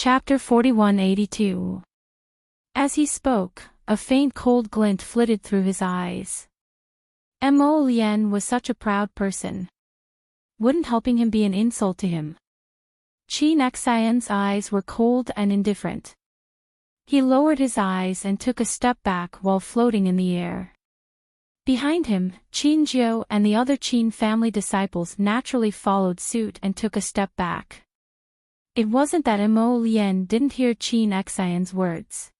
Chapter 4182. As he spoke, a faint cold glint flitted through his eyes. Mo Lien was such a proud person. Wouldn't helping him be an insult to him? Qin Xian's eyes were cold and indifferent. He lowered his eyes and took a step back while floating in the air. Behind him, Qin Jiu and the other Qin family disciples naturally followed suit and took a step back. It wasn't that Mo Lien didn't hear Qin Xian's words.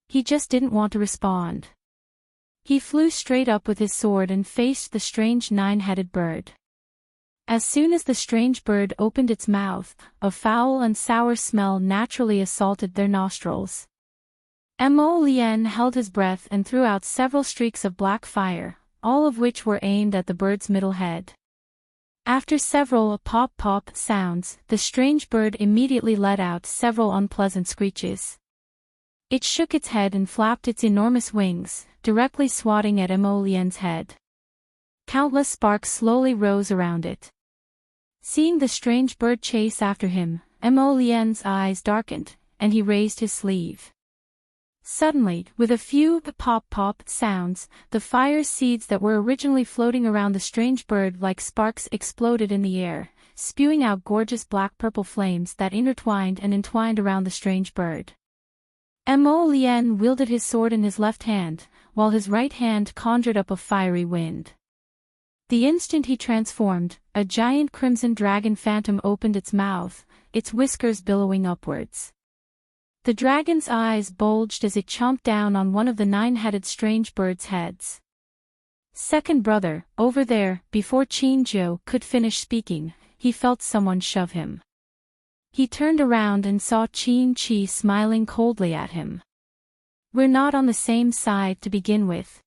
He just didn't want to respond. He flew straight up with his sword and faced the strange nine-headed bird. As soon as the strange bird opened its mouth, a foul and sour smell naturally assaulted their nostrils. Mo Lien held his breath and threw out several streaks of black fire, all of which were aimed at the bird's middle head. After several pop-pop sounds, the strange bird immediately let out several unpleasant screeches. It shook its head and flapped its enormous wings, directly swatting at Mo Lien's head. Countless sparks slowly rose around it. Seeing the strange bird chase after him, Mo Lien's eyes darkened, and he raised his sleeve. Suddenly, with a few pop-pop sounds, the fire seeds that were originally floating around the strange bird like sparks exploded in the air, spewing out gorgeous black-purple flames that intertwined and entwined around the strange bird. Mo Lien wielded his sword in his left hand, while his right hand conjured up a fiery wind. The instant he transformed, a giant crimson dragon phantom opened its mouth, its whiskers billowing upwards. The dragon's eyes bulged as it chomped down on one of the nine-headed strange bird's heads. Second brother, over there, before Qin Jiu could finish speaking, he felt someone shove him. He turned around and saw Qin Chi smiling coldly at him. "We're not on the same side to begin with.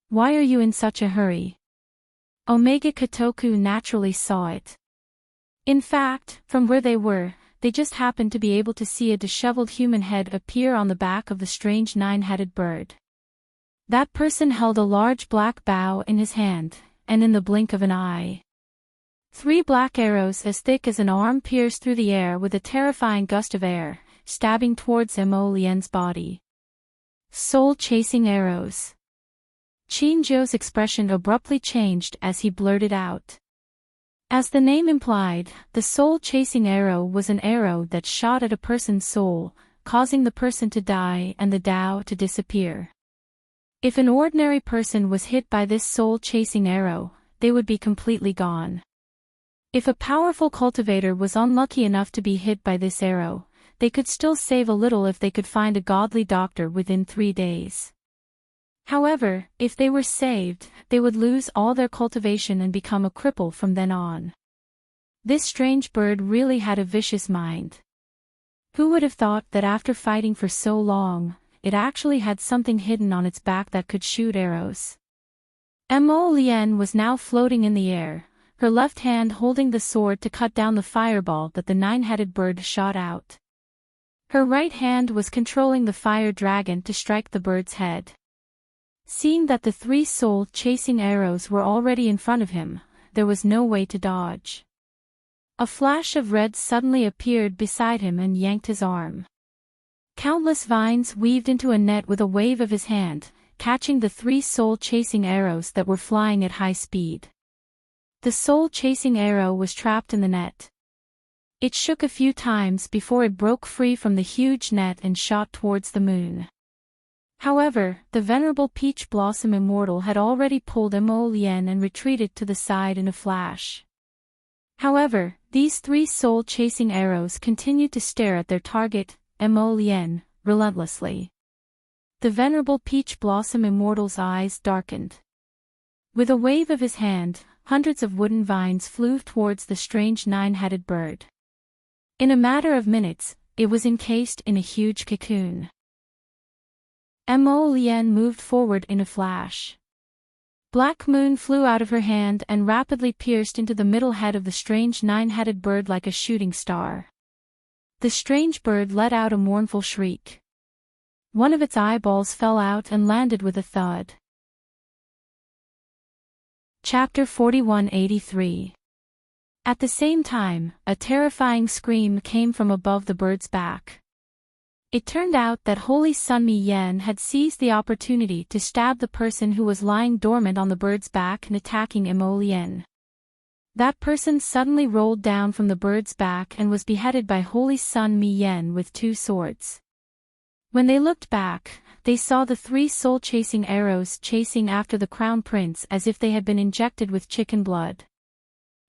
Why are you in such a hurry?" Omega Kotoku naturally saw it. In fact, from where they were, they just happened to be able to see a disheveled human head appear on the back of the strange nine-headed bird. That person held a large black bow in his hand, and in the blink of an eye, 3 black arrows as thick as an arm pierced through the air with a terrifying gust of air, stabbing towards Mo Lien's body. Soul-chasing arrows. Qin Jiu's expression abruptly changed as he blurted out. As the name implied, the soul-chasing arrow was an arrow that shot at a person's soul, causing the person to die and the Tao to disappear. If an ordinary person was hit by this soul-chasing arrow, they would be completely gone. If a powerful cultivator was unlucky enough to be hit by this arrow, they could still save a little if they could find a godly doctor within 3 days. However, if they were saved, they would lose all their cultivation and become a cripple from then on. This strange bird really had a vicious mind. Who would have thought that after fighting for so long, it actually had something hidden on its back that could shoot arrows? Mo Lien was now floating in the air, her left hand holding the sword to cut down the fireball that the nine-headed bird shot out. Her right hand was controlling the fire dragon to strike the bird's head. Seeing that the 3 soul-chasing arrows were already in front of him, there was no way to dodge. A flash of red suddenly appeared beside him and yanked his arm. Countless vines weaved into a net with a wave of his hand, catching the 3 soul-chasing arrows that were flying at high speed. The soul-chasing arrow was trapped in the net. It shook a few times before it broke free from the huge net and shot towards the moon. However, the venerable Peach Blossom Immortal had already pulled Mo Lien and retreated to the side in a flash. However, these 3 soul-chasing arrows continued to stare at their target, Mo Lien, relentlessly. The venerable Peach Blossom Immortal's eyes darkened. With a wave of his hand, hundreds of wooden vines flew towards the strange nine-headed bird. In a matter of minutes, it was encased in a huge cocoon. Mo Lien moved forward in a flash. Black moon flew out of her hand and rapidly pierced into the middle head of the strange nine-headed bird like a shooting star. The strange bird let out a mournful shriek. One of its eyeballs fell out and landed with a thud. Chapter 4183. At the same time, a terrifying scream came from above the bird's back. It turned out that Holy Sun Mi Yen had seized the opportunity to stab the person who was lying dormant on the bird's back and attacking Immerse. That person suddenly rolled down from the bird's back and was beheaded by Holy Sun Mi Yen with 2 swords. When they looked back, they saw the 3 soul-chasing arrows chasing after the crown prince as if they had been injected with chicken blood.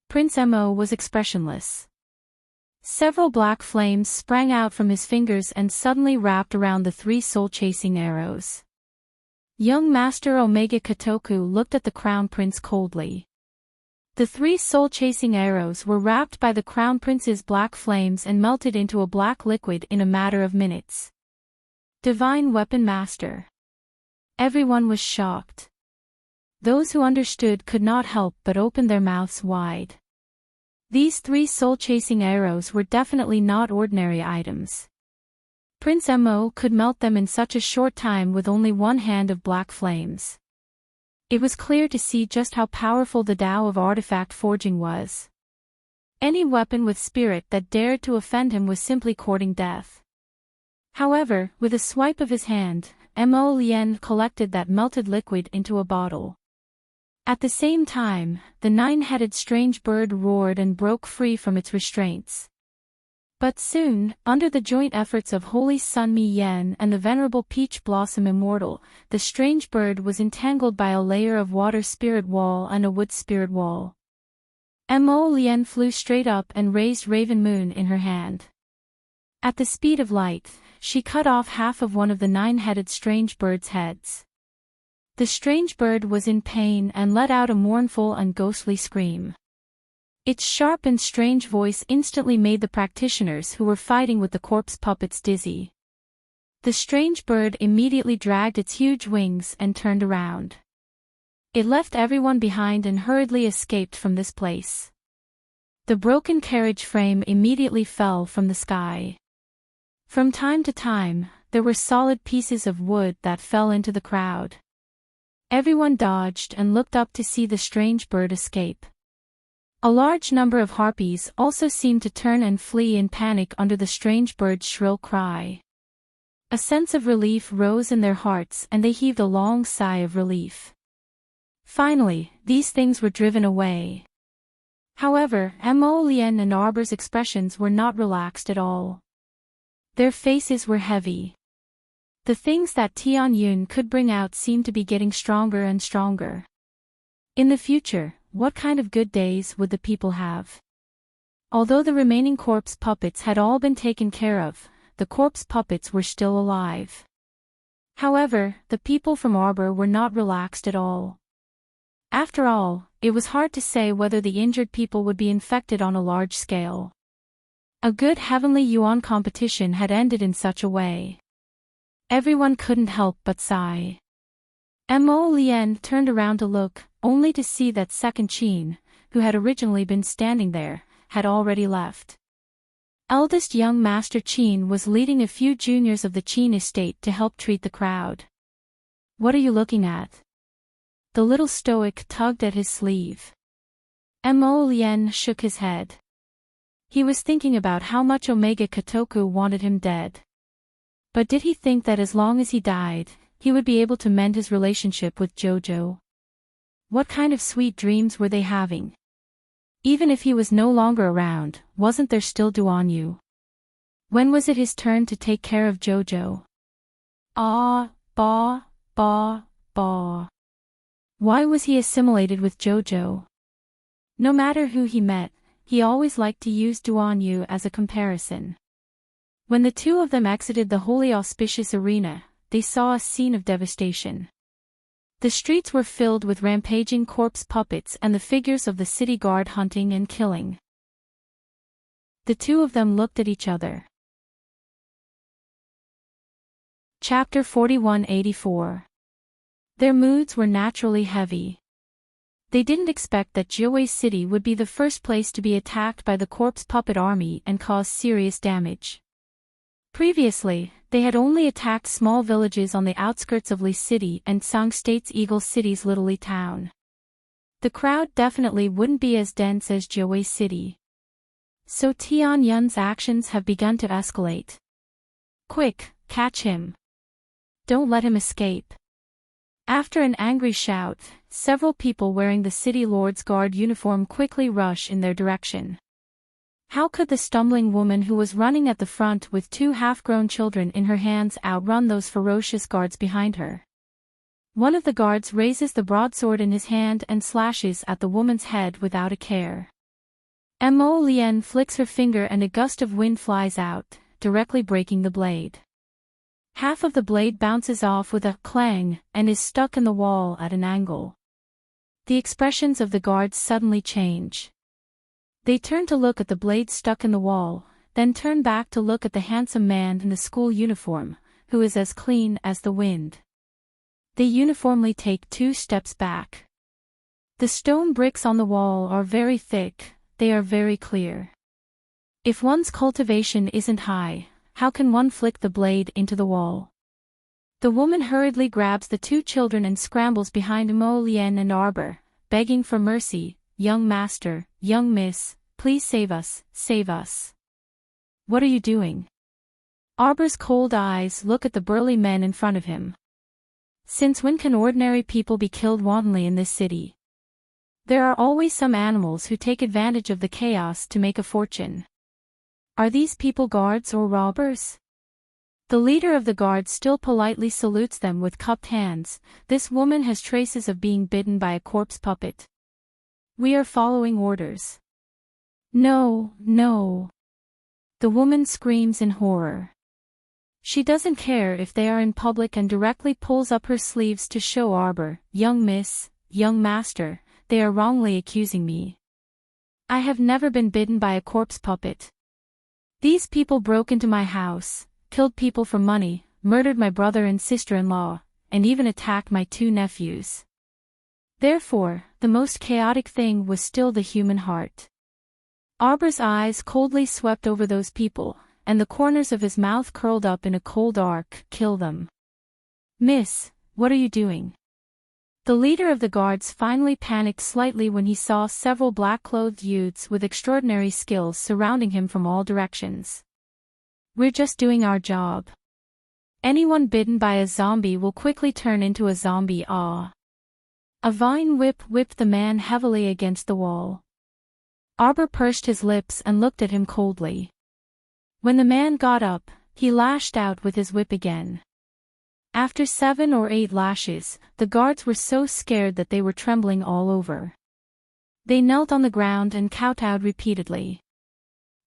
Prince Mo was expressionless. Several black flames sprang out from his fingers and suddenly wrapped around the 3 soul-chasing arrows. Young Master Omega Kotoku looked at the crown prince coldly. The 3 soul-chasing arrows were wrapped by the crown prince's black flames and melted into a black liquid in a matter of minutes. Divine Weapon Master. Everyone was shocked. Those who understood could not help but open their mouths wide. These 3 soul-chasing arrows were definitely not ordinary items. Prince Mo could melt them in such a short time with only 1 hand of black flames. It was clear to see just how powerful the Tao of artifact forging was. Any weapon with spirit that dared to offend him was simply courting death. However, with a swipe of his hand, Mo Lien collected that melted liquid into a bottle. At the same time, the 9-headed strange bird roared and broke free from its restraints. But soon, under the joint efforts of Holy Sun Mi Yen and the venerable Peach Blossom Immortal, the strange bird was entangled by a layer of water spirit wall and a wood spirit wall. Mo Lien flew straight up and raised Raven Moon in her hand. At the speed of light, she cut off half of one of the 9-headed strange bird's heads. The strange bird was in pain and let out a mournful and ghostly scream. Its sharp and strange voice instantly made the practitioners who were fighting with the corpse puppets dizzy. The strange bird immediately dragged its huge wings and turned around. It left everyone behind and hurriedly escaped from this place. The broken carriage frame immediately fell from the sky. From time to time, there were solid pieces of wood that fell into the crowd. Everyone dodged and looked up to see the strange bird escape. A large number of harpies also seemed to turn and flee in panic under the strange bird's shrill cry. A sense of relief rose in their hearts and they heaved a long sigh of relief. Finally, these things were driven away. However, Mo Lien and Arbor's expressions were not relaxed at all. Their faces were heavy. The things that Tian Yun could bring out seemed to be getting stronger and stronger. In the future, what kind of good days would the people have? Although the remaining corpse puppets had all been taken care of, the corpse puppets were still alive. However, the people from Arbor were not relaxed at all. After all, it was hard to say whether the injured people would be infected on a large scale. A good Heavenly Yuan competition had ended in such a way. Everyone couldn't help but sigh. Mo Lien turned around to look, only to see that second Qin, who had originally been standing there, had already left. Eldest young Master Qin was leading a few juniors of the Qin estate to help treat the crowd. What are you looking at? The little stoic tugged at his sleeve. Mo Lien shook his head. He was thinking about how much Omega Kotoku wanted him dead. But did he think that as long as he died, he would be able to mend his relationship with Jojo? What kind of sweet dreams were they having? Even if he was no longer around, wasn't there still Duanyu? When was it his turn to take care of Jojo? Ah, ba, ba, ba. Why was he assimilated with Jojo? No matter who he met, he always liked to use Duanyu as a comparison. When the two of them exited the holy auspicious arena, they saw a scene of devastation. The streets were filled with rampaging corpse puppets and the figures of the city guard hunting and killing. The two of them looked at each other. Chapter 4184. Their moods were naturally heavy. They didn't expect that Jiuwei City would be the first place to be attacked by the corpse puppet army and cause serious damage. Previously, they had only attacked small villages on the outskirts of Li City and Sang State's Eagle City's Little Li town. The crowd definitely wouldn't be as dense as Jiawei City. So Tian Yun's actions have begun to escalate. Quick, catch him. Don't let him escape. After an angry shout, several people wearing the city lord's guard uniform quickly rush in their direction. How could the stumbling woman who was running at the front with 2 half-grown children in her hands outrun those ferocious guards behind her? One of the guards raises the broadsword in his hand and slashes at the woman's head without a care. Mo Lian flicks her finger and a gust of wind flies out, directly breaking the blade. Half of the blade bounces off with a clang and is stuck in the wall at an angle. The expressions of the guards suddenly change. They turn to look at the blade stuck in the wall, then turn back to look at the handsome man in the school uniform, who is as clean as the wind. They uniformly take 2 steps back. The stone bricks on the wall are very thick, they are very clear. If one's cultivation isn't high, how can one flick the blade into the wall? The woman hurriedly grabs the 2 children and scrambles behind Mo Lian and Arbor, begging for mercy. Young master, young miss, please save us, save us. What are you doing? Arbor's cold eyes look at the burly men in front of him. Since when can ordinary people be killed wantonly in this city? There are always some animals who take advantage of the chaos to make a fortune. Are these people guards or robbers? The leader of the guards still politely salutes them with cupped hands. This woman has traces of being bitten by a corpse puppet. We are following orders. No, no. The woman screams in horror. She doesn't care if they are in public and directly pulls up her sleeves to show Arbor. Young miss, young master, they are wrongly accusing me. I have never been bitten by a corpse puppet. These people broke into my house, killed people for money, murdered my brother and sister-in-law, and even attacked my 2 nephews. Therefore, the most chaotic thing was still the human heart. Arbor's eyes coldly swept over those people, and the corners of his mouth curled up in a cold arc. Kill them. Miss, what are you doing? The leader of the guards finally panicked slightly when he saw several black-clothed youths with extraordinary skills surrounding him from all directions. We're just doing our job. Anyone bitten by a zombie will quickly turn into a zombie. A vine whip whipped the man heavily against the wall. Arbor pursed his lips and looked at him coldly. When the man got up, he lashed out with his whip again. After 7 or 8 lashes, the guards were so scared that they were trembling all over. They knelt on the ground and kowtowed repeatedly.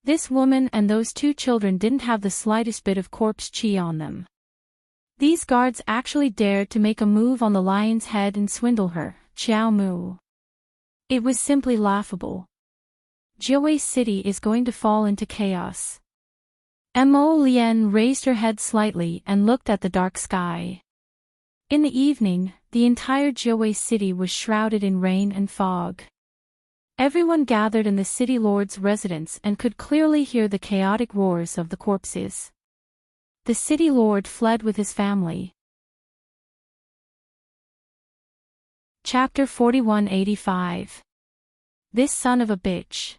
This woman and those 2 children didn't have the slightest bit of corpse chi on them. These guards actually dared to make a move on the lion's head and swindle her. Xiao Mu. It was simply laughable. Jiawei City is going to fall into chaos. Mo Lian raised her head slightly and looked at the dark sky. In the evening, the entire Jiawei City was shrouded in rain and fog. Everyone gathered in the city lord's residence and could clearly hear the chaotic roars of the corpses. The city lord fled with his family. Chapter 4185. This son of a bitch.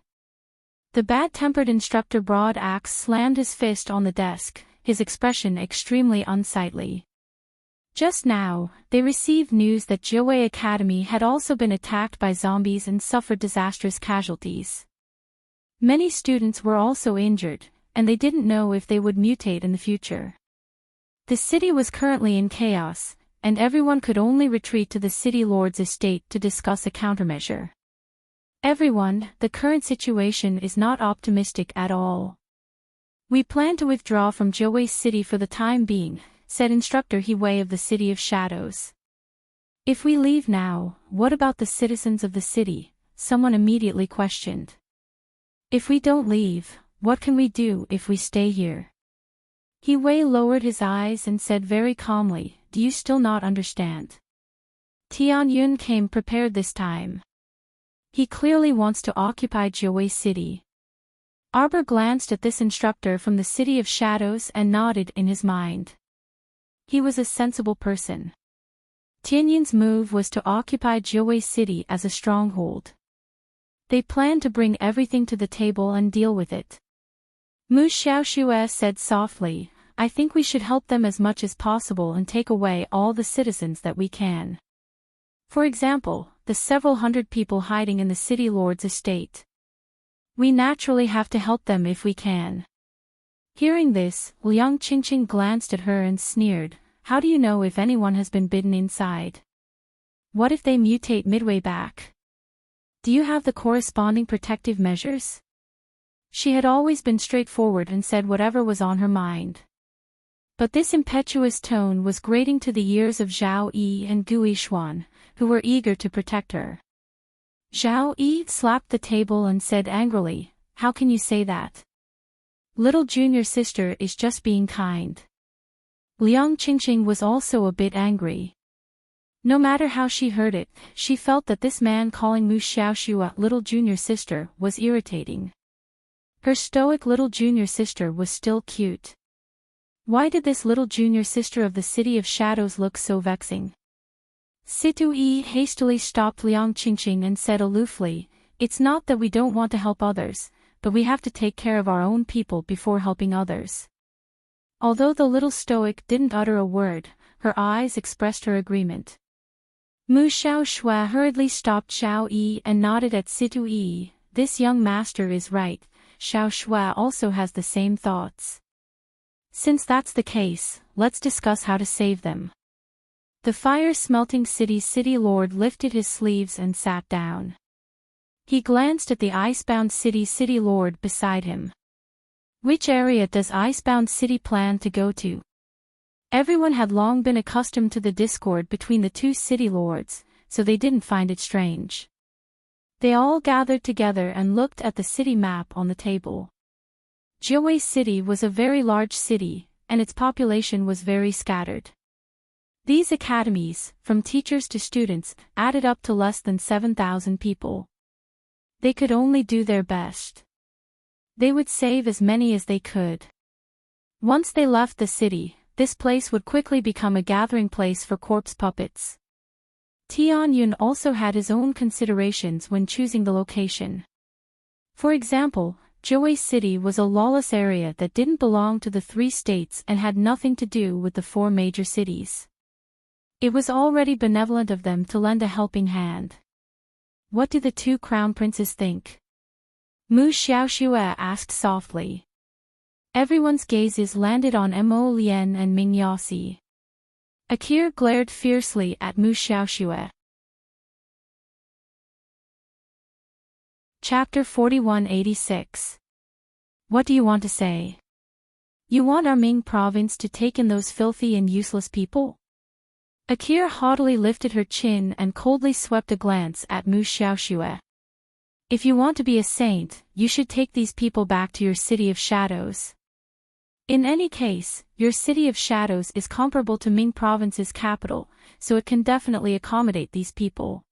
The bad-tempered instructor Broad Axe slammed his fist on the desk, his expression extremely unsightly. Just now, they received news that Jiawei Academy had also been attacked by zombies and suffered disastrous casualties. Many students were also injured, and they didn't know if they would mutate in the future. The city was currently in chaos, and everyone could only retreat to the city lord's estate to discuss a countermeasure. Everyone, the current situation is not optimistic at all. We plan to withdraw from Jiawei City for the time being, said Instructor Hiwei of the City of Shadows. If we leave now, what about the citizens of the city? Someone immediately questioned. If we don't leave, what can we do if we stay here? Hiwei lowered his eyes and said very calmly, do you still not understand? Tian Yun came prepared this time. He clearly wants to occupy Jiawei City. Arbor glanced at this instructor from the City of Shadows and nodded in his mind. He was a sensible person. Tianyin's move was to occupy Jiuwei City as a stronghold. They planned to bring everything to the table and deal with it. Mu Xiaoxue said softly, I think we should help them as much as possible and take away all the citizens that we can. For example, the several hundred people hiding in the city lord's estate. We naturally have to help them if we can. Hearing this, Liang Qingqing glanced at her and sneered, how do you know if anyone has been bitten inside? What if they mutate midway back? Do you have the corresponding protective measures? She had always been straightforward and said whatever was on her mind. But this impetuous tone was grating to the ears of Zhao Yi and Gui Xuan, who were eager to protect her. Zhao Yi slapped the table and said angrily, how can you say that? Little junior sister is just being kind. Liang Qingqing was also a bit angry. No matter how she heard it, she felt that this man calling Mu Xiaoxue little junior sister was irritating. Her stoic little junior sister was still cute. Why did this little junior sister of the City of Shadows look so vexing? Situ Yi hastily stopped Liang Qingqing and said aloofly, it's not that we don't want to help others, but we have to take care of our own people before helping others. Although the little stoic didn't utter a word, her eyes expressed her agreement. Mu Xiaoxue hurriedly stopped Zhao Yi and nodded at Situ Yi, this young master is right, Xiaoxue also has the same thoughts. Since that's the case, let's discuss how to save them. The fire-smelting city lord lifted his sleeves and sat down. He glanced at the icebound city lord beside him. Which area does Icebound City plan to go to? Everyone had long been accustomed to the discord between the two city lords, so they didn't find it strange. They all gathered together and looked at the city map on the table. Jiuwei City was a very large city, and its population was very scattered. These academies, from teachers to students, added up to less than 7,000 people. They could only do their best. They would save as many as they could. Once they left the city, this place would quickly become a gathering place for corpse puppets. Tianyun also had his own considerations when choosing the location. For example, Jiuwei City was a lawless area that didn't belong to the 3 states and had nothing to do with the 4 major cities. It was already benevolent of them to lend a helping hand. What do the 2 crown princes think? Mu Xiaoxue asked softly. Everyone's gazes landed on Mo Lian and Ming Yasi. Akir glared fiercely at Mu Xiaoxue. Chapter 4186. What do you want to say? You want our Ming province to take in those filthy and useless people? Akir haughtily lifted her chin and coldly swept a glance at Mu Xiaoxue. If you want to be a saint, you should take these people back to your City of Shadows. In any case, your City of Shadows is comparable to Ming Province's capital, so it can definitely accommodate these people.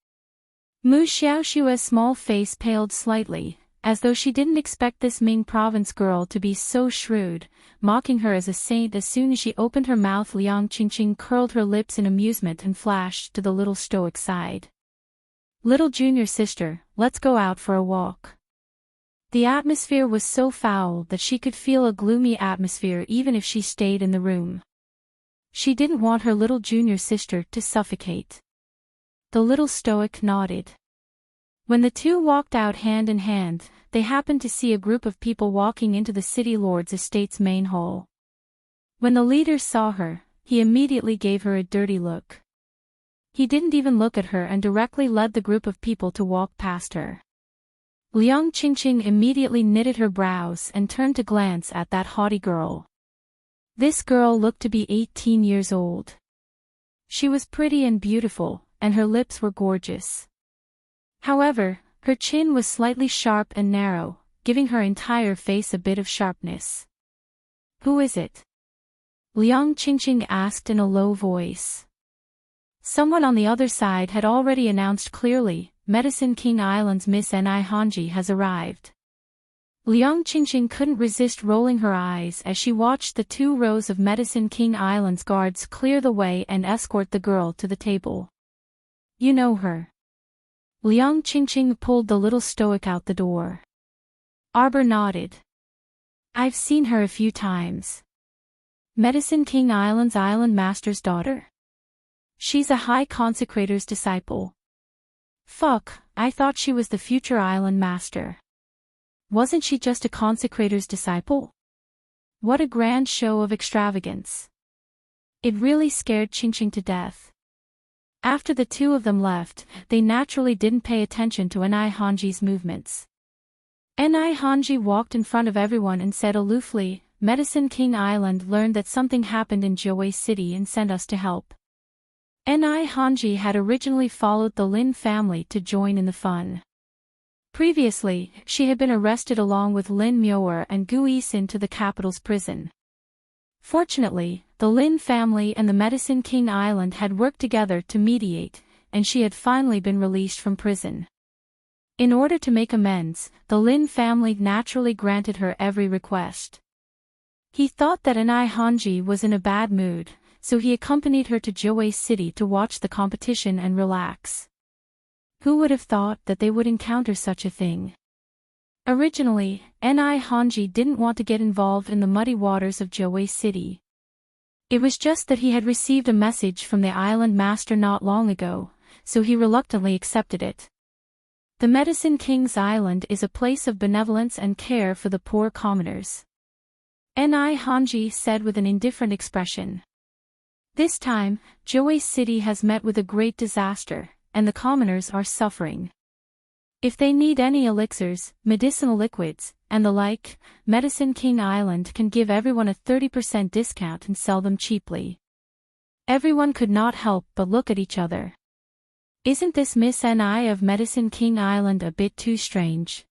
Mu Xiaoxue's small face paled slightly, as though she didn't expect this Ming Province girl to be so shrewd, mocking her as a saint. As soon as she opened her mouth, Liang Qingqing curled her lips in amusement and flashed to the little stoic side. Little junior sister, let's go out for a walk. The atmosphere was so foul that she could feel a gloomy atmosphere even if she stayed in the room. She didn't want her little junior sister to suffocate. The little stoic nodded. When the 2 walked out hand in hand, they happened to see a group of people walking into the city lord's estate's main hall. When the leader saw her, he immediately gave her a dirty look. He didn't even look at her and directly led the group of people to walk past her. Liang Qingqing immediately knitted her brows and turned to glance at that haughty girl. This girl looked to be 18 years old. She was pretty and beautiful, and her lips were gorgeous. However, her chin was slightly sharp and narrow, giving her entire face a bit of sharpness. Who is it? Liang Qingqing asked in a low voice. Someone on the other side had already announced clearly, Medicine King Island's Miss Ni Hanji has arrived. Liang Qingqing couldn't resist rolling her eyes as she watched the 2 rows of Medicine King Island's guards clear the way and escort the girl to the table. You know her. Liang Qingqing pulled the little stoic out the door. Arbor nodded. I've seen her a few times. Medicine King Island's island master's daughter? She's a high consecrator's disciple. Fuck, I thought she was the future island master. Wasn't she just a consecrator's disciple? What a grand show of extravagance. It really scared Qingqing to death. After the 2 of them left, they naturally didn't pay attention to Ni Hanji's movements. Ni Hanji walked in front of everyone and said aloofly, Medicine King Island learned that something happened in Jiawei City and sent us to help. Ni Hanji had originally followed the Lin family to join in the fun. Previously, she had been arrested along with Lin Muir and Gu Yisin to the capital's prison. Fortunately, the Lin family and the Medicine King Island had worked together to mediate, and she had finally been released from prison. In order to make amends, the Lin family naturally granted her every request. He thought that Ni Hanji was in a bad mood, so he accompanied her to Jiawei City to watch the competition and relax. Who would have thought that they would encounter such a thing? Originally, Ni Hanji didn't want to get involved in the muddy waters of Jiawei City. It was just that he had received a message from the island master not long ago, so he reluctantly accepted it. The Medicine King's Island is a place of benevolence and care for the poor commoners. Ni Hanji said with an indifferent expression. This time, Jiawei City has met with a great disaster, and the commoners are suffering. If they need any elixirs, medicinal liquids, and the like, Medicine King Island can give everyone a 30% discount and sell them cheaply. Everyone could not help but look at each other. Isn't this Miss Ni of Medicine King Island a bit too strange?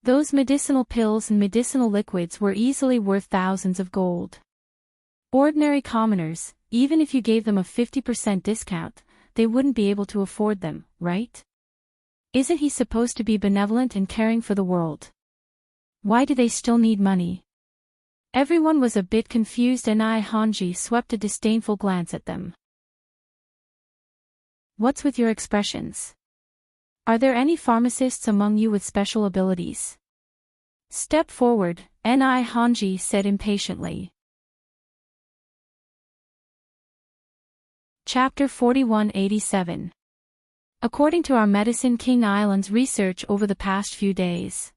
Those medicinal pills and medicinal liquids were easily worth thousands of gold. Ordinary commoners, even if you gave them a 50% discount, they wouldn't be able to afford them, right? Isn't he supposed to be benevolent and caring for the world? Why do they still need money? Everyone was a bit confused and Ni Hanji swept a disdainful glance at them. What's with your expressions? Are there any pharmacists among you with special abilities? Step forward, Ni Hanji said impatiently. Chapter 4187. According to our Medicine King Island's research over the past few days,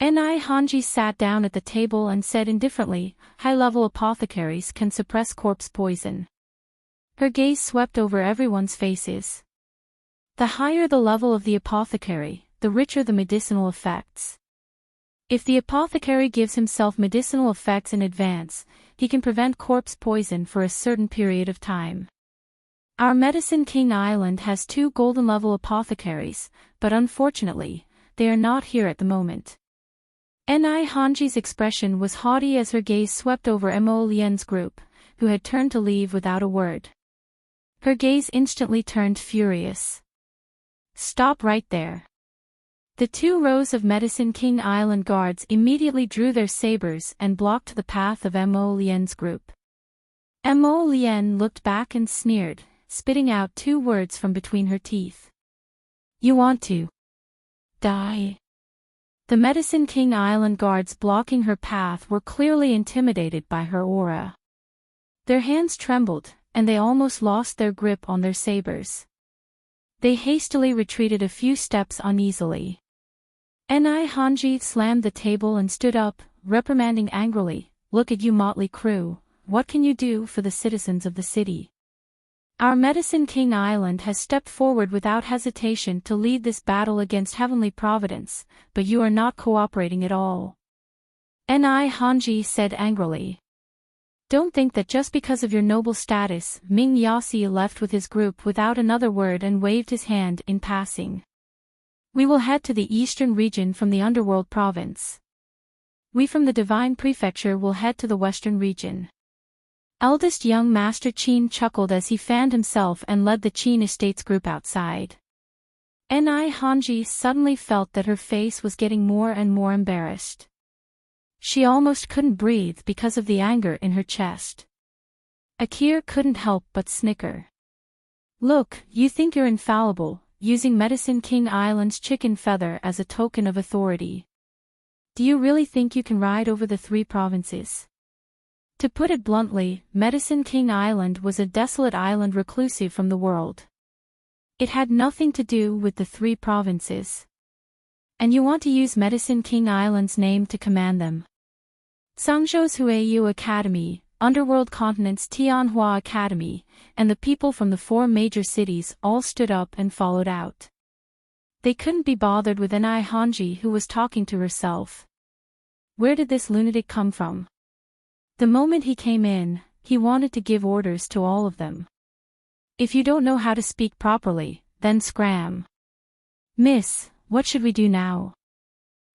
Ni Hanji sat down at the table and said indifferently, high-level apothecaries can suppress corpse poison. Her gaze swept over everyone's faces. The higher the level of the apothecary, the richer the medicinal effects. If the apothecary gives himself medicinal effects in advance, he can prevent corpse poison for a certain period of time. Our Medicine King Island has 2 golden-level apothecaries, but unfortunately, they are not here at the moment. Ni Hanji's expression was haughty as her gaze swept over Mo Lian's group, who had turned to leave without a word. Her gaze instantly turned furious. Stop right there. The 2 rows of Medicine King Island guards immediately drew their sabers and blocked the path of Mo Lian's group. Mo Lian looked back and sneered, spitting out 2 words from between her teeth. You want to die? The Medicine King Island guards blocking her path were clearly intimidated by her aura. Their hands trembled, and they almost lost their grip on their sabers. They hastily retreated a few steps uneasily. Ni Hanji slammed the table and stood up, reprimanding angrily, Look at you motley crew, what can you do for the citizens of the city? Our Medicine King Island has stepped forward without hesitation to lead this battle against Heavenly Providence, but you are not cooperating at all. Ni Hanji said angrily. Don't think that just because of your noble status, Ming Yasi left with his group without another word and waved his hand in passing. We will head to the eastern region from the Underworld province. We from the Divine Prefecture will head to the western region. Eldest young Master Qin chuckled as he fanned himself and led the Qin Estates group outside. Hanji suddenly felt that her face was getting more and more embarrassed. She almost couldn't breathe because of the anger in her chest. Akir couldn't help but snicker. Look, you think you're infallible, using Medicine King Island's chicken feather as a token of authority. Do you really think you can ride over the 3 provinces? To put it bluntly, Medicine King Island was a desolate island reclusive from the world. It had nothing to do with the 3 provinces. And you want to use Medicine King Island's name to command them. Sangzhou's Huayu Academy, Underworld Continent's Tianhua Academy, and the people from the 4 major cities all stood up and followed out. They couldn't be bothered with Hanji, who was talking to herself. Where did this lunatic come from? The moment he came in, he wanted to give orders to all of them. If you don't know how to speak properly, then scram. Miss, what should we do now?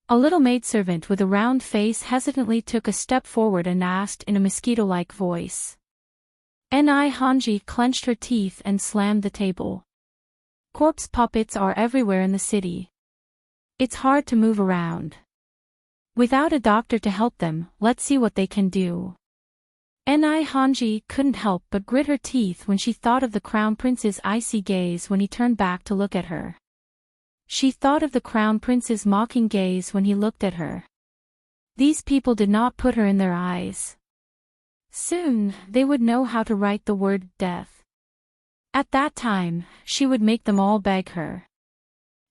A little maidservant with a round face hesitantly took a step forward and asked in a mosquito-like voice. Hanji clenched her teeth and slammed the table. Corpse puppets are everywhere in the city. It's hard to move around. Without a doctor to help them, let's see what they can do. Hanji couldn't help but grit her teeth when she thought of the Crown Prince's icy gaze when he turned back to look at her. She thought of the Crown Prince's mocking gaze when he looked at her. These people did not put her in their eyes. Soon, they would know how to write the word death. At that time, she would make them all beg her.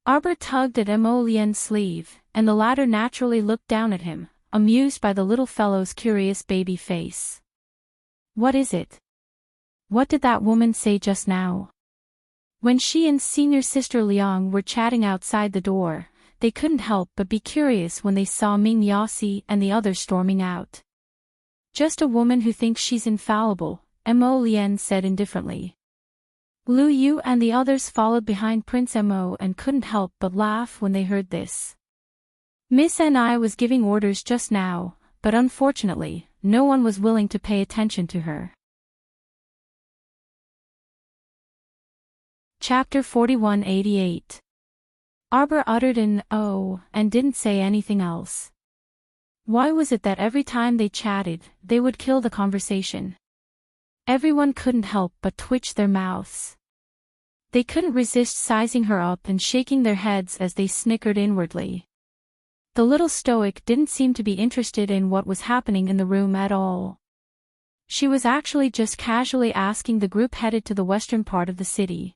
Arbor tugged at Mo Lien's sleeve, and the latter naturally looked down at him, amused by the little fellow's curious baby face. What is it? What did that woman say just now? When she and senior sister Liang were chatting outside the door, they couldn't help but be curious when they saw Ming Yasi and the others storming out. Just a woman who thinks she's infallible, Mo Lien said indifferently. Lu Yu and the others followed behind Prince Mo and couldn't help but laugh when they heard this. Miss Ni was giving orders just now, but unfortunately, no one was willing to pay attention to her. Chapter 4188. Arbor uttered an "oh" and didn't say anything else. Why was it that every time they chatted, they would kill the conversation? Everyone couldn't help but twitch their mouths. They couldn't resist sizing her up and shaking their heads as they snickered inwardly. The little stoic didn't seem to be interested in what was happening in the room at all. She was actually just casually asking the group headed to the western part of the city.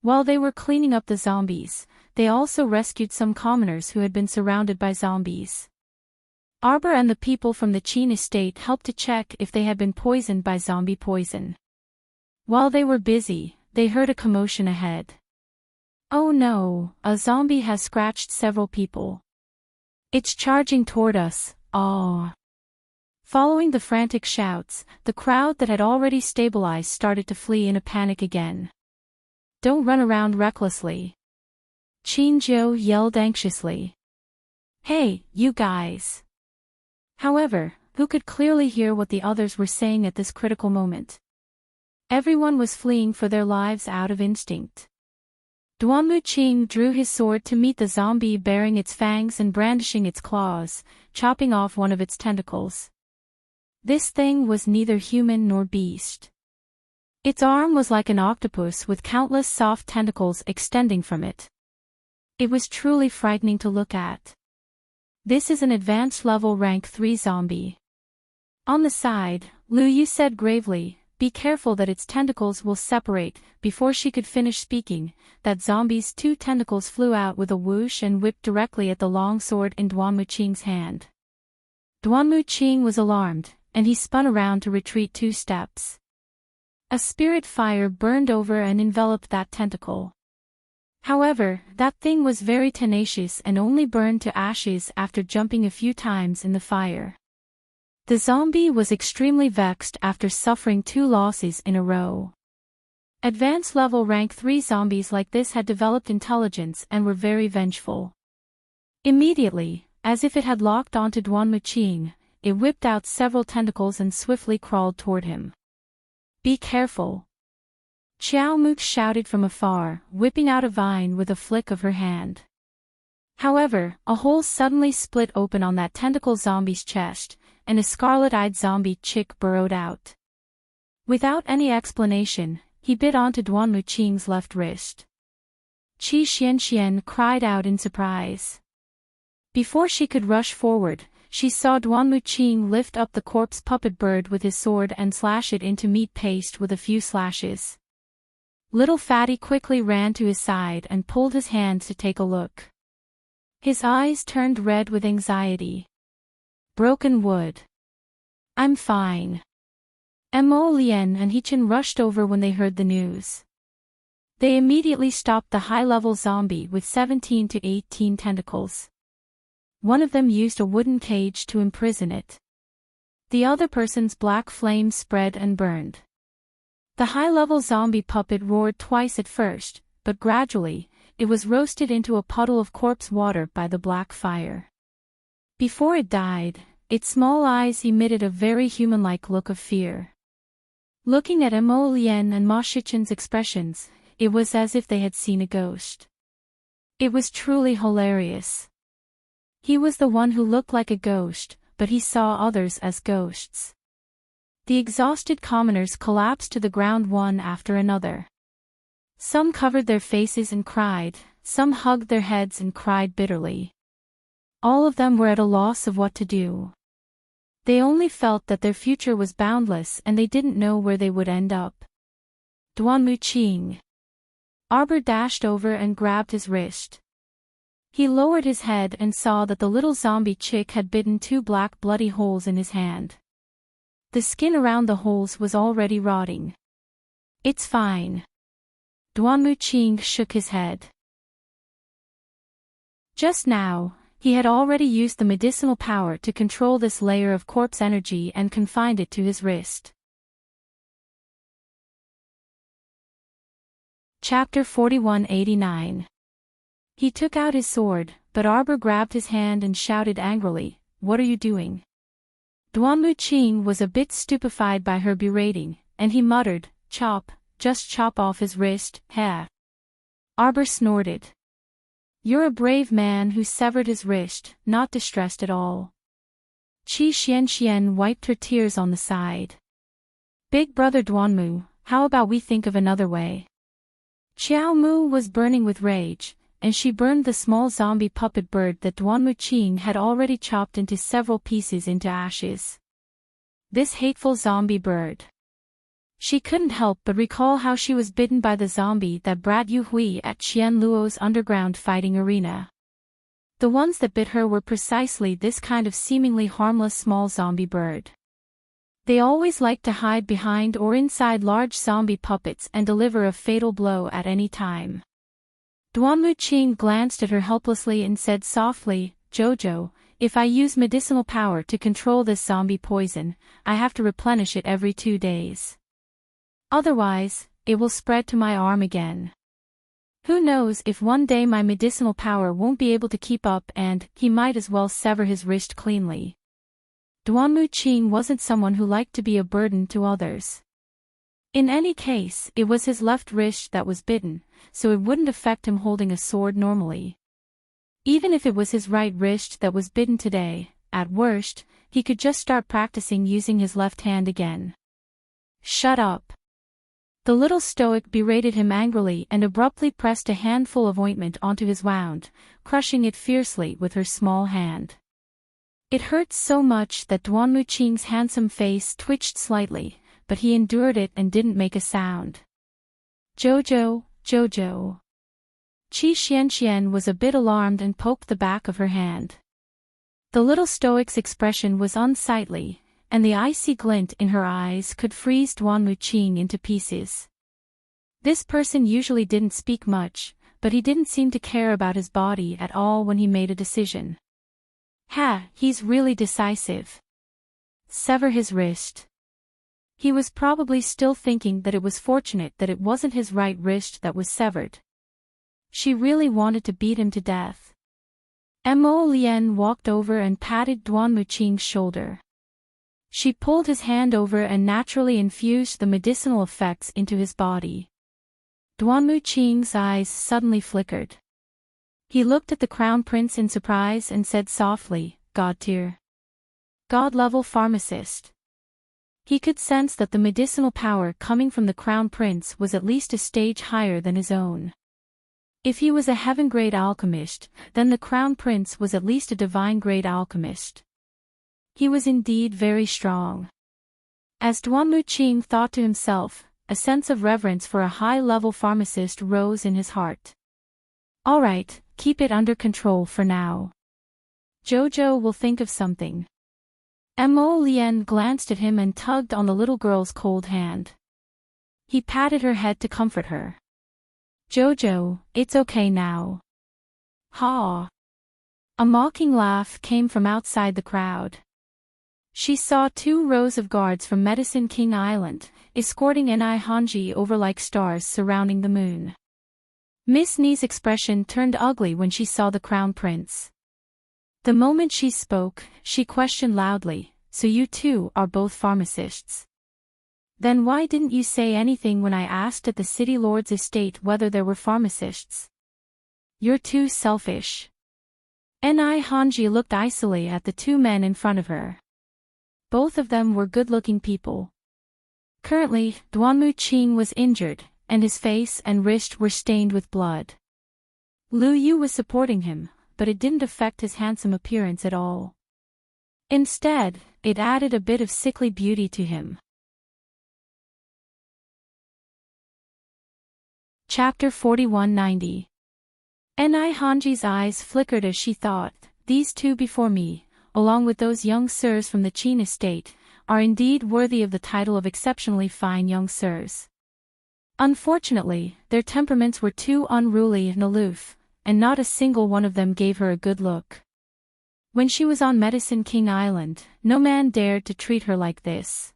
While they were cleaning up the zombies, they also rescued some commoners who had been surrounded by zombies. Arbor and the people from the Qin estate helped to check if they had been poisoned by zombie poison. While they were busy, they heard a commotion ahead. Oh no, a zombie has scratched several people. It's charging toward us, ah. Following the frantic shouts, the crowd that had already stabilized started to flee in a panic again. Don't run around recklessly. Qin Zhou yelled anxiously. Hey, you guys. However, who could clearly hear what the others were saying at this critical moment? Everyone was fleeing for their lives out of instinct. Duanmu Qing drew his sword to meet the zombie baring its fangs and brandishing its claws, chopping off one of its tentacles. This thing was neither human nor beast. Its arm was like an octopus with countless soft tentacles extending from it. It was truly frightening to look at. This is an advanced level rank 3 zombie. On the side, Lu Yu said gravely, be careful that its tentacles will separate. Before she could finish speaking, that zombie's 2 tentacles flew out with a whoosh and whipped directly at the long sword in Duanmu Qing's hand. Duanmu Qing was alarmed, and he spun around to retreat 2 steps. A spirit fire burned over and enveloped that tentacle. However, that thing was very tenacious and only burned to ashes after jumping a few times in the fire. The zombie was extremely vexed after suffering 2 losses in a row. Advanced level rank 3 zombies like this had developed intelligence and were very vengeful. Immediately, as if it had locked onto Duanmu Qing, it whipped out several tentacles and swiftly crawled toward him. Be careful. Xiao Mu shouted from afar, whipping out a vine with a flick of her hand. However, a hole suddenly split open on that tentacle zombie's chest, and a scarlet-eyed zombie chick burrowed out. Without any explanation, he bit onto Duanmu Qing's left wrist. Qi Xianxian cried out in surprise. Before she could rush forward, she saw Duanmu Qing lift up the corpse puppet bird with his sword and slash it into meat paste with a few slashes. Little Fatty quickly ran to his side and pulled his hand to take a look. His eyes turned red with anxiety. Broken wood. I'm fine. Mo Lian and Hichin rushed over when they heard the news. They immediately stopped the high-level zombie with 17 to 18 tentacles. One of them used a wooden cage to imprison it. The other person's black flames spread and burned. The high-level zombie puppet roared twice at first, but gradually, it was roasted into a puddle of corpse water by the black fire. Before it died, its small eyes emitted a very human-like look of fear. Looking at Mo Lian and Ma Shichen's expressions, it was as if they had seen a ghost. It was truly hilarious. He was the one who looked like a ghost, but he saw others as ghosts. The exhausted commoners collapsed to the ground one after another. Some covered their faces and cried, some hugged their heads and cried bitterly. All of them were at a loss of what to do. They only felt that their future was boundless and they didn't know where they would end up. Duanmu Qing. Arbor dashed over and grabbed his wrist. He lowered his head and saw that the little zombie chick had bitten 2 black bloody holes in his hand. The skin around the holes was already rotting. It's fine. Duanmu Qing shook his head. Just now, he had already used the medicinal power to control this layer of corpse energy and confined it to his wrist. Chapter 4189. He took out his sword, but Arbor grabbed his hand and shouted angrily, "What are you doing?" Duanmu Qing was a bit stupefied by her berating, and he muttered, "Chop, just chop off his wrist, heh." Arbor snorted. "You're a brave man who severed his wrist, not distressed at all." Qi Xianxian wiped her tears on the side. "Big brother Duanmu, how about we think of another way?" Xiao Mu was burning with rage, and she burned the small zombie puppet bird that Duanmu Qing had already chopped into several pieces into ashes. This hateful zombie bird. She couldn't help but recall how she was bitten by the zombie that brat Yu Hui at Qian Luo's underground fighting arena. The ones that bit her were precisely this kind of seemingly harmless small zombie bird. They always liked to hide behind or inside large zombie puppets and deliver a fatal blow at any time. Duanmu Qing glanced at her helplessly and said softly, "Jojo, if I use medicinal power to control this zombie poison, I have to replenish it every 2 days. Otherwise, it will spread to my arm again. Who knows if one day my medicinal power won't be able to keep up and he might as well sever his wrist cleanly." Duanmu Qing wasn't someone who liked to be a burden to others. In any case, it was his left wrist that was bitten, so it wouldn't affect him holding a sword normally. Even if it was his right wrist that was bitten today, at worst, he could just start practicing using his left hand again. "Shut up." The little stoic berated him angrily and abruptly pressed a handful of ointment onto his wound, crushing it fiercely with her small hand. It hurt so much that Duanmu Qing's handsome face twitched slightly, but he endured it and didn't make a sound. "Jojo, Jojo." Qi Xianxian was a bit alarmed and poked the back of her hand. The little stoic's expression was unsightly, and the icy glint in her eyes could freeze Duanmu Qing into pieces. This person usually didn't speak much, but he didn't seem to care about his body at all when he made a decision. Ha, he's really decisive. Sever his wrist. He was probably still thinking that it was fortunate that it wasn't his right wrist that was severed. She really wanted to beat him to death. Mo Lian walked over and patted Duanmu Qing's shoulder. She pulled his hand over and naturally infused the medicinal effects into his body. Duanmu-Qing's eyes suddenly flickered. He looked at the crown prince in surprise and said softly, God tier. God-level pharmacist. He could sense that the medicinal power coming from the crown prince was at least a stage higher than his own. If he was a heaven-grade alchemist, then the crown prince was at least a divine-grade alchemist. He was indeed very strong. As Duanmu-Qing thought to himself, a sense of reverence for a high-level pharmacist rose in his heart. All right, keep it under control for now. Jojo will think of something. Mo Lien glanced at him and tugged on the little girl's cold hand. He patted her head to comfort her. Jojo, it's okay now. Ha! A mocking laugh came from outside the crowd. She saw 2 rows of guards from Medicine King Island, escorting Ni Hanji over like stars surrounding the moon. Miss Ni's expression turned ugly when she saw the crown prince. The moment she spoke, she questioned loudly, so you two are both pharmacists? Then why didn't you say anything when I asked at the city lord's estate whether there were pharmacists? You're too selfish. Ni Hanji looked icily at the 2 men in front of her. Both of them were good-looking people. Currently, Duanmu-Qing was injured, and his face and wrist were stained with blood. Lu Yu was supporting him, but it didn't affect his handsome appearance at all. Instead, it added a bit of sickly beauty to him. Chapter 4190. Ni Hanji's eyes flickered as she thought, these 2 before me, along with those young sirs from the Qin estate, are indeed worthy of the title of exceptionally fine young sirs. Unfortunately, their temperaments were too unruly and aloof, and not a single one of them gave her a good look. When she was on Medicine King Island, no man dared to treat her like this.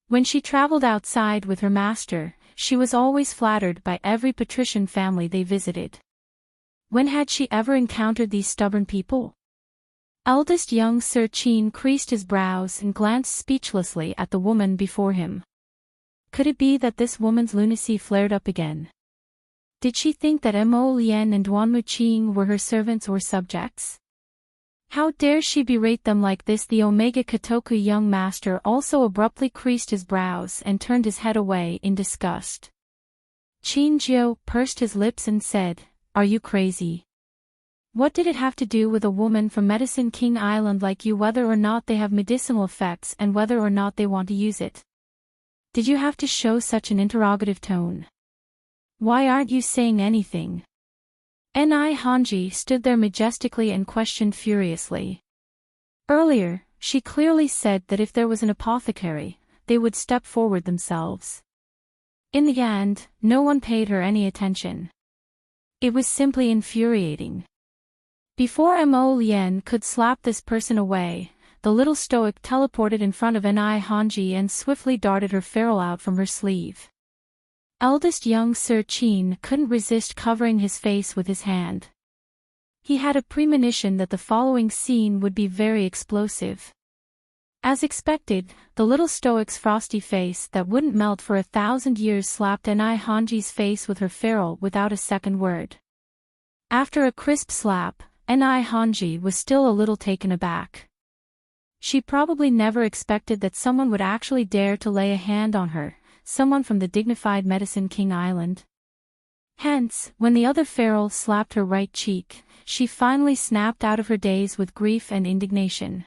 When she traveled outside with her master, she was always flattered by every patrician family they visited. When had she ever encountered these stubborn people? Eldest young Sir Qin creased his brows and glanced speechlessly at the woman before him. Could it be that this woman's lunacy flared up again? Did she think that Mo Lien and Duanmu-Qing were her servants or subjects? How dare she berate them like this? The Omega Kotoku young master also abruptly creased his brows and turned his head away in disgust. Qin Jiu pursed his lips and said, "Are you crazy? What did it have to do with a woman from Medicine King Island like you whether or not they have medicinal effects and whether or not they want to use it? Did you have to show such an interrogative tone? Why aren't you saying anything?" Ni Hanji stood there majestically and questioned furiously. Earlier, she clearly said that if there was an apothecary, they would step forward themselves. In the end, no one paid her any attention. It was simply infuriating. Before Mo Lien could slap this person away, the little stoic teleported in front of Ni Hanji and swiftly darted her ferrule out from her sleeve. Eldest young Sir Qin couldn't resist covering his face with his hand. He had a premonition that the following scene would be very explosive. As expected, the little stoic's frosty face that wouldn't melt for 1,000 years slapped Ni Hanji's face with her ferrule without a second word. After a crisp slap, Ni Hanji was still a little taken aback. She probably never expected that someone would actually dare to lay a hand on her, someone from the dignified Medicine King Island. Hence, when the other ferrule slapped her right cheek, she finally snapped out of her daze with grief and indignation.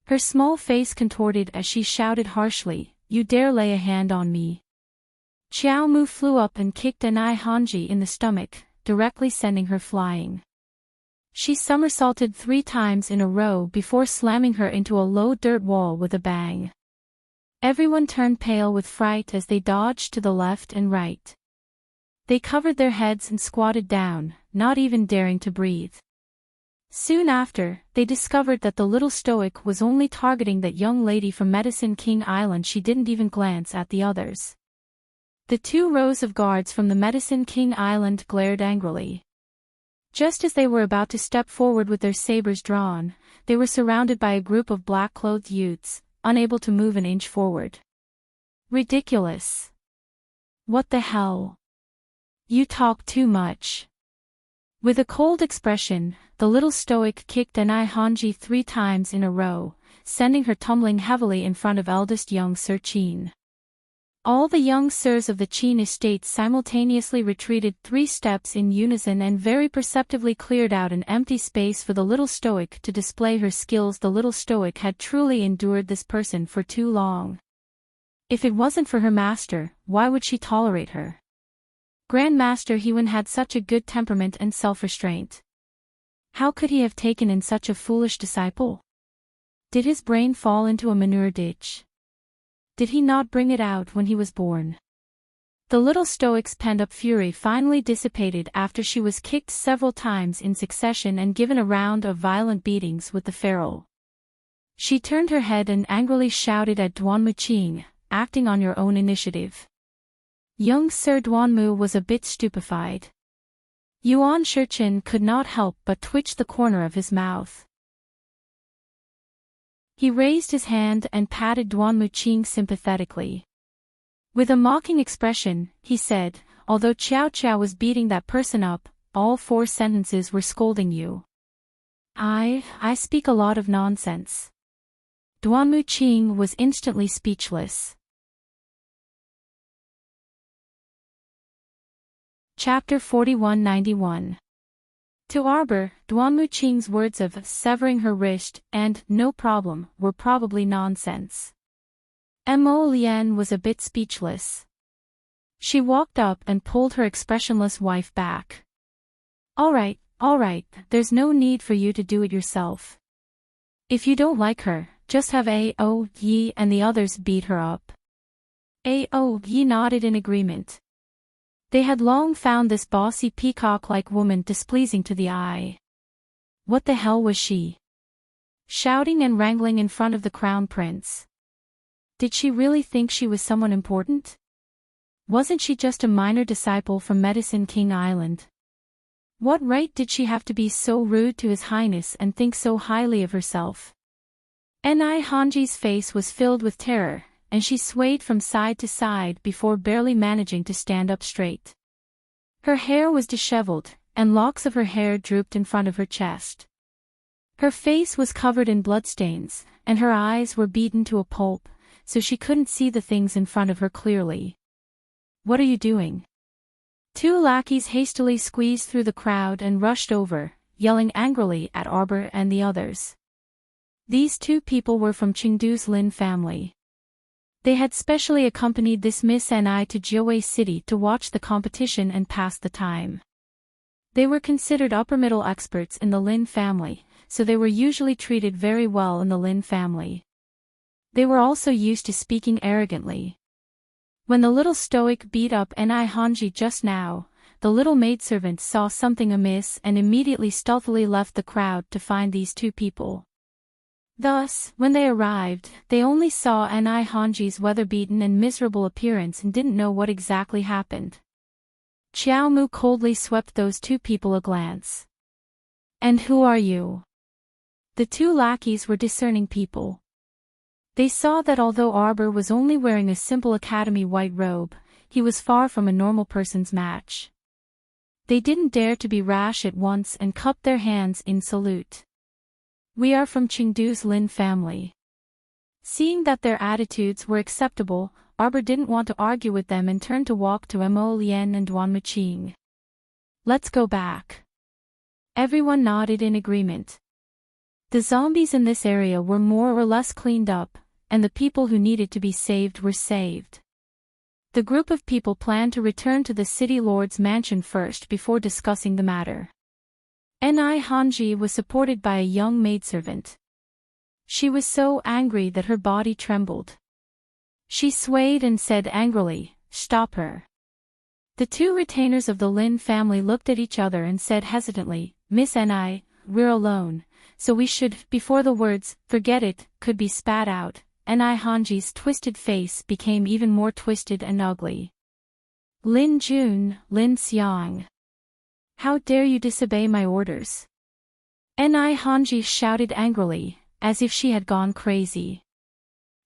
Her small face contorted as she shouted harshly, "You dare lay a hand on me!" Xiao Mu flew up and kicked Ni Hanji in the stomach, directly sending her flying. She somersaulted 3 times in a row before slamming her into a low dirt wall with a bang. Everyone turned pale with fright as they dodged to the left and right. They covered their heads and squatted down, not even daring to breathe. Soon after, they discovered that the little stoic was only targeting that young lady from Medicine King Island. She didn't even glance at the others. The 2 rows of guards from the Medicine King Island glared angrily. Just as they were about to step forward with their sabers drawn, they were surrounded by a group of black-clothed youths, unable to move an inch forward. Ridiculous. What the hell? You talk too much. With a cold expression, the little stoic kicked Enai Hanji 3 times in a row, sending her tumbling heavily in front of eldest young Sir Qin. All the young sirs of the Qin estate simultaneously retreated 3 steps in unison and very perceptibly cleared out an empty space for the little stoic to display her skills. The little stoic had truly endured this person for too long. If it wasn't for her master, why would she tolerate her? Grandmaster Hewen had such a good temperament and self-restraint. How could he have taken in such a foolish disciple? Did his brain fall into a manure ditch? Did he not bring it out when he was born? The little stoic's pent-up fury finally dissipated after she was kicked several times in succession and given a round of violent beatings with the ferrule. She turned her head and angrily shouted at Duanmu Qing, acting on your own initiative. Young Sir Duanmu was a bit stupefied. Yuan Shichen could not help but twitch the corner of his mouth. He raised his hand and patted Duanmu Qing sympathetically. With a mocking expression, he said, although Qiao Qiao was beating that person up, all 4 sentences were scolding you. I speak a lot of nonsense. Duanmu Qing was instantly speechless. Chapter 4191. To Arbor, Duanmu Qing's words of severing her wrist and no problem were probably nonsense. Mo Lian was a bit speechless. She walked up and pulled her expressionless wife back. All right, there's no need for you to do it yourself. If you don't like her, just have A.O. Yi and the others beat her up. A.O. Yi nodded in agreement. They had long found this bossy peacock-like woman displeasing to the eye. What the hell was she? Shouting and wrangling in front of the crown prince. Did she really think she was someone important? Wasn't she just a minor disciple from Medicine King Island? What right did she have to be so rude to His Highness and think so highly of herself? Enai Hanji's face was filled with terror, and she swayed from side to side before barely managing to stand up straight. Her hair was disheveled, and locks of her hair drooped in front of her chest. Her face was covered in bloodstains, and her eyes were beaten to a pulp, so she couldn't see the things in front of her clearly. What are you doing? 2 lackeys hastily squeezed through the crowd and rushed over, yelling angrily at Arbor and the others. These 2 people were from Chengdu's Lin family. They had specially accompanied this Miss Ni to Jiawei City to watch the competition and pass the time. They were considered upper-middle experts in the Lin family, so they were usually treated very well in the Lin family. They were also used to speaking arrogantly. When the little stoic beat up Enai Hanji just now, the little maidservant saw something amiss and immediately stealthily left the crowd to find these 2 people. Thus, when they arrived, they only saw Enai Hanji's weather-beaten and miserable appearance and didn't know what exactly happened. Qiao Mu coldly swept those 2 people a glance. And who are you? The 2 lackeys were discerning people. They saw that although Arbor was only wearing a simple academy white robe, he was far from a normal person's match. They didn't dare to be rash at once and cupped their hands in salute. We are from Chengdu's Lin family. Seeing that their attitudes were acceptable, Arbor didn't want to argue with them and turned to walk to Mo Lian and Duanmu Qing. Let's go back. Everyone nodded in agreement. The zombies in this area were more or less cleaned up, and the people who needed to be saved were saved. The group of people planned to return to the city lord's mansion first before discussing the matter. Enai Hanji was supported by a young maidservant. She was so angry that her body trembled. She swayed and said angrily, "Stop her." The 2 retainers of the Lin family looked at each other and said hesitantly, "Miss Enai, we're alone, so we should," before the words, "forget it," could be spat out. Enai Hanji's twisted face became even more twisted and ugly. Lin Jun, Lin Xiang. How dare you disobey my orders? Enai Hanji shouted angrily, as if she had gone crazy.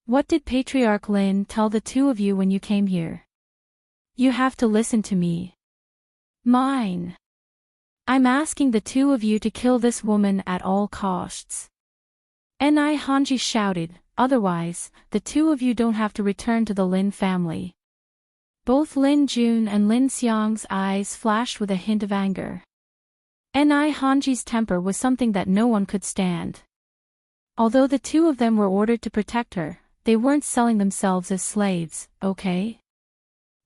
What did Patriarch Lin tell the 2 of you when you came here? You have to listen to me. Mine. I'm asking the two of you to kill this woman at all costs. Hanji shouted, otherwise, the two of you don't have to return to the Lin family. Both Lin Jun and Lin Xiang's eyes flashed with a hint of anger. Hanji's temper was something that no one could stand. Although the two of them were ordered to protect her, they weren't selling themselves as slaves, okay?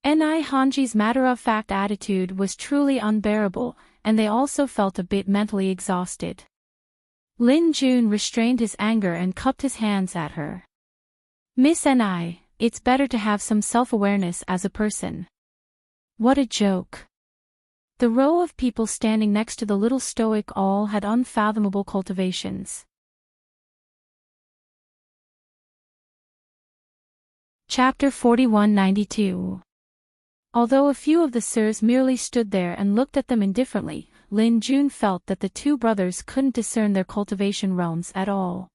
Hanji's matter-of-fact attitude was truly unbearable, and they also felt a bit mentally exhausted. Lin Jun restrained his anger and cupped his hands at her. Miss Ni, it's better to have some self-awareness as a person. What a joke. The row of people standing next to the little stoic all had unfathomable cultivations. Chapter 4192. Although a few of the sirs merely stood there and looked at them indifferently, Lin Jun felt that the two brothers couldn't discern their cultivation realms at all.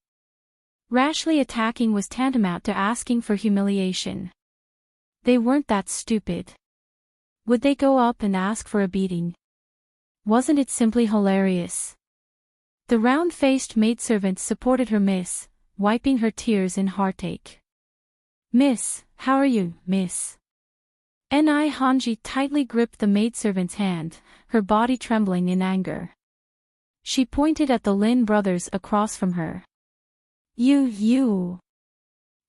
Rashly attacking was tantamount to asking for humiliation. They weren't that stupid. Would they go up and ask for a beating? Wasn't it simply hilarious? The round-faced maidservant supported her miss, wiping her tears in heartache. Miss, how are you, miss? Hanji tightly gripped the maidservant's hand, her body trembling in anger. She pointed at the Lin brothers across from her. You.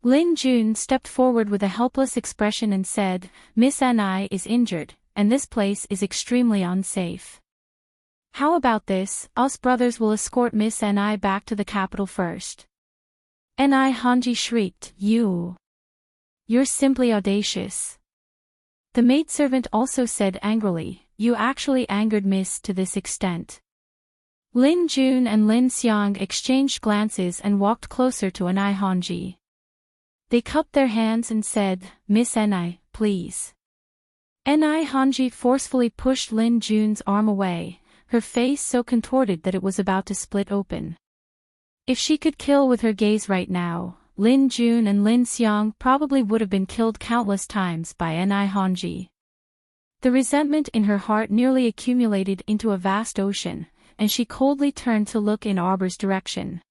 Lin Jun stepped forward with a helpless expression and said, Miss Ni is injured, and this place is extremely unsafe. How about this, us brothers will escort Miss Ni back to the capital first. Hanji shrieked, You're simply audacious. The maidservant also said angrily, you actually angered Miss to this extent. Lin Jun and Lin Xiang exchanged glances and walked closer to Hanji. They cupped their hands and said, Miss Ni, please. Hanji forcefully pushed Lin Jun's arm away, her face so contorted that it was about to split open. If she could kill with her gaze right now, Lin Jun and Lin Xiang probably would have been killed countless times by Hanji. The resentment in her heart nearly accumulated into a vast ocean, and she coldly turned to look in Arbor's direction.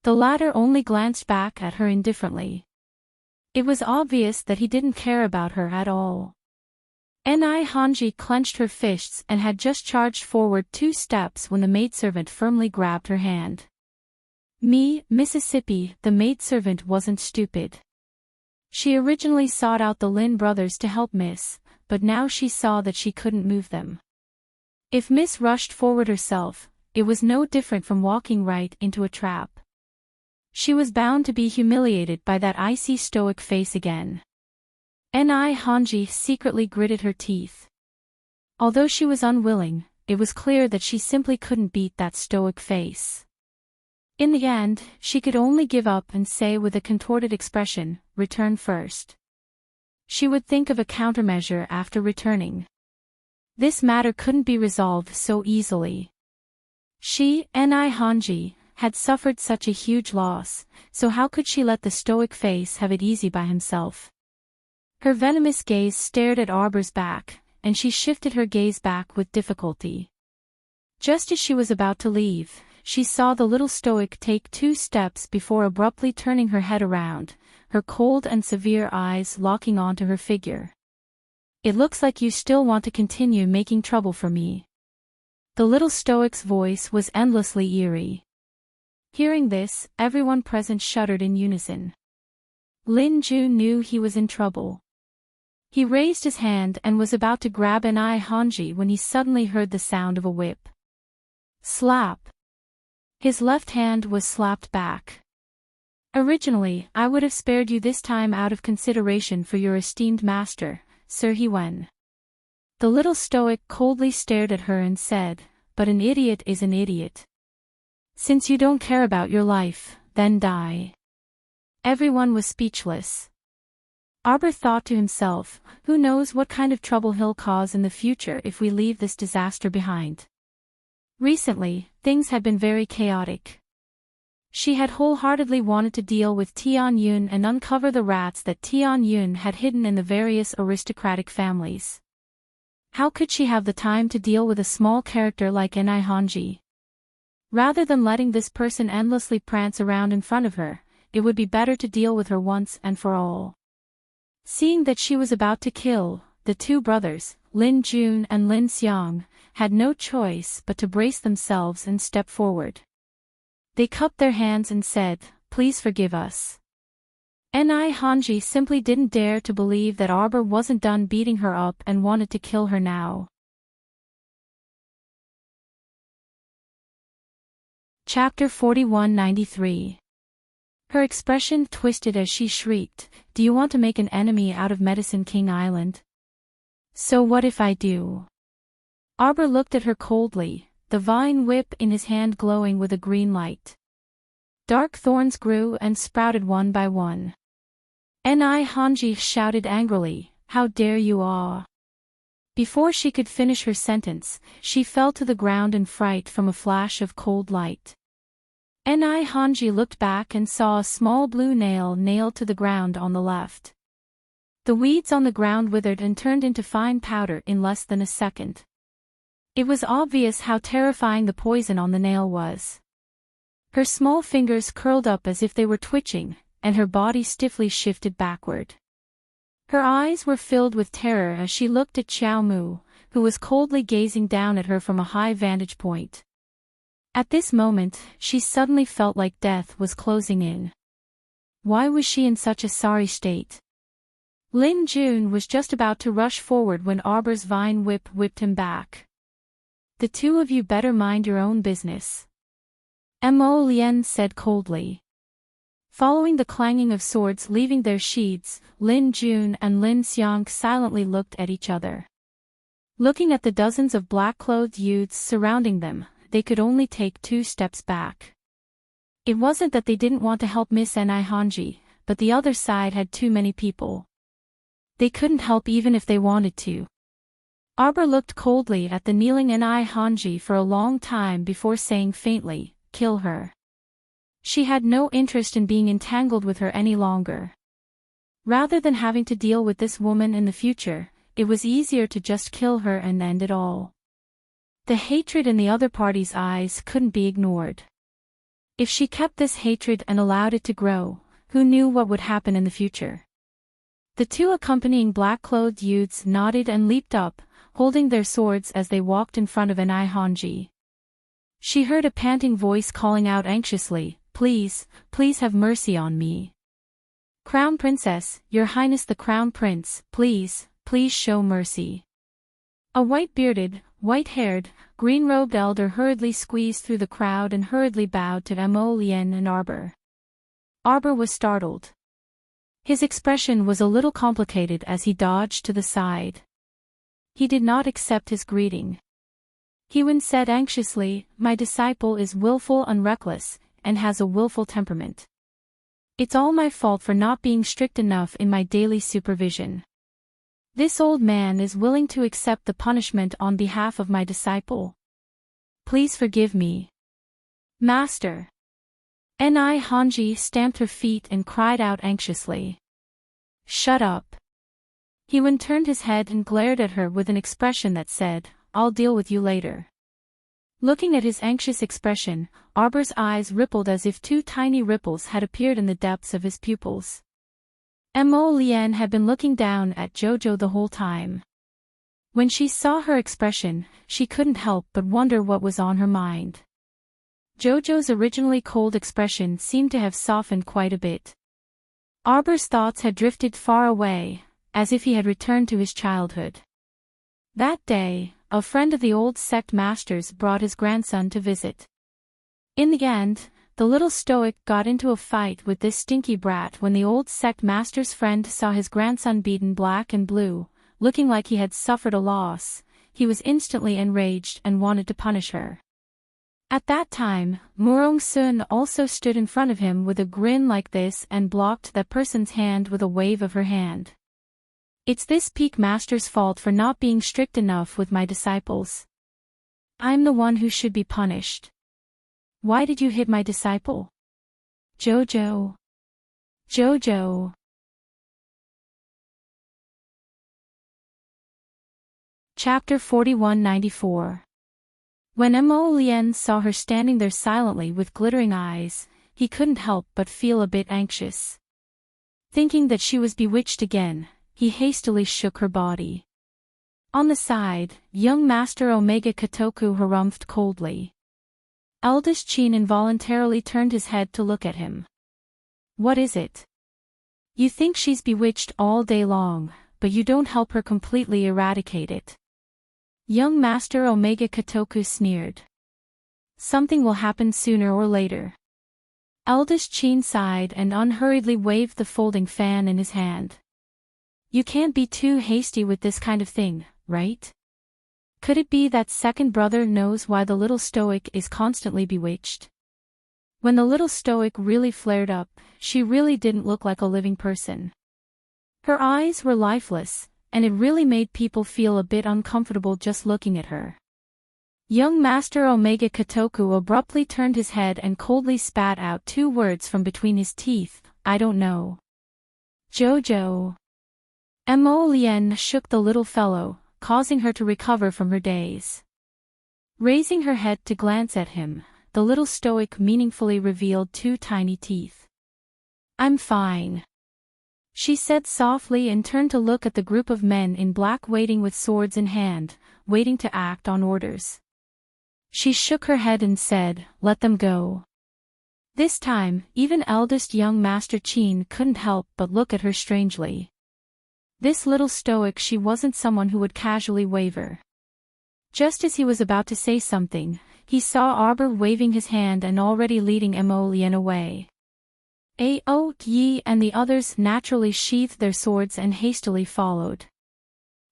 The latter only glanced back at her indifferently. It was obvious that he didn't care about her at all. Hanji clenched her fists and had just charged forward 2 steps when the maidservant firmly grabbed her hand. Mississippi, the maidservant wasn't stupid. She originally sought out the Lin brothers to help Miss, but now she saw that she couldn't move them. If Miss rushed forward herself, it was no different from walking right into a trap. She was bound to be humiliated by that icy stoic face again. Hanji secretly gritted her teeth. Although she was unwilling, it was clear that she simply couldn't beat that stoic face. In the end, she could only give up and say with a contorted expression, return first. She would think of a countermeasure after returning. This matter couldn't be resolved so easily. She, Hanji, had suffered such a huge loss, so how could she let the stoic face have it easy by himself? Her venomous gaze stared at Arbor's back, and she shifted her gaze back with difficulty. Just as she was about to leave, she saw the little stoic take 2 steps before abruptly turning her head around, her cold and severe eyes locking onto her figure. It looks like you still want to continue making trouble for me. The little stoic's voice was endlessly eerie. Hearing this, everyone present shuddered in unison. Lin Jun knew he was in trouble. He raised his hand and was about to grab Hanji when he suddenly heard the sound of a whip. Slap. His left hand was slapped back. Originally, I would have spared you this time out of consideration for your esteemed master, Sir Hewen. The little stoic coldly stared at her and said, but an idiot is an idiot. Since you don't care about your life, then die. Everyone was speechless. Arbor thought to himself, who knows what kind of trouble he'll cause in the future if we leave this disaster behind. Recently, things had been very chaotic. She had wholeheartedly wanted to deal with Tian Yun and uncover the rats that Tian Yun had hidden in the various aristocratic families. How could she have the time to deal with a small character like Enai Hanji? Rather than letting this person endlessly prance around in front of her, it would be better to deal with her once and for all. Seeing that she was about to kill, the two brothers, Lin Jun and Lin Xiang, had no choice but to brace themselves and step forward. They cupped their hands and said, "Please forgive us." Enai Hanji simply didn't dare to believe that Arbor wasn't done beating her up and wanted to kill her now. Chapter 4193. Her expression twisted as she shrieked, "Do you want to make an enemy out of Medicine King Island? So what if I do?" Arbor looked at her coldly, the vine whip in his hand glowing with a green light. Dark thorns grew and sprouted one by one. Enai Hanji shouted angrily, "How dare you all!" Before she could finish her sentence, she fell to the ground in fright from a flash of cold light. Enai Hanji looked back and saw a small blue nail nailed to the ground on the left. The weeds on the ground withered and turned into fine powder in less than a second. It was obvious how terrifying the poison on the nail was. Her small fingers curled up as if they were twitching, and her body stiffly shifted backward. Her eyes were filled with terror as she looked at Xiao Mu, who was coldly gazing down at her from a high vantage point. At this moment, she suddenly felt like death was closing in. Why was she in such a sorry state? Lin Jun was just about to rush forward when Arbor's vine whip whipped him back. "The two of you better mind your own business," Mo Lian said coldly. Following the clanging of swords leaving their sheaths, Lin Jun and Lin Xiang silently looked at each other. Looking at the dozens of black-clothed youths surrounding them, they could only take 2 steps back. It wasn't that they didn't want to help Miss Enai Hanji, but the other side had too many people. They couldn't help even if they wanted to. Arbor looked coldly at the kneeling Enai Hanji for a long time before saying faintly, "Kill her." She had no interest in being entangled with her any longer. Rather than having to deal with this woman in the future, it was easier to just kill her and end it all. The hatred in the other party's eyes couldn't be ignored. If she kept this hatred and allowed it to grow, who knew what would happen in the future? The two accompanying black-clothed youths nodded and leaped up, holding their swords as they walked in front of Enai Hanji. She heard a panting voice calling out anxiously, "Please, please have mercy on me. Crown Princess, Your Highness the Crown Prince, please, please show mercy." A white-bearded, white-haired, green-robed elder hurriedly squeezed through the crowd and hurriedly bowed to Mo Lian and Arbor. Arbor was startled. His expression was a little complicated as he dodged to the side. He did not accept his greeting. Hewen said anxiously, "My disciple is willful and reckless, and has a willful temperament. It's all my fault for not being strict enough in my daily supervision. This old man is willing to accept the punishment on behalf of my disciple. Please forgive me, Master." Enai Hanji stamped her feet and cried out anxiously, "Shut up." Hewen turned his head and glared at her with an expression that said, "I'll deal with you later." Looking at his anxious expression, Arbor's eyes rippled as if 2 tiny ripples had appeared in the depths of his pupils. Mo Lian had been looking down at Jojo the whole time. When she saw her expression, she couldn't help but wonder what was on her mind. Jojo's originally cold expression seemed to have softened quite a bit. Arbor's thoughts had drifted far away, as if he had returned to his childhood. That day, a friend of the old sect master's brought his grandson to visit. In the end, the little stoic got into a fight with this stinky brat when the old sect master's friend saw his grandson beaten black and blue, looking like he had suffered a loss. He was instantly enraged and wanted to punish her. At that time, Murong Sun also stood in front of him with a grin like this and blocked that person's hand with a wave of her hand. "It's this peak master's fault for not being strict enough with my disciples. I'm the one who should be punished. Why did you hit my disciple? Jojo. Jojo." Chapter 4194. When Mo Lien saw her standing there silently with glittering eyes, he couldn't help but feel a bit anxious. Thinking that she was bewitched again, he hastily shook her body. On the side, young Master Omega Kotoku harumphed coldly. Eldest Chin involuntarily turned his head to look at him. What is it? You think she's bewitched all day long, but you don't help her completely eradicate it. Young Master Omega Kotoku sneered. Something will happen sooner or later. Eldest Chin sighed and unhurriedly waved the folding fan in his hand. You can't be too hasty with this kind of thing, right? Could it be that second brother knows why the little stoic is constantly bewitched? When the little stoic really flared up, she really didn't look like a living person. Her eyes were lifeless, and it really made people feel a bit uncomfortable just looking at her. Young Master Omega Kotoku abruptly turned his head and coldly spat out 2 words from between his teeth, I don't know. Jojo. Mo Lien shook the little fellow, causing her to recover from her daze. Raising her head to glance at him, the little stoic meaningfully revealed 2 tiny teeth. I'm fine, she said softly and turned to look at the group of men in black waiting with swords in hand, waiting to act on orders. She shook her head and said, let them go. This time, even eldest young Master Chin couldn't help but look at her strangely. This little stoic, she wasn't someone who would casually waver. Just as he was about to say something, he saw Arbor waving his hand and already leading Mo Lien away. Ao Yi and the others naturally sheathed their swords and hastily followed.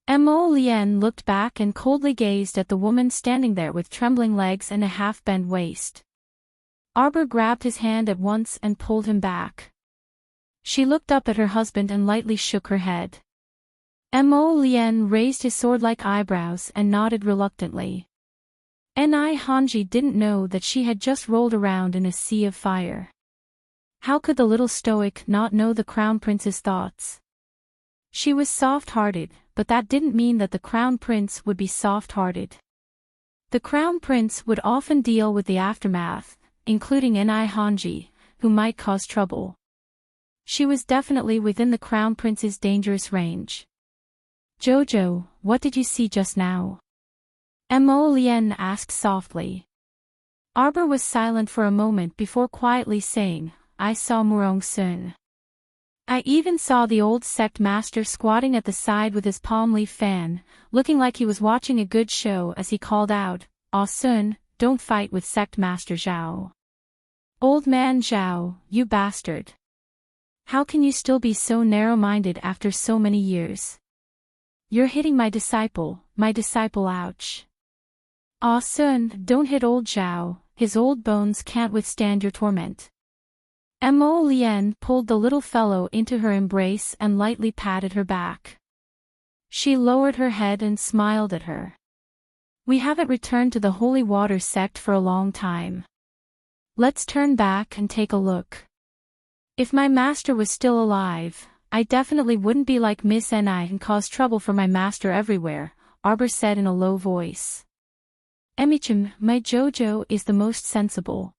Mo Lien looked back and coldly gazed at the woman standing there with trembling legs and a half-bent waist. Arbor grabbed his hand at once and pulled him back. She looked up at her husband and lightly shook her head. Mo Lien raised his sword-like eyebrows and nodded reluctantly. Ni Hanji didn't know that she had just rolled around in a sea of fire. How could the little stoic not know the Crown Prince's thoughts? She was soft-hearted, but that didn't mean that the Crown Prince would be soft-hearted. The Crown Prince would often deal with the aftermath, including Ni Hanji, who might cause trouble. She was definitely within the Crown Prince's dangerous range. Jojo, what did you see just now? Mo Lien asked softly. Arbor was silent for a moment before quietly saying, I saw Murong Sun. I even saw the old sect master squatting at the side with his palm leaf fan, looking like he was watching a good show as he called out, Ah Sun, don't fight with sect master Zhao. Old man Zhao, you bastard. How can you still be so narrow-minded after so many years? You're hitting my disciple, ouch. Ah Sun, don't hit old Zhao, his old bones can't withstand your torment. Mo Lien pulled the little fellow into her embrace and lightly patted her back. She lowered her head and smiled at her. We haven't returned to the Holy Water sect for a long time. Let's turn back and take a look. If my master was still alive, I definitely wouldn't be like Miss Ni and cause trouble for my master everywhere, Arbor said in a low voice. Emichim, my Jojo is the most sensible.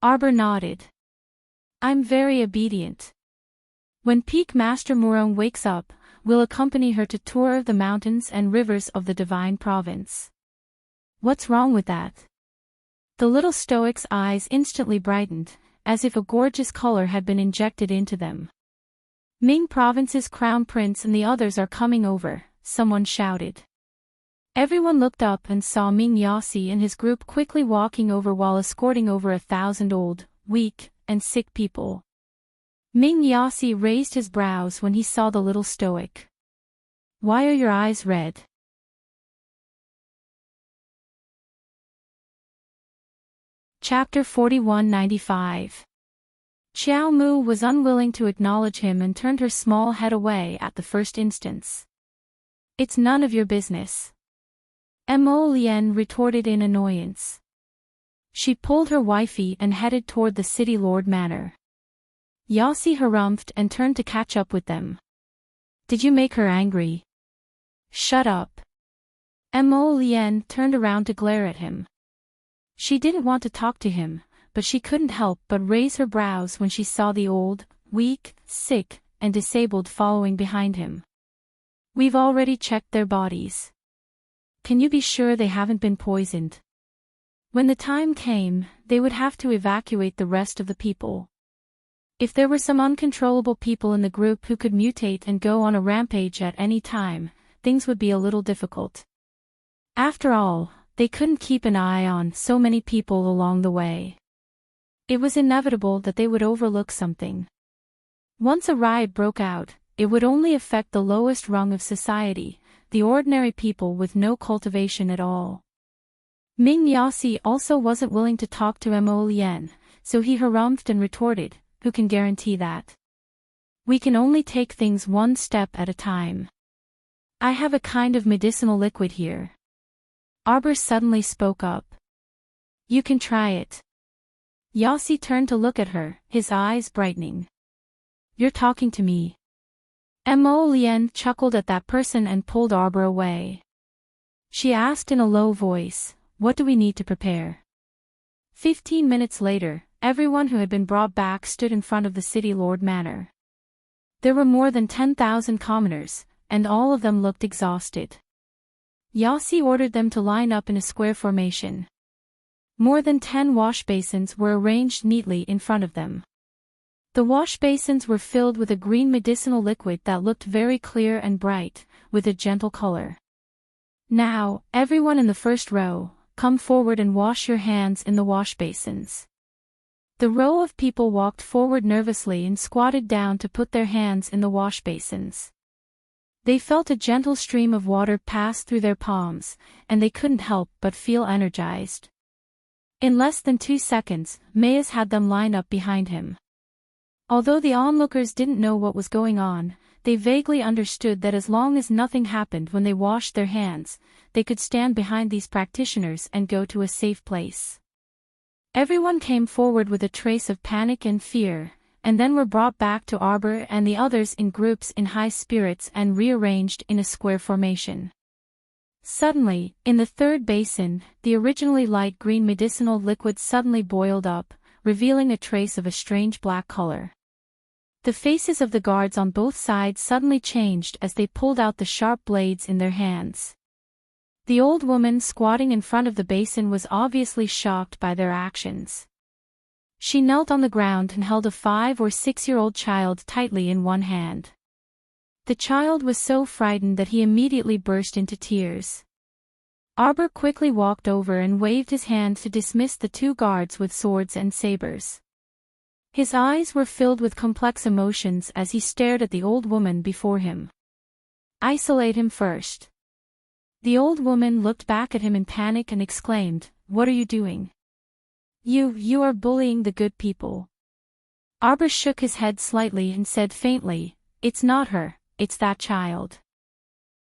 Arbor nodded. I'm very obedient. When Peak Master Murong wakes up, we'll accompany her to tour the mountains and rivers of the Divine Province. What's wrong with that? The little stoic's eyes instantly brightened, as if a gorgeous color had been injected into them. Ming Province's Crown Prince and the others are coming over, someone shouted. Everyone looked up and saw Ming Yasi and his group quickly walking over while escorting over 1,000 old, weak, and sick people. Ming Yasi raised his brows when he saw the little stoic. Why are your eyes red? Chapter 4195. Xiao Mu was unwilling to acknowledge him and turned her small head away at the first instance. It's none of your business. Mo Lien retorted in annoyance. She pulled her wifey and headed toward the city lord manor. Yasi harumphed and turned to catch up with them. Did you make her angry? Shut up. Mo Lien turned around to glare at him. She didn't want to talk to him, but she couldn't help but raise her brows when she saw the old, weak, sick, and disabled following behind him. We've already checked their bodies. Can you be sure they haven't been poisoned? When the time came, they would have to evacuate the rest of the people. If there were some uncontrollable people in the group who could mutate and go on a rampage at any time, things would be a little difficult. After all, they couldn't keep an eye on so many people along the way. It was inevitable that they would overlook something. Once a riot broke out, it would only affect the lowest rung of society, the ordinary people with no cultivation at all. Ming Yasi also wasn't willing to talk to Mo Lien, so he harumphed and retorted, who can guarantee that? We can only take things one step at a time. I have a kind of medicinal liquid here. Arbor suddenly spoke up. You can try it. Yasi turned to look at her, his eyes brightening. You're talking to me. Mo Lien chuckled at that person and pulled Arbor away. She asked in a low voice, what do we need to prepare? 15 minutes later, everyone who had been brought back stood in front of the city lord manor. There were more than 10,000 commoners, and all of them looked exhausted. Yasi ordered them to line up in a square formation. More than 10 wash basins were arranged neatly in front of them. The wash basins were filled with a green medicinal liquid that looked very clear and bright, with a gentle color. Now, everyone in the first row, come forward and wash your hands in the wash basins. The row of people walked forward nervously and squatted down to put their hands in the wash basins. They felt a gentle stream of water pass through their palms, and they couldn't help but feel energized. In less than 2 seconds, Mayas had them line up behind him. Although the onlookers didn't know what was going on, they vaguely understood that as long as nothing happened when they washed their hands, they could stand behind these practitioners and go to a safe place. Everyone came forward with a trace of panic and fear, and then were brought back to Arbor and the others in groups in high spirits and rearranged in a square formation. Suddenly, in the third basin, the originally light green medicinal liquid suddenly boiled up, revealing a trace of a strange black color. The faces of the guards on both sides suddenly changed as they pulled out the sharp blades in their hands. The old woman squatting in front of the basin was obviously shocked by their actions. She knelt on the ground and held a 5 or 6-year-old child tightly in one hand. The child was so frightened that he immediately burst into tears. Arbor quickly walked over and waved his hand to dismiss the 2 guards with swords and sabers. His eyes were filled with complex emotions as he stared at the old woman before him. Isolate him first. The old woman looked back at him in panic and exclaimed, "What are you doing? You are bullying the good people." Arbor shook his head slightly and said faintly, "It's not her, it's that child."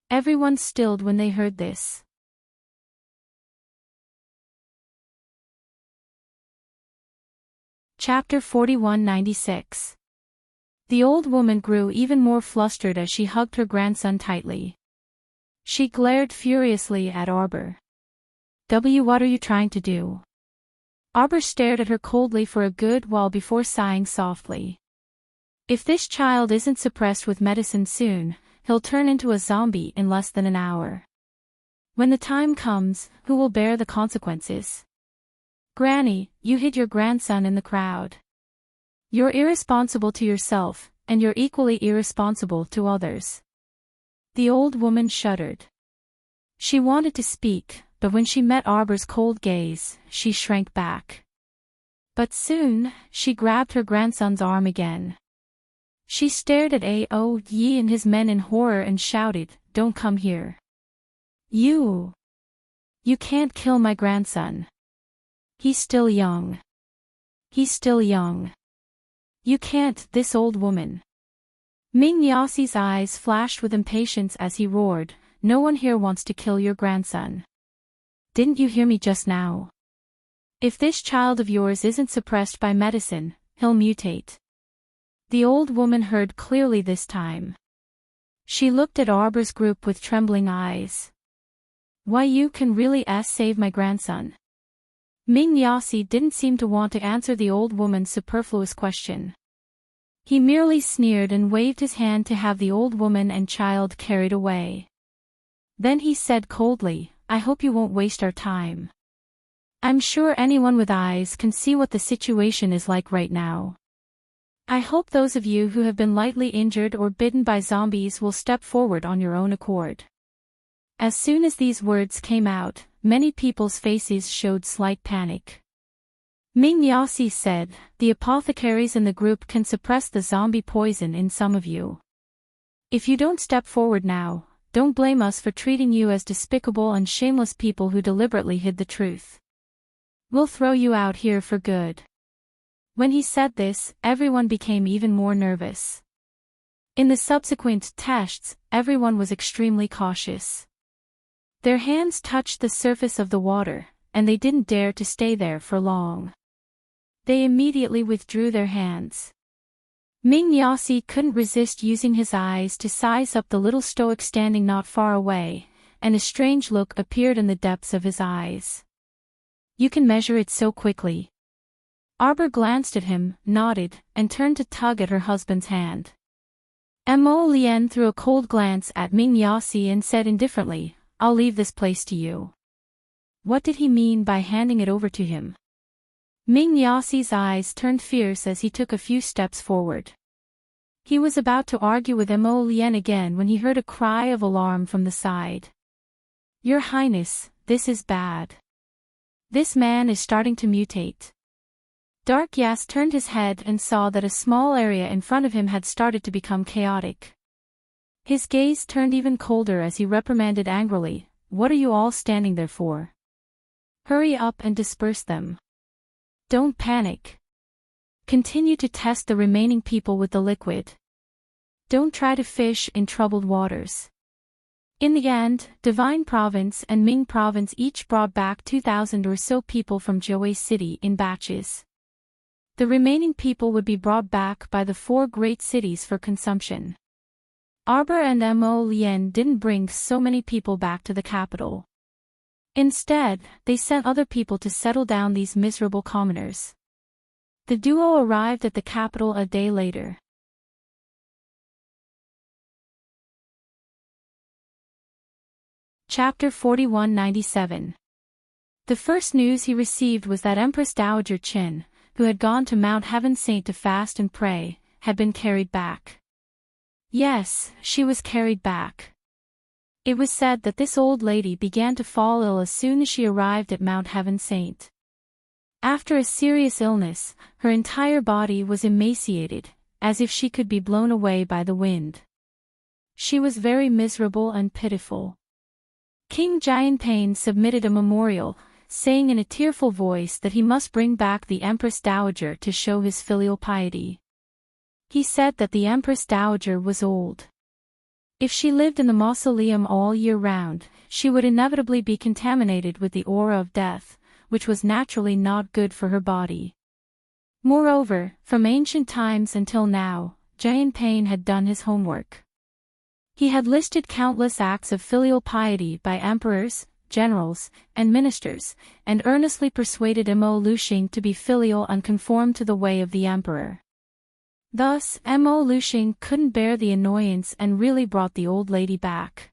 Everyone stilled when they heard this. Chapter 4196. The old woman grew even more flustered as she hugged her grandson tightly. She glared furiously at Arbor. What are you trying to do?" Arbor stared at her coldly for a good while before sighing softly. If this child isn't suppressed with medicine soon, he'll turn into a zombie in less than an hour. When the time comes, who will bear the consequences? Granny, you hid your grandson in the crowd. You're irresponsible to yourself, and you're equally irresponsible to others. The old woman shuddered. She wanted to speak, but when she met Arbor's cold gaze, she shrank back. But soon, she grabbed her grandson's arm again. She stared at Ao Yi and his men in horror and shouted, "Don't come here. You can't kill my grandson. He's still young. He's still young. You can't." This old woman. Ming Yasi's eyes flashed with impatience as he roared, "No one here wants to kill your grandson. Didn't you hear me just now? If this child of yours isn't suppressed by medicine, he'll mutate." The old woman heard clearly this time. She looked at Arbor's group with trembling eyes. Why you can really save my grandson? Ming Yasi didn't seem to want to answer the old woman's superfluous question. He merely sneered and waved his hand to have the old woman and child carried away. Then he said coldly, I hope you won't waste our time. I'm sure anyone with eyes can see what the situation is like right now. I hope those of you who have been lightly injured or bitten by zombies will step forward on your own accord. As soon as these words came out, many people's faces showed slight panic. Ming Yasi said, the apothecaries in the group can suppress the zombie poison in some of you. If you don't step forward now, don't blame us for treating you as despicable and shameless people who deliberately hid the truth. We'll throw you out here for good. When he said this, everyone became even more nervous. In the subsequent tests, everyone was extremely cautious. Their hands touched the surface of the water, and they didn't dare to stay there for long. They immediately withdrew their hands. Ming Yasi couldn't resist using his eyes to size up the little stoic standing not far away, and a strange look appeared in the depths of his eyes. You can measure it so quickly. Arbor glanced at him, nodded, and turned to tug at her husband's hand. Mo Lien threw a cold glance at Ming Yasi and said indifferently, I'll leave this place to you. What did he mean by handing it over to him? Ming Yasi's eyes turned fierce as he took a few steps forward. He was about to argue with Mo Lien again when he heard a cry of alarm from the side. Your Highness, this is bad. This man is starting to mutate. Dark Yas turned his head and saw that a small area in front of him had started to become chaotic. His gaze turned even colder as he reprimanded angrily, What are you all standing there for? Hurry up and disperse them. Don't panic. Continue to test the remaining people with the liquid. Don't try to fish in troubled waters. In the end, Divine Province and Ming Province each brought back 2,000 or so people from Jiawei City in batches. The remaining people would be brought back by the 4 great cities for consumption. Arbor and Mo Lien didn't bring so many people back to the capital. Instead, they sent other people to settle down these miserable commoners. The duo arrived at the capital a day later. Chapter 4197. The first news he received was that Empress Dowager Qin, who had gone to Mount Heaven Saint to fast and pray, had been carried back. Yes, she was carried back. It was said that this old lady began to fall ill as soon as she arrived at Mount Heaven Saint. After a serious illness, her entire body was emaciated, as if she could be blown away by the wind. She was very miserable and pitiful. King Jianping submitted a memorial, saying in a tearful voice that he must bring back the Empress Dowager to show his filial piety. He said that the Empress Dowager was old. If she lived in the mausoleum all year round, she would inevitably be contaminated with the aura of death, which was naturally not good for her body. Moreover, from ancient times until now, Jianping had done his homework. He had listed countless acts of filial piety by emperors, generals, and ministers, and earnestly persuaded Mo Luxing to be filial and conform to the way of the emperor. Thus, Mo Luxing couldn't bear the annoyance and really brought the old lady back.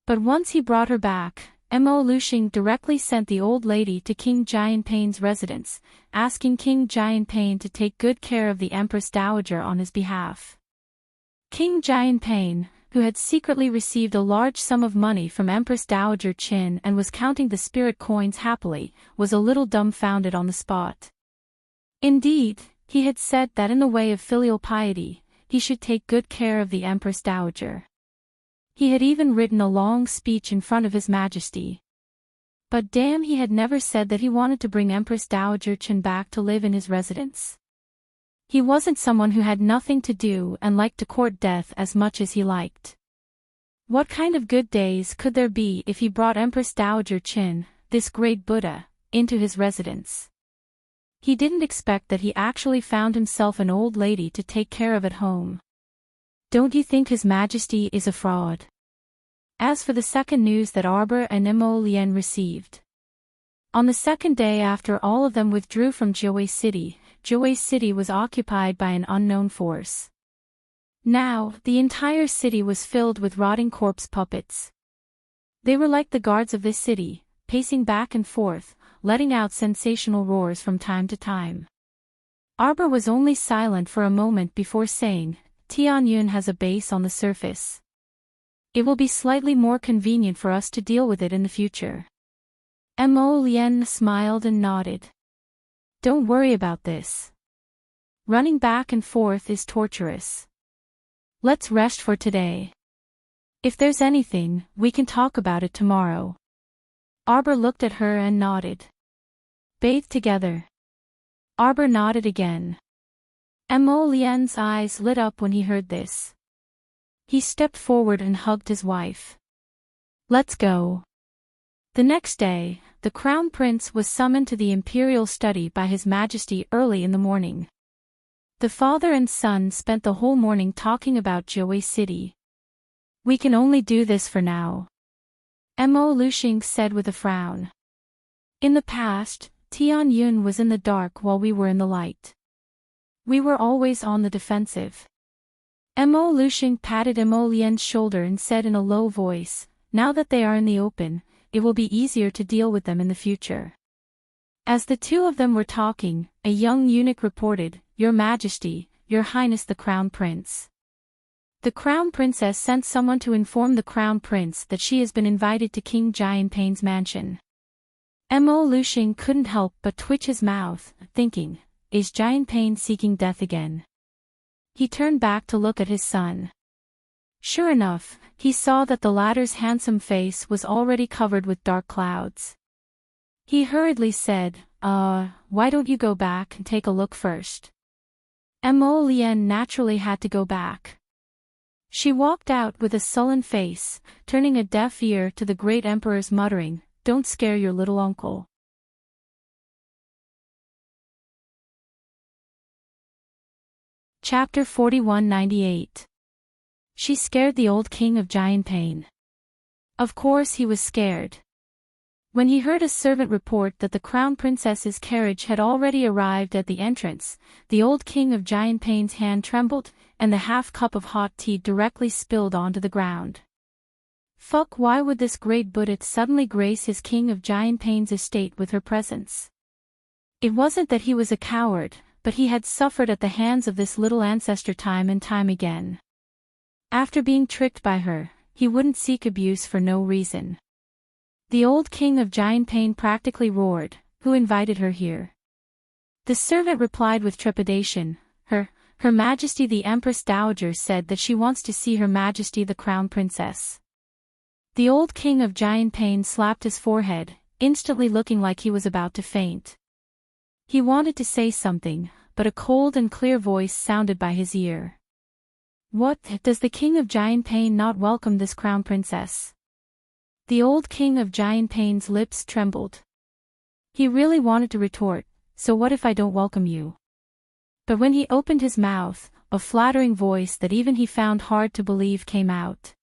But once he brought her back, Mo Luxing directly sent the old lady to King Jianping's residence, asking King Jianping to take good care of the Empress Dowager on his behalf. King Jianping, who had secretly received a large sum of money from Empress Dowager Qin and was counting the spirit coins happily, was a little dumbfounded on the spot. Indeed, he had said that in the way of filial piety, he should take good care of the Empress Dowager. He had even written a long speech in front of His Majesty. But damn, he had never said that he wanted to bring Empress Dowager Qin back to live in his residence. He wasn't someone who had nothing to do and liked to court death as much as he liked. What kind of good days could there be if he brought Empress Dowager Qin, this great Buddha, into his residence? He didn't expect that he actually found himself an old lady to take care of at home. Don't you think His Majesty is a fraud? As for the second news that Arbor and Emolian received. On the second day after all of them withdrew from Joy City was occupied by an unknown force. Now, the entire city was filled with rotting corpse puppets. They were like the guards of this city, pacing back and forth, letting out sensational roars from time to time. Arbor was only silent for a moment before saying, Tianyun has a base on the surface. It will be slightly more convenient for us to deal with it in the future. Emolian smiled and nodded. Don't worry about this. Running back and forth is torturous. Let's rest for today. If there's anything, we can talk about it tomorrow. Arbor looked at her and nodded. Bathe together. Arbor nodded again. Emolian's eyes lit up when he heard this. He stepped forward and hugged his wife. Let's go. The next day, the Crown Prince was summoned to the imperial study by His Majesty early in the morning. The father and son spent the whole morning talking about Joy City. We can only do this for now. Mo Luxing said with a frown. In the past, Tianyun was in the dark while we were in the light. We were always on the defensive. Mo Luxing patted Emolian's shoulder and said in a low voice, now that they are in the open, it will be easier to deal with them in the future. As the two of them were talking, a young eunuch reported, Your Majesty, Your Highness the Crown Prince. The Crown Princess sent someone to inform the Crown Prince that she has been invited to King Jianping's mansion. Mo Luxing couldn't help but twitch his mouth, thinking, is Jianping seeking death again? He turned back to look at his son. Sure enough, he saw that the latter's handsome face was already covered with dark clouds. He hurriedly said, why don't you go back and take a look first? Emolian naturally had to go back. She walked out with a sullen face, turning a deaf ear to the great emperor's muttering, don't scare your little uncle. Chapter 4198. She scared the old king of Jianping. Of course he was scared. When he heard a servant report that the crown princess's carriage had already arrived at the entrance, the old king of Jianping's hand trembled, and the half-cup of hot tea directly spilled onto the ground. Fuck, why would this great Buddha suddenly grace his king of Jianping's estate with her presence? It wasn't that he was a coward, but he had suffered at the hands of this little ancestor time and time again. After being tricked by her, he wouldn't seek abuse for no reason. The old king of Jianping practically roared, who invited her here? The servant replied with trepidation, Her Majesty the Empress Dowager said that she wants to see Her Majesty the Crown Princess. The old king of Jianping slapped his forehead, instantly looking like he was about to faint. He wanted to say something, but a cold and clear voice sounded by his ear. What, does the king of Jianping not welcome this crown princess? The old king of Jianping's lips trembled. He really wanted to retort, so what if I don't welcome you? But when he opened his mouth, a flattering voice that even he found hard to believe came out.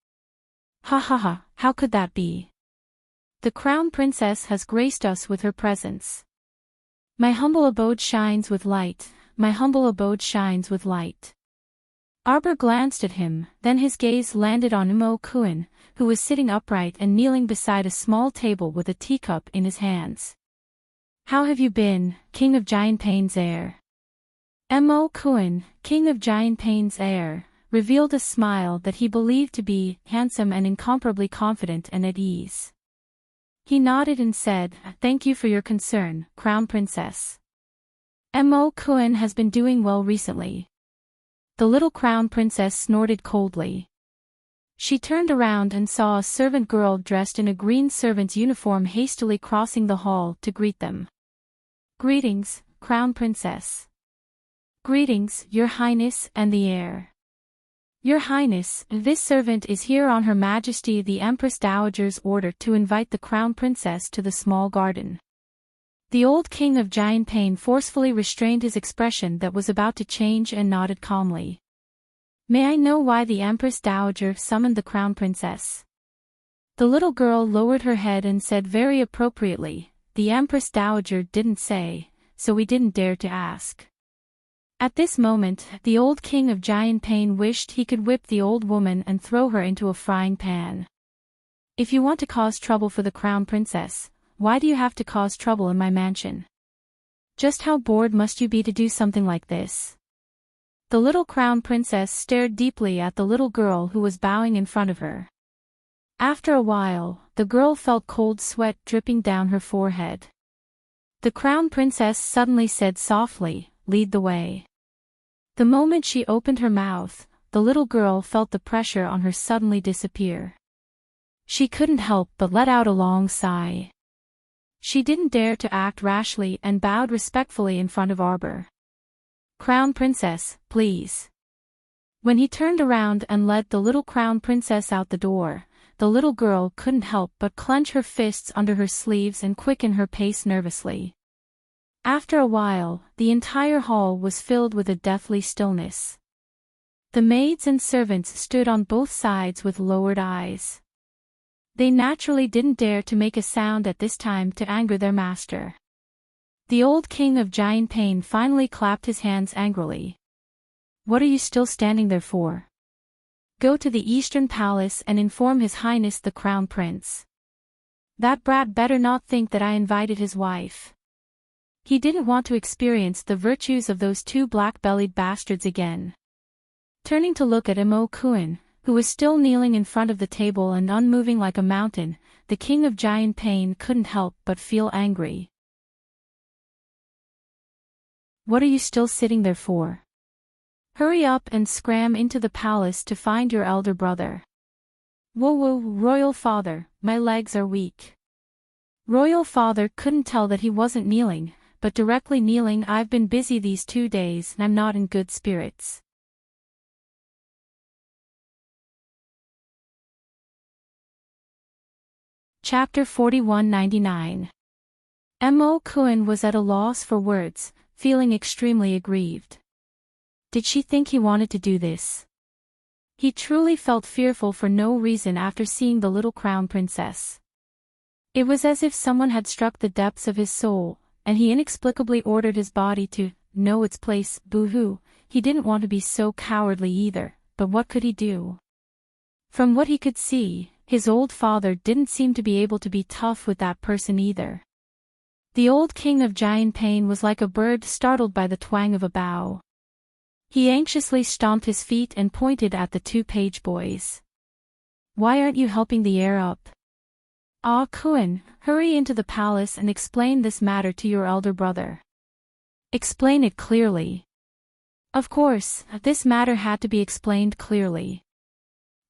Ha ha ha, how could that be? The crown princess has graced us with her presence. My humble abode shines with light, my humble abode shines with light. Arbor glanced at him, then his gaze landed on Mo Kuan, who was sitting upright and kneeling beside a small table with a teacup in his hands. How have you been, king of Jianping's heir? Mo Kuan, king of Jianping's heir, revealed a smile that he believed to be handsome and incomparably confident and at ease. He nodded and said, Thank you for your concern, Crown Princess. Mo Kuan has been doing well recently. The little Crown Princess snorted coldly. She turned around and saw a servant girl dressed in a green servant's uniform hastily crossing the hall to greet them. Greetings, Crown Princess. Greetings, Your Highness and the heir. Your Highness, this servant is here on Her Majesty the Empress Dowager's order to invite the Crown Princess to the small garden. The old king of Jianping forcefully restrained his expression that was about to change and nodded calmly. May I know why the Empress Dowager summoned the Crown Princess? The little girl lowered her head and said very appropriately, "The Empress Dowager didn't say, so we didn't dare to ask." At this moment, the old king of Giant Pain wished he could whip the old woman and throw her into a frying pan. "If you want to cause trouble for the crown princess, why do you have to cause trouble in my mansion? Just how bored must you be to do something like this?" The little crown princess stared deeply at the little girl who was bowing in front of her. After a while, the girl felt cold sweat dripping down her forehead. The crown princess suddenly said softly, "Lead the way." The moment she opened her mouth, the little girl felt the pressure on her suddenly disappear. She couldn't help but let out a long sigh. She didn't dare to act rashly and bowed respectfully in front of Arbor. "Crown Princess, please." When he turned around and led the little crown princess out the door, the little girl couldn't help but clench her fists under her sleeves and quicken her pace nervously. After a while, the entire hall was filled with a deathly stillness. The maids and servants stood on both sides with lowered eyes. They naturally didn't dare to make a sound at this time to anger their master. The old king of Giant Pain finally clapped his hands angrily. "What are you still standing there for? Go to the Eastern Palace and inform His Highness the Crown Prince. That brat better not think that I invited his wife. He didn't want to experience the virtues of those two black-bellied bastards again." Turning to look at Imo-kun, who was still kneeling in front of the table and unmoving like a mountain, the king of Giant Pain couldn't help but feel angry. "What are you still sitting there for? Hurry up and scram into the palace to find your elder brother." "Whoa, royal father, my legs are weak." Royal father couldn't tell that he wasn't kneeling, but directly kneeling. "I've been busy these 2 days and I'm not in good spirits." Chapter 4199. Imo-kun was at a loss for words, feeling extremely aggrieved. Did she think he wanted to do this? He truly felt fearful for no reason after seeing the little crown princess. It was as if someone had struck the depths of his soul, and he inexplicably ordered his body to know its place. Boo-hoo, he didn't want to be so cowardly either, but what could he do? From what he could see, his old father didn't seem to be able to be tough with that person either. The old king of Giant Pain was like a bird startled by the twang of a bow. He anxiously stomped his feet and pointed at the 2 page boys. "Why aren't you helping the heir up? Ah-kun, hurry into the palace and explain this matter to your elder brother. Explain it clearly." Of course, this matter had to be explained clearly.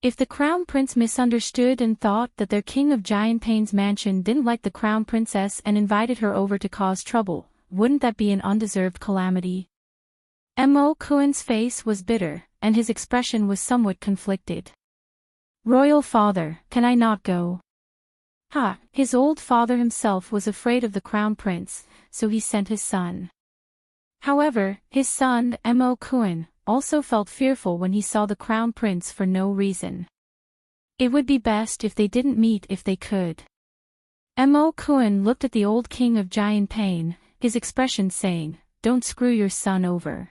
If the crown prince misunderstood and thought that their king of Giant Pain's mansion didn't like the crown princess and invited her over to cause trouble, wouldn't that be an undeserved calamity? Imo-kun's face was bitter, and his expression was somewhat conflicted. "Royal father, can I not go?" His old father himself was afraid of the crown prince, so he sent his son. However, his son, Imo-kun, also felt fearful when he saw the crown prince for no reason. It would be best if they didn't meet if they could. Imo-kun looked at the old king of Giant Pain, his expression saying, "Don't screw your son over."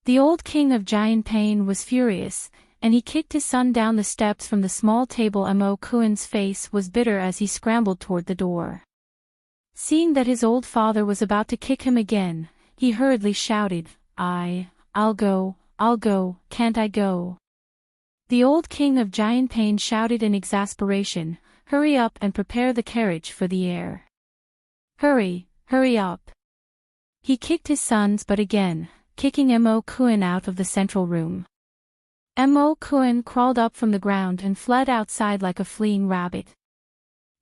The old king of Giant Pain was furious, and he kicked his son down the steps from the small table. Imo-kun's face was bitter as he scrambled toward the door. Seeing that his old father was about to kick him again, he hurriedly shouted, I'll go, can't I go?" The old king of Giant Pain shouted in exasperation, "Hurry up and prepare the carriage for the heir. Hurry up." He kicked his sons but again, kicking Imo-kun out of the central room. Imo-kun crawled up from the ground and fled outside like a fleeing rabbit.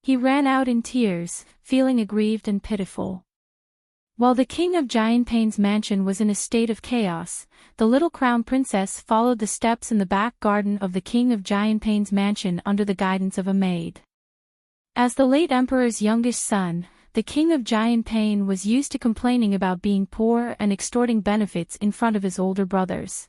He ran out in tears, feeling aggrieved and pitiful. While the king of Giant Pain's mansion was in a state of chaos, the little crown princess followed the steps in the back garden of the king of Giant Pain's mansion under the guidance of a maid. As the late emperor's youngest son, the king of Giant Pain was used to complaining about being poor and extorting benefits in front of his older brothers.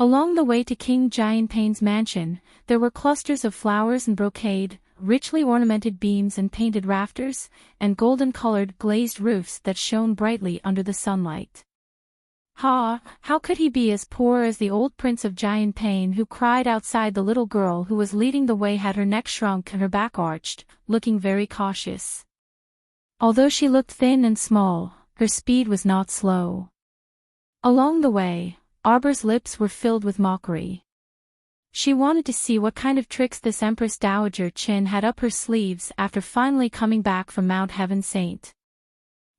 Along the way to King Giantpain's mansion, there were clusters of flowers and brocade, richly ornamented beams and painted rafters, and golden-colored glazed roofs that shone brightly under the sunlight. How could he be as poor as the old prince of Giantpain who cried outside? The little girl who was leading the way had her neck shrunk and her back arched, looking very cautious. Although she looked thin and small, her speed was not slow. Along the way, Arbor's lips were filled with mockery. She wanted to see what kind of tricks this Empress Dowager Chin had up her sleeves after finally coming back from Mount Heaven Saint.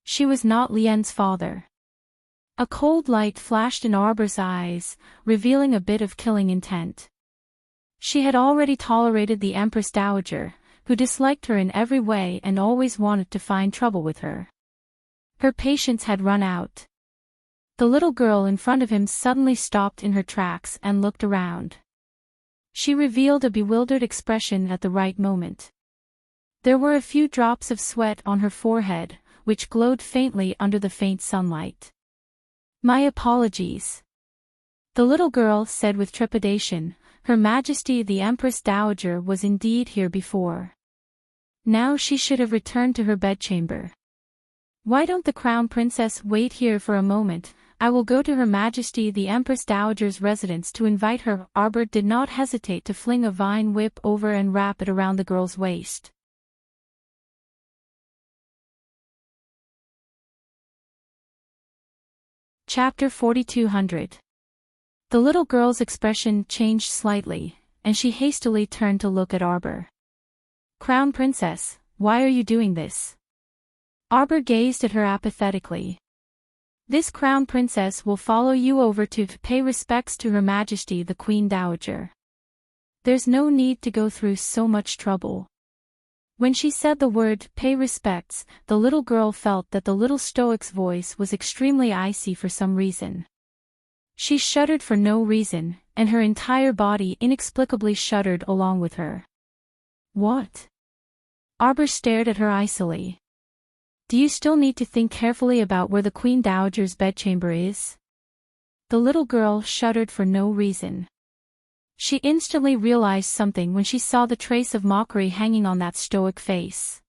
She was not Lien's father. A cold light flashed in Arbor's eyes, revealing a bit of killing intent. She had already tolerated the Empress Dowager, who disliked her in every way and always wanted to find trouble with her. Her patience had run out. The little girl in front of him suddenly stopped in her tracks and looked around. She revealed a bewildered expression at the right moment. There were a few drops of sweat on her forehead, which glowed faintly under the faint sunlight. "My apologies," the little girl said with trepidation. Her Majesty the Empress Dowager was indeed here before. Now she should have returned to her bedchamber. "Why don't the Crown Princess wait here for a moment? I will go to Her Majesty the Empress Dowager's residence to invite her." Arbor did not hesitate to fling a vine whip over and wrap it around the girl's waist. Chapter 4200. The little girl's expression changed slightly, and she hastily turned to look at Arbor. "Crown Princess, why are you doing this?" Arbor gazed at her apathetically. "This Crown Princess will follow you over to pay respects to Her Majesty the Queen Dowager. There's no need to go through so much trouble." When she said the word "pay respects," the little girl felt that the little stoic's voice was extremely icy for some reason. She shuddered for no reason, and her entire body inexplicably shuddered along with her. "What?" Arbor stared at her icily. "Do you still need to think carefully about where the Queen Dowager's bedchamber is?" The little girl shuddered for no reason. She instantly realized something when she saw the trace of mockery hanging on that stoic face.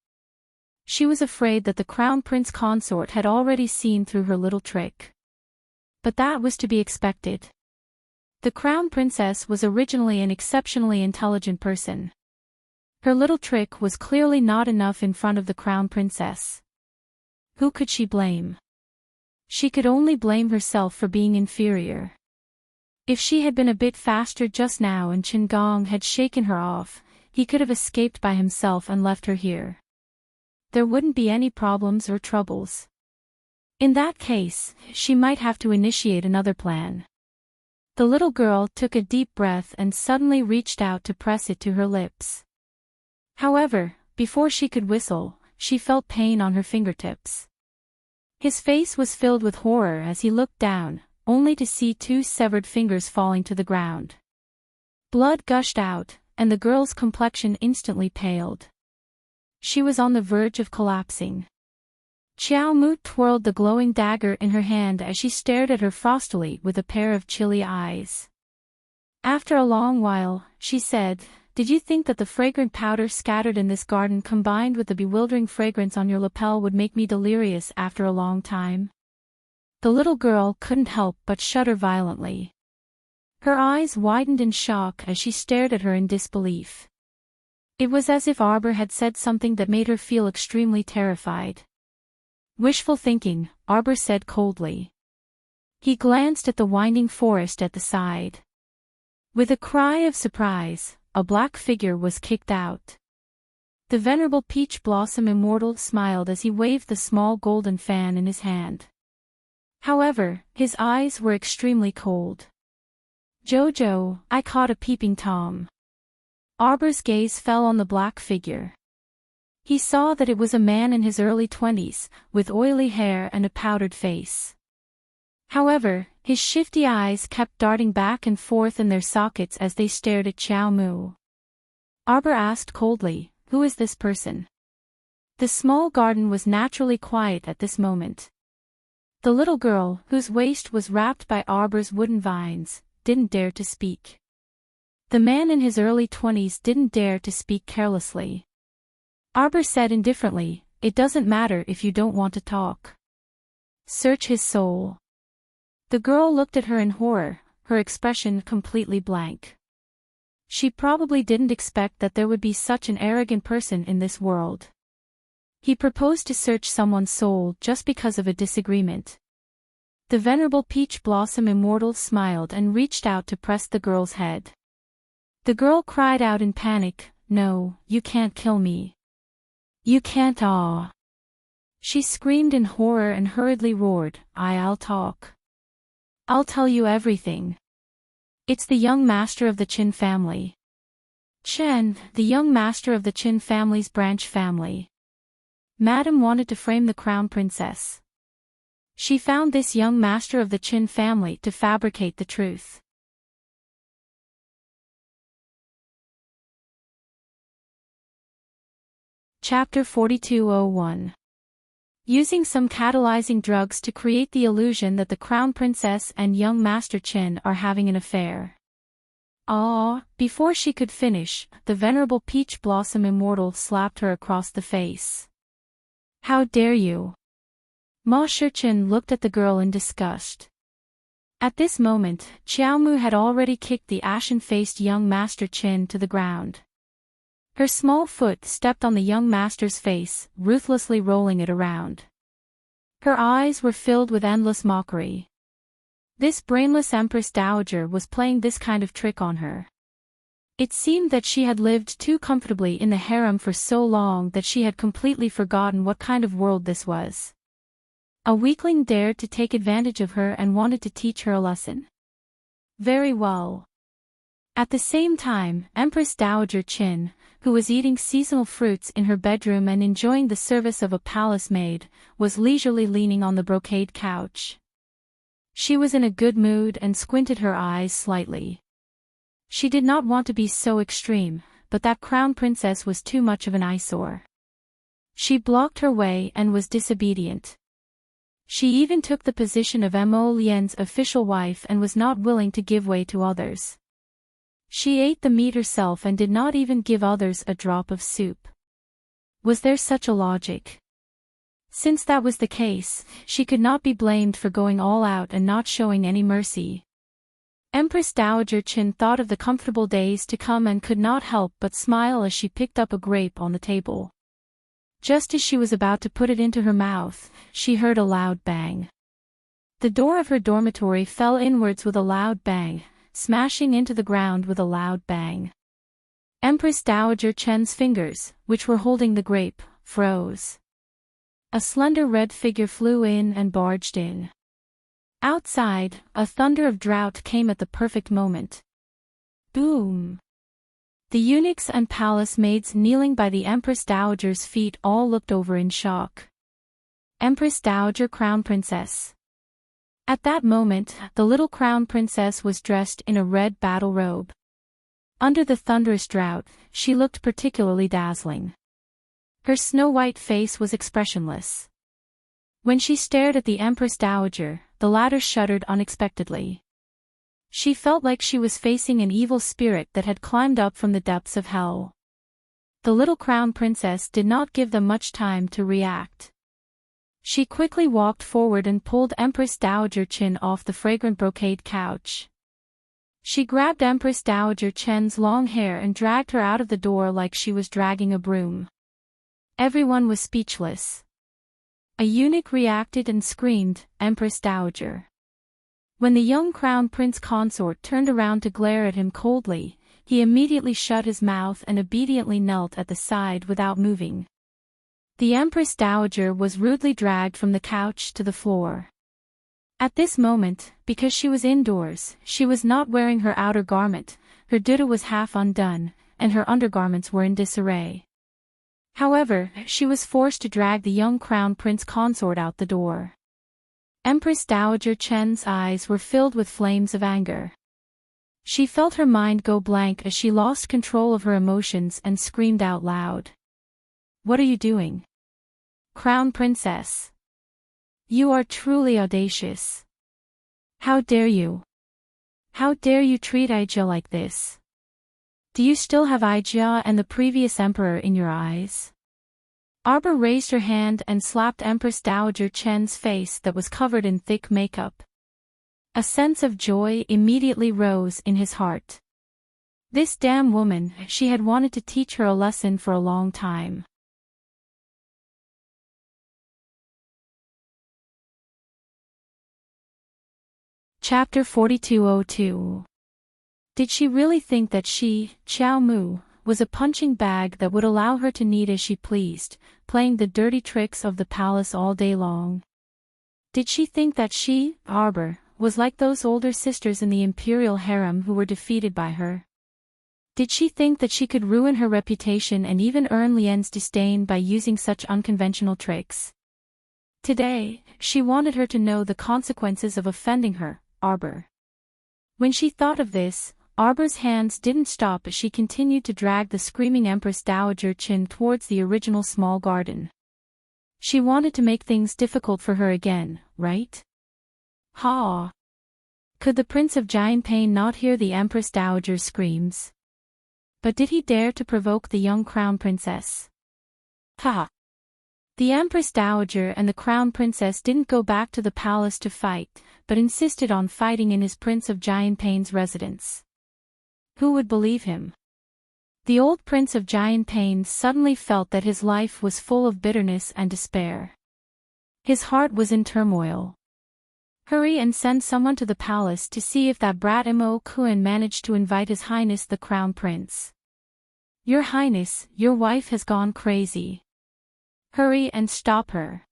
She was afraid that the Crown Prince Consort had already seen through her little trick. But that was to be expected. The Crown Princess was originally an exceptionally intelligent person. Her little trick was clearly not enough in front of the Crown Princess. Who could she blame? She could only blame herself for being inferior. If she had been a bit faster just now and Qingong had shaken her off, he could have escaped by himself and left her here. There wouldn't be any problems or troubles. In that case, she might have to initiate another plan. The little girl took a deep breath and suddenly reached out to press it to her lips. However, before she could whistle, she felt pain on her fingertips. His face was filled with horror as he looked down, only to see two severed fingers falling to the ground. Blood gushed out, and the girl's complexion instantly paled. She was on the verge of collapsing. Xiao Mu twirled the glowing dagger in her hand as she stared at her frostily with a pair of chilly eyes. After a long while, she said, "Did you think that the fragrant powder scattered in this garden combined with the bewildering fragrance on your lapel would make me delirious after a long time?" The little girl couldn't help but shudder violently. Her eyes widened in shock as she stared at her in disbelief. It was as if Arbor had said something that made her feel extremely terrified. "Wishful thinking," Arbor said coldly. He glanced at the winding forest at the side. With a cry of surprise, a black figure was kicked out. The venerable Peach Blossom Immortal smiled as he waved the small golden fan in his hand. However, his eyes were extremely cold. "Jojo, I caught a peeping Tom." Arbor's gaze fell on the black figure. He saw that it was a man in his early 20s, with oily hair and a powdered face. However, his shifty eyes kept darting back and forth in their sockets as they stared at Xiao Mu. Arbor asked coldly, "Who is this person?" The small garden was naturally quiet at this moment. The little girl, whose waist was wrapped by Arbor's wooden vines, didn't dare to speak. The man in his early 20s didn't dare to speak carelessly. Arbor said indifferently, "It doesn't matter if you don't want to talk. Search his soul." The girl looked at her in horror, her expression completely blank. She probably didn't expect that there would be such an arrogant person in this world. He proposed to search someone's soul just because of a disagreement. The venerable Peach Blossom Immortal smiled and reached out to press the girl's head. The girl cried out in panic, "No, you can't kill me. You can't ah." She screamed in horror and hurriedly roared, I'll talk. I'll tell you everything. It's the young master of the Qin family. Chen, the young master of the Qin family's branch family. Madame wanted to frame the crown princess. She found this young master of the Qin family to fabricate the truth. Chapter 4201. Using some catalyzing drugs to create the illusion that the crown princess and young master Qin are having an affair. Before she could finish, the venerable Peach Blossom Immortal slapped her across the face. How dare you? Ma Shiqin looked at the girl in disgust. At this moment, Xiaomu had already kicked the ashen-faced young master Qin to the ground. Her small foot stepped on the young master's face, ruthlessly rolling it around. Her eyes were filled with endless mockery. This brainless Empress Dowager was playing this kind of trick on her. It seemed that she had lived too comfortably in the harem for so long that she had completely forgotten what kind of world this was. A weakling dared to take advantage of her and wanted to teach her a lesson. Very well. At the same time, Empress Dowager Qin, who was eating seasonal fruits in her bedroom and enjoying the service of a palace maid, was leisurely leaning on the brocade couch. She was in a good mood and squinted her eyes slightly. She did not want to be so extreme, but that crown princess was too much of an eyesore. She blocked her way and was disobedient. She even took the position of Mo Lian's official wife and was not willing to give way to others. She ate the meat herself and did not even give others a drop of soup. Was there such a logic? Since that was the case, she could not be blamed for going all out and not showing any mercy. Empress Dowager Qin thought of the comfortable days to come and could not help but smile as she picked up a grape on the table. Just as she was about to put it into her mouth, she heard a loud bang. The door of her dormitory fell inwards with a loud bang, smashing into the ground with a loud bang. Empress Dowager Qin's fingers, which were holding the grape, froze. A slender red figure flew in and barged in. Outside, a thunder of drought came at the perfect moment. Boom! The eunuchs and palace maids kneeling by the Empress Dowager's feet all looked over in shock. Empress Dowager Crown Princess. At that moment, the little crown princess was dressed in a red battle robe. Under the thunderous drought, she looked particularly dazzling. Her snow-white face was expressionless. When she stared at the Empress Dowager, the latter shuddered unexpectedly. She felt like she was facing an evil spirit that had climbed up from the depths of hell. The little crown princess did not give them much time to react. She quickly walked forward and pulled Empress Dowager Qin off the fragrant brocade couch. She grabbed Empress Dowager Qin's long hair and dragged her out of the door like she was dragging a broom. Everyone was speechless. A eunuch reacted and screamed, Empress Dowager. When the young crown prince consort turned around to glare at him coldly, he immediately shut his mouth and obediently knelt at the side without moving. The Empress Dowager was rudely dragged from the couch to the floor. At this moment, because she was indoors, she was not wearing her outer garment, her duda was half undone, and her undergarments were in disarray. However, she was forced to drag the young crown prince consort out the door. Empress Dowager Qin's eyes were filled with flames of anger. She felt her mind go blank as she lost control of her emotions and screamed out loud. What are you doing? Crown Princess. You are truly audacious. How dare you? How dare you treat Aijia like this? Do you still have Aijia and the previous emperor in your eyes? Arbor raised her hand and slapped Empress Dowager Chen's face that was covered in thick makeup. A sense of joy immediately rose in his heart. This damn woman, she had wanted to teach her a lesson for a long time. Chapter 4202. Did she really think that she, Xiao Mu, was a punching bag that would allow her to knead as she pleased, playing the dirty tricks of the palace all day long? Did she think that she, Arbor, was like those older sisters in the imperial harem who were defeated by her? Did she think that she could ruin her reputation and even earn Lien's disdain by using such unconventional tricks? Today, she wanted her to know the consequences of offending her, Arbor. When she thought of this, Arbor's hands didn't stop as she continued to drag the screaming Empress Dowager Chen towards the original small garden. She wanted to make things difficult for her again, right? Ha! Could the Prince of Giant Pain not hear the Empress Dowager's screams? But did he dare to provoke the young Crown Princess? Ha! The Empress Dowager and the Crown Princess didn't go back to the palace to fight, but insisted on fighting in his Prince of Giant Pain's residence. Who would believe him? The old Prince of Giant Pain suddenly felt that his life was full of bitterness and despair. His heart was in turmoil. Hurry and send someone to the palace to see if that brat Mo Kun managed to invite His Highness the Crown Prince. Your Highness, your wife has gone crazy. Hurry and stop her.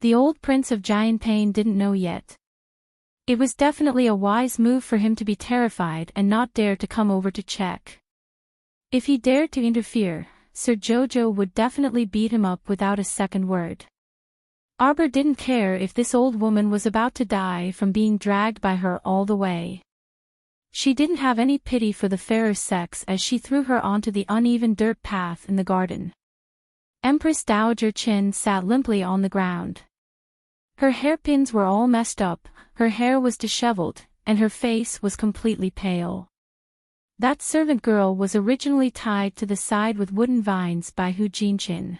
The old Prince of Giant Pain didn't know yet. It was definitely a wise move for him to be terrified and not dare to come over to check. If he dared to interfere, Sir Jojo would definitely beat him up without a second word. Arbor didn't care if this old woman was about to die from being dragged by her all the way. She didn't have any pity for the fairer sex as she threw her onto the uneven dirt path in the garden. Empress Dowager Chen sat limply on the ground. Her hairpins were all messed up, her hair was disheveled, and her face was completely pale. That servant girl was originally tied to the side with wooden vines by Hu Jinqin.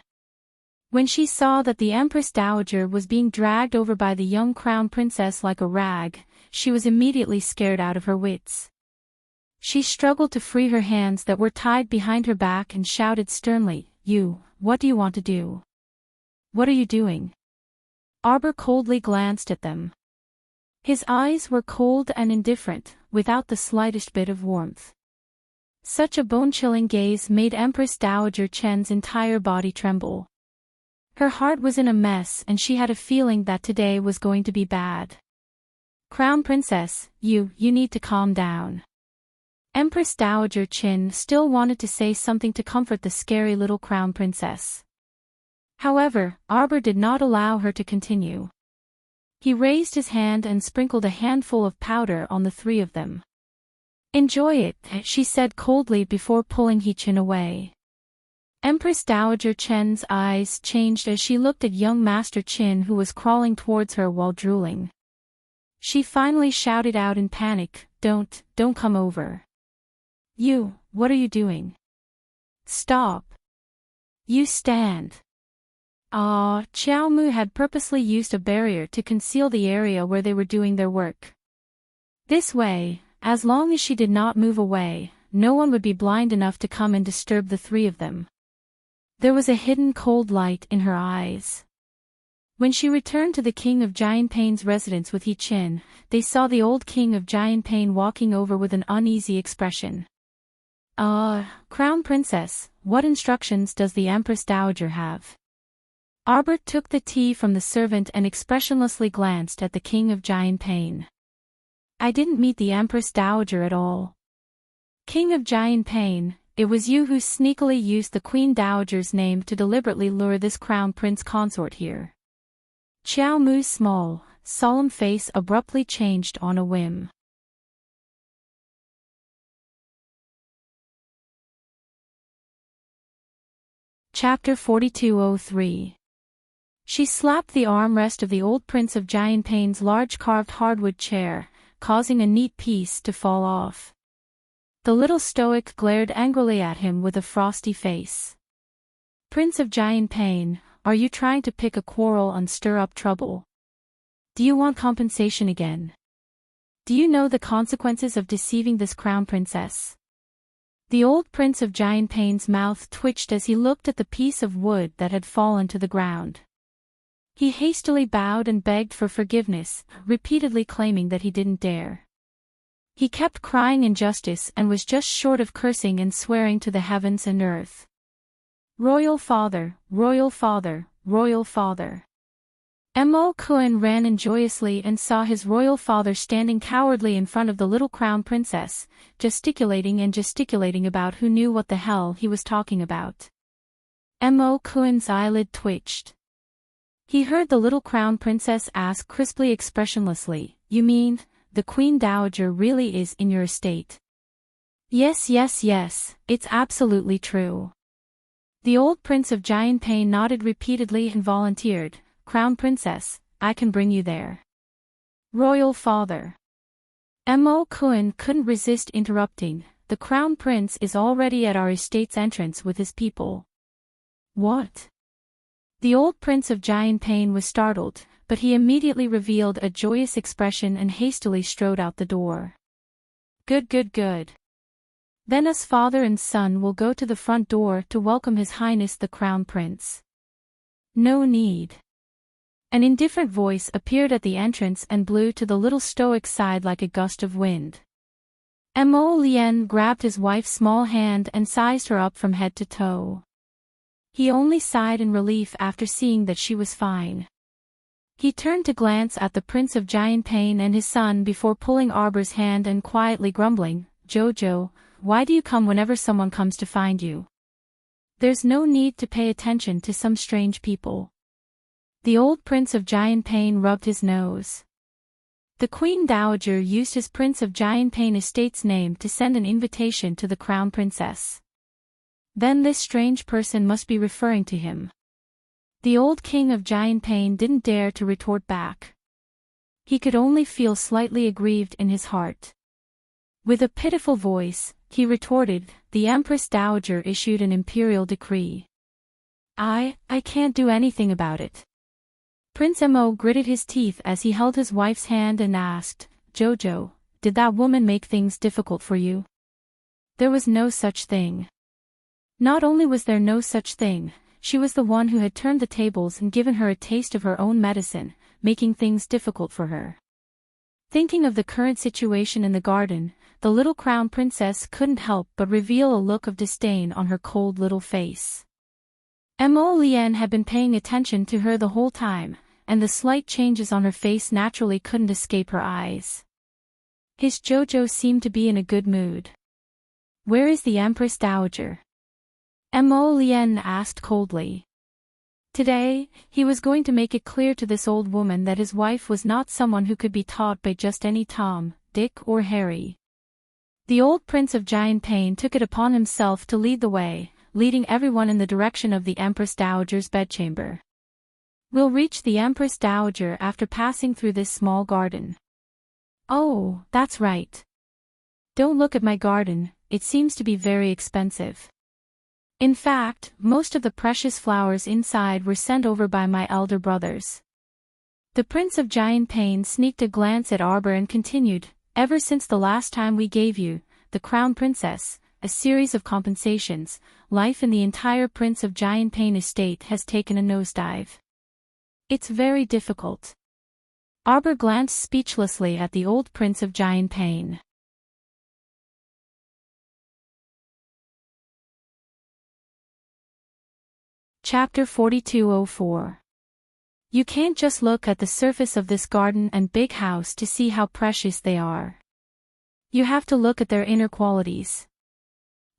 When she saw that the Empress Dowager was being dragged over by the young Crown Princess like a rag, she was immediately scared out of her wits. She struggled to free her hands that were tied behind her back and shouted sternly, "You, what do you want to do? What are you doing?" Arbor coldly glanced at them. His eyes were cold and indifferent, without the slightest bit of warmth. Such a bone-chilling gaze made Empress Dowager Chen's entire body tremble. Her heart was in a mess and she had a feeling that today was going to be bad. Crown Princess, you need to calm down. Empress Dowager Chen still wanted to say something to comfort the scary little Crown Princess. However, Arbor did not allow her to continue. He raised his hand and sprinkled a handful of powder on the three of them. "Enjoy it," she said coldly before pulling He-chin away. Empress Dowager Chen's eyes changed as she looked at young Master Qin who was crawling towards her while drooling. She finally shouted out in panic, Don't come over. You, what are you doing? Stop. You stand." Xiao Mu had purposely used a barrier to conceal the area where they were doing their work. This way, as long as she did not move away, no one would be blind enough to come and disturb the three of them. There was a hidden cold light in her eyes. When she returned to the King of Giant Pain's residence with He-chin, they saw the old King of Giant Pain walking over with an uneasy expression. Crown Princess, what instructions does the Empress Dowager have?" Arbor took the tea from the servant and expressionlessly glanced at the King of Giant Pain. "I didn't meet the Empress Dowager at all. King of Giant Pain, it was you who sneakily used the Queen Dowager's name to deliberately lure this Crown Prince Consort here." Xiao Mu's small, solemn face abruptly changed on a whim. Chapter 4203. She slapped the armrest of the old Prince of Giant Pain's large carved hardwood chair, causing a neat piece to fall off. The little stoic glared angrily at him with a frosty face. "Prince of Giant Pain, are you trying to pick a quarrel and stir up trouble? Do you want compensation again? Do you know the consequences of deceiving this crown princess?" The old Prince of Giant Pain's mouth twitched as he looked at the piece of wood that had fallen to the ground. He hastily bowed and begged for forgiveness, repeatedly claiming that he didn't dare. He kept crying injustice and was just short of cursing and swearing to the heavens and earth. "Royal father, royal father, royal father." Mo Kun ran in joyously and saw his royal father standing cowardly in front of the little crown princess, gesticulating about who knew what the hell he was talking about. Mo Kun's eyelid twitched. He heard the little crown princess ask crisply expressionlessly, "You mean, the Queen Dowager really is in your estate?" Yes, it's absolutely true." The old Prince of Giant Pain nodded repeatedly and volunteered, "Crown Princess, I can bring you there." "Royal father." Mo Kun couldn't resist interrupting, "The Crown Prince is already at our estate's entrance with his people." "What?" The old Prince of Giant Pain was startled, but he immediately revealed a joyous expression and hastily strode out the door. Good. Then us father and son will go to the front door to welcome His Highness the Crown Prince." "No need." An indifferent voice appeared at the entrance and blew to the little stoic's side like a gust of wind. Mo Lien grabbed his wife's small hand and sized her up from head to toe. He only sighed in relief after seeing that she was fine. He turned to glance at the Prince of Giant Pain and his son before pulling Arbor's hand and quietly grumbling, "Jojo, why do you come whenever someone comes to find you? There's no need to pay attention to some strange people." The old Prince of Giant Pain rubbed his nose. The Queen Dowager used his Prince of Giant Pain estate's name to send an invitation to the Crown Princess. Then this strange person must be referring to him. The old King of Giant Pain didn't dare to retort back. He could only feel slightly aggrieved in his heart. With a pitiful voice, he retorted, "The Empress Dowager issued an imperial decree. I can't do anything about it." Prince Mo gritted his teeth as he held his wife's hand and asked, "Jojo, did that woman make things difficult for you?" There was no such thing. Not only was there no such thing, she was the one who had turned the tables and given her a taste of her own medicine, making things difficult for her. Thinking of the current situation in the garden, the little crown princess couldn't help but reveal a look of disdain on her cold little face. Mo Lien had been paying attention to her the whole time, and the slight changes on her face naturally couldn't escape her eyes. His Jojo seemed to be in a good mood. "Where is the Empress Dowager?" Mo Lien asked coldly. Today, he was going to make it clear to this old woman that his wife was not someone who could be taught by just any Tom, Dick or Harry. The old Prince of Giant Pain took it upon himself to lead the way, leading everyone in the direction of the Empress Dowager's bedchamber. "We'll reach the Empress Dowager after passing through this small garden." "Oh, that's right. Don't look at my garden, it seems to be very expensive. In fact, most of the precious flowers inside were sent over by my elder brothers." The Prince of Giant Pain sneaked a glance at Arbor and continued, "Ever since the last time we gave you, the Crown Princess, a series of compensations, life in the entire Prince of Giant Pain estate has taken a nosedive. It's very difficult." Arbor glanced speechlessly at the old Prince of Giant Pain. Chapter 4204. You can't just look at the surface of this garden and big house to see how precious they are. You have to look at their inner qualities.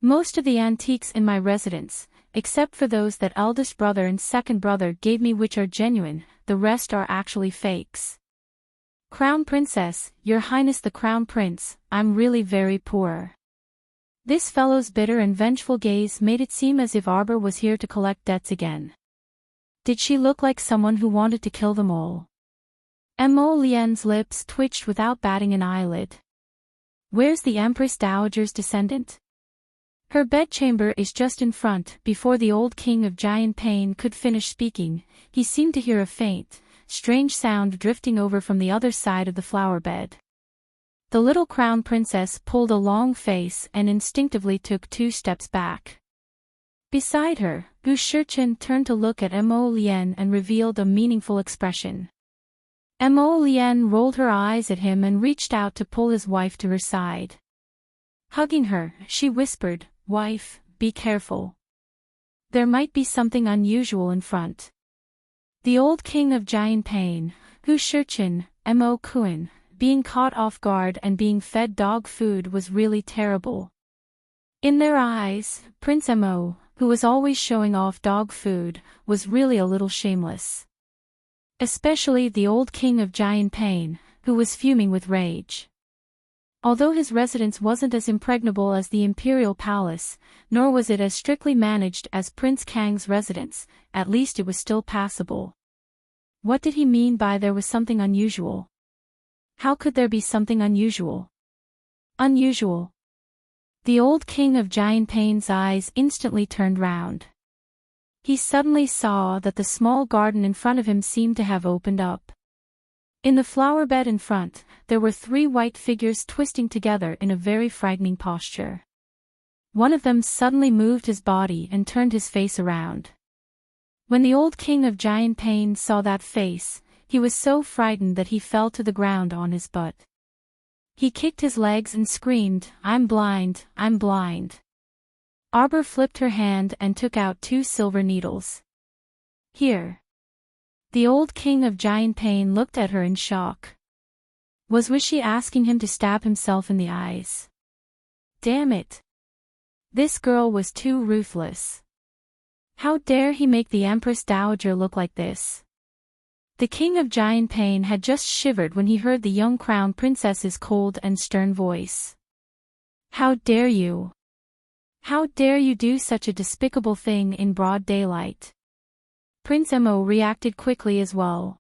Most of the antiques in my residence, except for those that eldest brother and second brother gave me which are genuine, the rest are actually fakes. Crown Princess, Your Highness the Crown Prince, I'm really very poor. This fellow's bitter and vengeful gaze made it seem as if Arbor was here to collect debts again. Did she look like someone who wanted to kill them all? Mo Lian's lips twitched without batting an eyelid. Where's the Empress Dowager's descendant? Her bedchamber is just in front. Before the old king of Giant Pain could finish speaking, he seemed to hear a faint, strange sound drifting over from the other side of the flower bed. The little crown princess pulled a long face and instinctively took 2 steps back. Beside her, Gu Shichen turned to look at Mo Lian and revealed a meaningful expression. Mo Lian rolled her eyes at him and reached out to pull his wife to her side. Hugging her, she whispered, "Wife, be careful. There might be something unusual in front." The old king of Giant Pain, Gu Shichen, Mo Kuan, being caught off guard and being fed dog food was really terrible. In their eyes, Prince Mo, who was always showing off dog food, was really a little shameless. Especially the old king of Giant Pain, who was fuming with rage. Although his residence wasn't as impregnable as the imperial palace, nor was it as strictly managed as Prince Kang's residence, at least it was still passable. What did he mean by there was something unusual? How could there be something unusual? Unusual. The old king of Giant Pain's eyes instantly turned round. He suddenly saw that the small garden in front of him seemed to have opened up. In the flower bed in front, there were 3 white figures twisting together in a very frightening posture. One of them suddenly moved his body and turned his face around. When the old king of Giant Pain saw that face, he was so frightened that he fell to the ground on his butt. He kicked his legs and screamed, "I'm blind, I'm blind." Arbor flipped her hand and took out 2 silver needles. "Here." The old king of Giant Pain looked at her in shock. Was she asking him to stab himself in the eyes? Damn it. This girl was too ruthless. How dare he make the Empress Dowager look like this? The king of Giant Pain had just shivered when he heard the young crown princess's cold and stern voice. How dare you? How dare you do such a despicable thing in broad daylight? Prince Mo reacted quickly as well.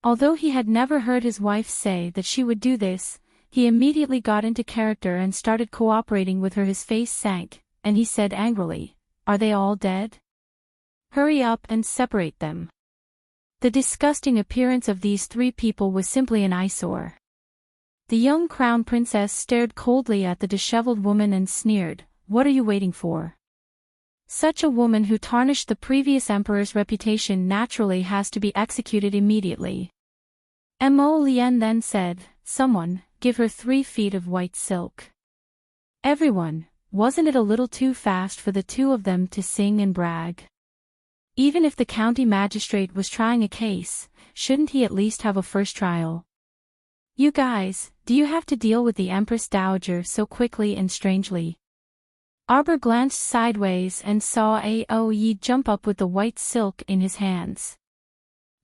Although he had never heard his wife say that she would do this, he immediately got into character and started cooperating with her. His face sank, and he said angrily, "Are they all dead? Hurry up and separate them." The disgusting appearance of these 3 people was simply an eyesore. The young crown princess stared coldly at the disheveled woman and sneered, "What are you waiting for? Such a woman who tarnished the previous emperor's reputation naturally has to be executed immediately." Mo Lian then said, "Someone, give her 3 feet of white silk." Everyone, wasn't it a little too fast for the 2 of them to sing and brag? Even if the county magistrate was trying a case, shouldn't he at least have a first trial? You guys, do you have to deal with the Empress Dowager so quickly and strangely? Arbor glanced sideways and saw Aoye jump up with the white silk in his hands.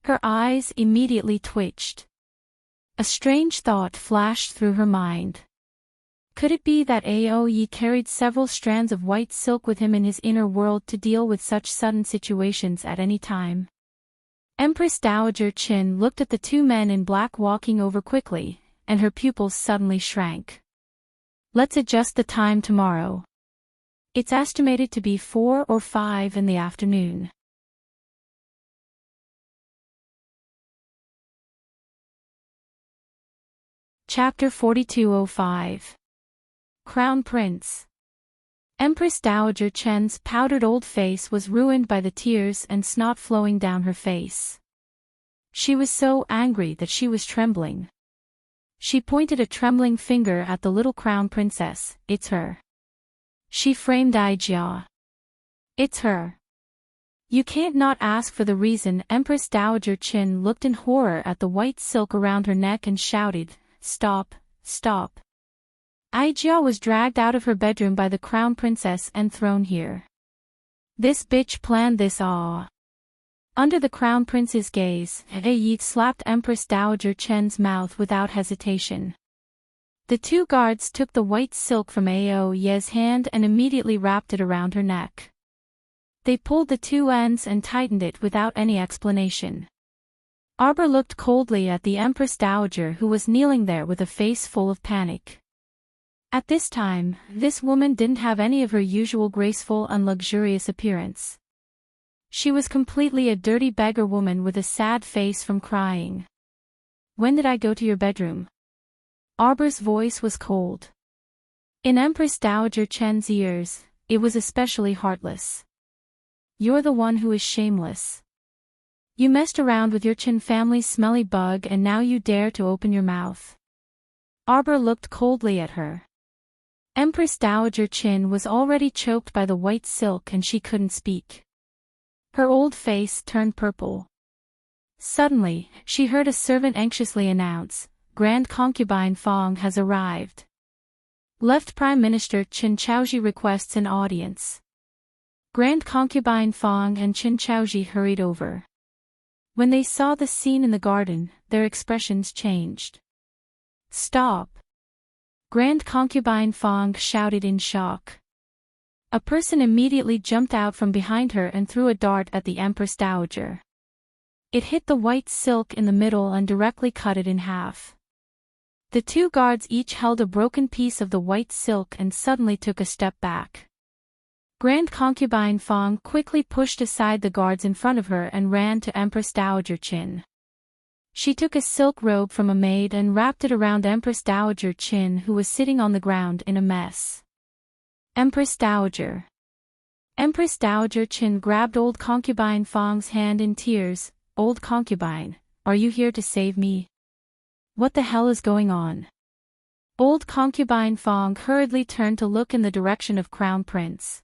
Her eyes immediately twitched. A strange thought flashed through her mind. Could it be that Aoye carried several strands of white silk with him in his inner world to deal with such sudden situations at any time? Empress Dowager Qin looked at the 2 men in black walking over quickly, and her pupils suddenly shrank. "Let's adjust the time tomorrow. It's estimated to be 4 or 5 in the afternoon." Chapter 4205. Crown Prince. Empress Dowager Chen's powdered old face was ruined by the tears and snot flowing down her face. She was so angry that she was trembling. She pointed a trembling finger at the little crown princess. "It's her." She framed Aijia. "It's her." You can't not ask for the reason. Empress Dowager Qin looked in horror at the white silk around her neck and shouted, "Stop, stop." Aijia was dragged out of her bedroom by the crown princess and thrown here. This bitch planned this all. Under the crown prince's gaze, Ayi slapped Empress Dowager Chen's mouth without hesitation. The 2 guards took the white silk from Aoye's hand and immediately wrapped it around her neck. They pulled the 2 ends and tightened it without any explanation. Arbor looked coldly at the Empress Dowager, who was kneeling there with a face full of panic. At this time, this woman didn't have any of her usual graceful and luxurious appearance. She was completely a dirty beggar woman with a sad face from crying. "When did I go to your bedroom?" Arbor's voice was cold. In Empress Dowager Chen's ears, it was especially heartless. "You're the one who is shameless. You messed around with your Chen family's smelly bug and now you dare to open your mouth." Arbor looked coldly at her. Empress Dowager Chen was already choked by the white silk and she couldn't speak. Her old face turned purple. Suddenly, she heard a servant anxiously announce, "Grand Concubine Fong has arrived. Left Prime Minister Chen Chaoji requests an audience." Grand Concubine Fong and Chen Chaoji hurried over. When they saw the scene in the garden, their expressions changed. "Stop!" Grand Concubine Fong shouted in shock. A person immediately jumped out from behind her and threw a dart at the Empress Dowager. It hit the white silk in the middle and directly cut it in half. The two guards each held a broken piece of the white silk and suddenly took a step back. Grand Concubine Fong quickly pushed aside the guards in front of her and ran to Empress Dowager Qin. She took a silk robe from a maid and wrapped it around Empress Dowager Qin, who was sitting on the ground in a mess. Empress Dowager. Empress Dowager Qin grabbed Old Concubine Fong's hand in tears. "Old Concubine, are you here to save me? What the hell is going on?" Old Concubine Fong hurriedly turned to look in the direction of Crown Prince.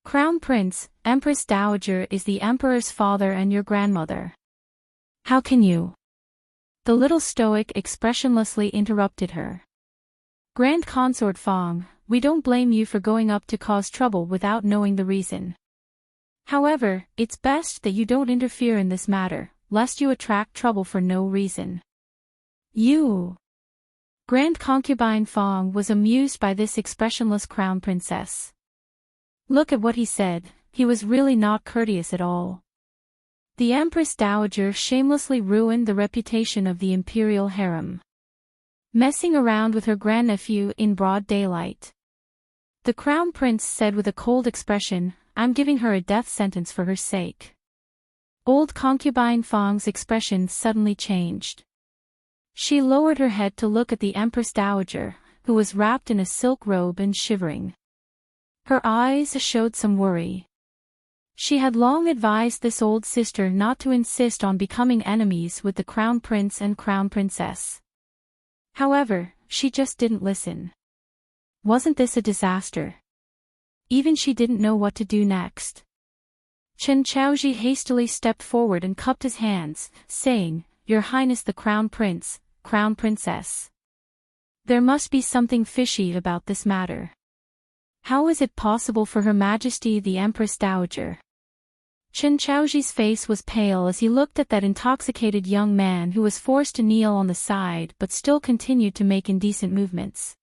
"Crown Prince, Empress Dowager is the Emperor's father and your grandmother. How can you?" The little stoic expressionlessly interrupted her. "Grand Consort Fong, we don't blame you for going up to cause trouble without knowing the reason. However, it's best that you don't interfere in this matter, lest you attract trouble for no reason." "You?" Grand Concubine Fong was amused by this expressionless crown princess. Look at what he said, he was really not courteous at all. The Empress Dowager shamelessly ruined the reputation of the imperial harem, messing around with her grandnephew in broad daylight. The Crown Prince said with a cold expression, "I'm giving her a death sentence for her sake." Old Concubine Fong's expression suddenly changed. She lowered her head to look at the Empress Dowager, who was wrapped in a silk robe and shivering. Her eyes showed some worry. She had long advised this old sister not to insist on becoming enemies with the Crown Prince and Crown Princess. However, she just didn't listen. Wasn't this a disaster? Even she didn't know what to do next. Chen Chaoji hastily stepped forward and cupped his hands, saying, "Your Highness the Crown Prince, Crown Princess. There must be something fishy about this matter. How is it possible for Her Majesty the Empress Dowager?" Chen Chaoji's face was pale as he looked at that intoxicated young man who was forced to kneel on the side but still continued to make indecent movements.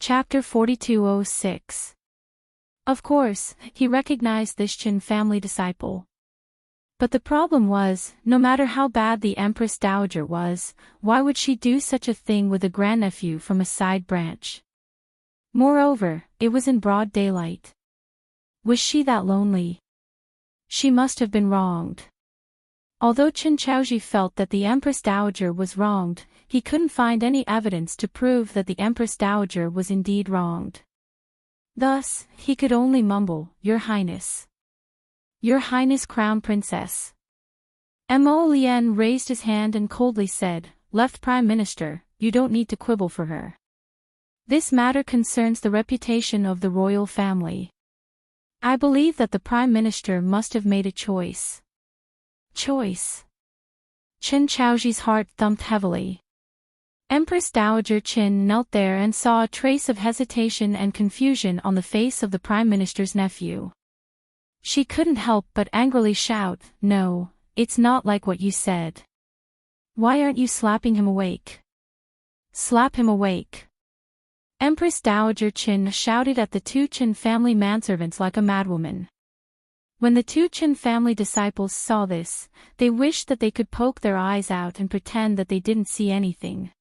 Chapter 4206. Of course, he recognized this Qin family disciple. But the problem was, no matter how bad the Empress Dowager was, why would she do such a thing with a grandnephew from a side branch? Moreover, it was in broad daylight. Was she that lonely? She must have been wronged. Although Chen Chaoji felt that the Empress Dowager was wronged, he couldn't find any evidence to prove that the Empress Dowager was indeed wronged. Thus, he could only mumble, "Your Highness. Your Highness Crown Princess." Mo Lien raised his hand and coldly said, "Left Prime Minister, you don't need to quibble for her. This matter concerns the reputation of the royal family. I believe that the Prime Minister must have made a choice." Choice? Chen Chaoji's heart thumped heavily. Empress Dowager Qin knelt there and saw a trace of hesitation and confusion on the face of the Prime Minister's nephew. She couldn't help but angrily shout, "No, it's not like what you said. Why aren't you slapping him awake? Slap him awake." Empress Dowager Qin shouted at the two Qin family manservants like a madwoman. When the two Qin family disciples saw this, they wished that they could poke their eyes out and pretend that they didn't see anything.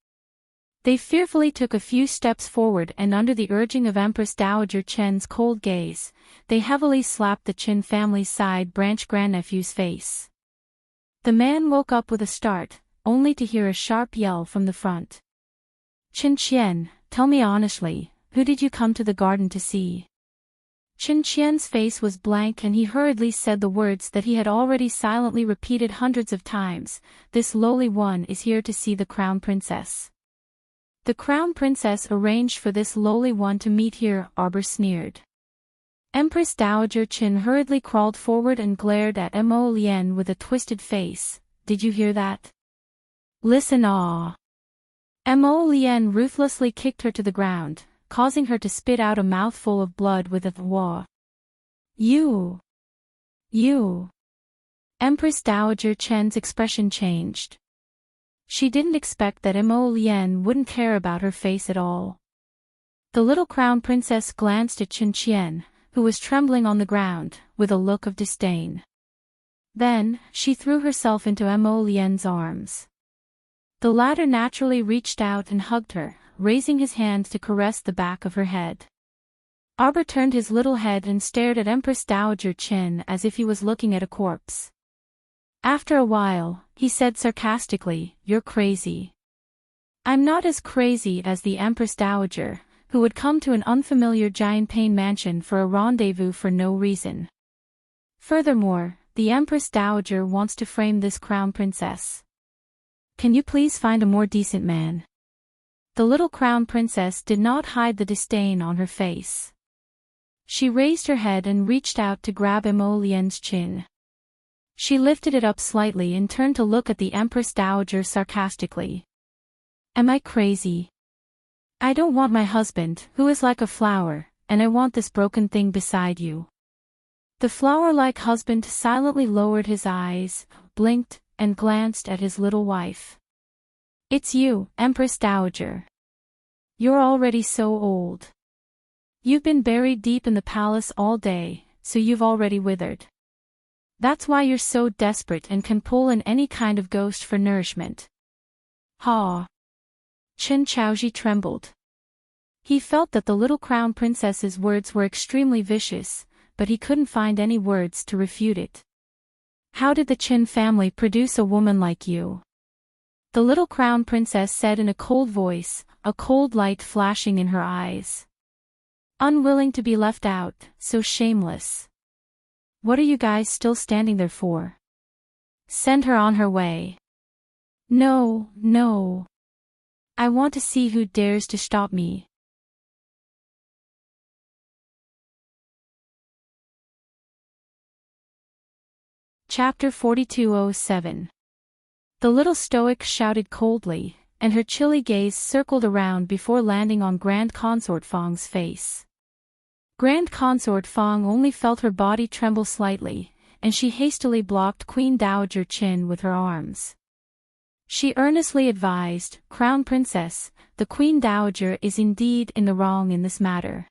They fearfully took a few steps forward and under the urging of Empress Dowager Qin's cold gaze, they heavily slapped the Qin family's side branch grandnephew's face. The man woke up with a start, only to hear a sharp yell from the front. Qin Qian, tell me honestly, who did you come to the garden to see? Qin Qian's face was blank and he hurriedly said the words that he had already silently repeated hundreds of times, this lowly one is here to see the crown princess. The crown princess arranged for this lowly one to meet here, Arbor sneered. Empress Dowager Qin hurriedly crawled forward and glared at Mo Lian with a twisted face. Did you hear that? Listen, ah! Mo Lian ruthlessly kicked her to the ground, causing her to spit out a mouthful of blood with a thwa. You! Empress Dowager Qin's expression changed. She didn't expect that Mo Lian wouldn't care about her face at all. The little crown princess glanced at Qin Qian, who was trembling on the ground, with a look of disdain. Then, she threw herself into Mo Lian's arms. The latter naturally reached out and hugged her, raising his hand to caress the back of her head. Arbor turned his little head and stared at Empress Dowager Qin as if he was looking at a corpse. After a while, he said sarcastically, "You're crazy." "I'm not as crazy as the Empress Dowager, who would come to an unfamiliar giant pain mansion for a rendezvous for no reason. Furthermore, the Empress Dowager wants to frame this crown princess. Can you please find a more decent man?" The little crown princess did not hide the disdain on her face. She raised her head and reached out to grab Mo Lian's chin. She lifted it up slightly and turned to look at the Empress Dowager sarcastically. "Am I crazy? I don't want my husband, who is like a flower, and I want this broken thing beside you." The flower-like husband silently lowered his eyes, blinked, and glanced at his little wife. "It's you, Empress Dowager. You're already so old. You've been buried deep in the palace all day, so you've already withered. That's why you're so desperate and can pull in any kind of ghost for nourishment." Ha! Qin Chaoji trembled. He felt that the little crown princess's words were extremely vicious, but he couldn't find any words to refute it. "How did the Qin family produce a woman like you?" The little crown princess said in a cold voice, a cold light flashing in her eyes. "Unwilling to be left out, so shameless. What are you guys still standing there for? Send her on her way." No. I want to see who dares to stop me." Chapter 4207. The little stoic shouted coldly, and her chilly gaze circled around before landing on Grand Consort Fang's face. Grand Consort Fang only felt her body tremble slightly, and she hastily blocked Queen Dowager Qin with her arms. She earnestly advised, "Crown Princess, the Queen Dowager is indeed in the wrong in this matter.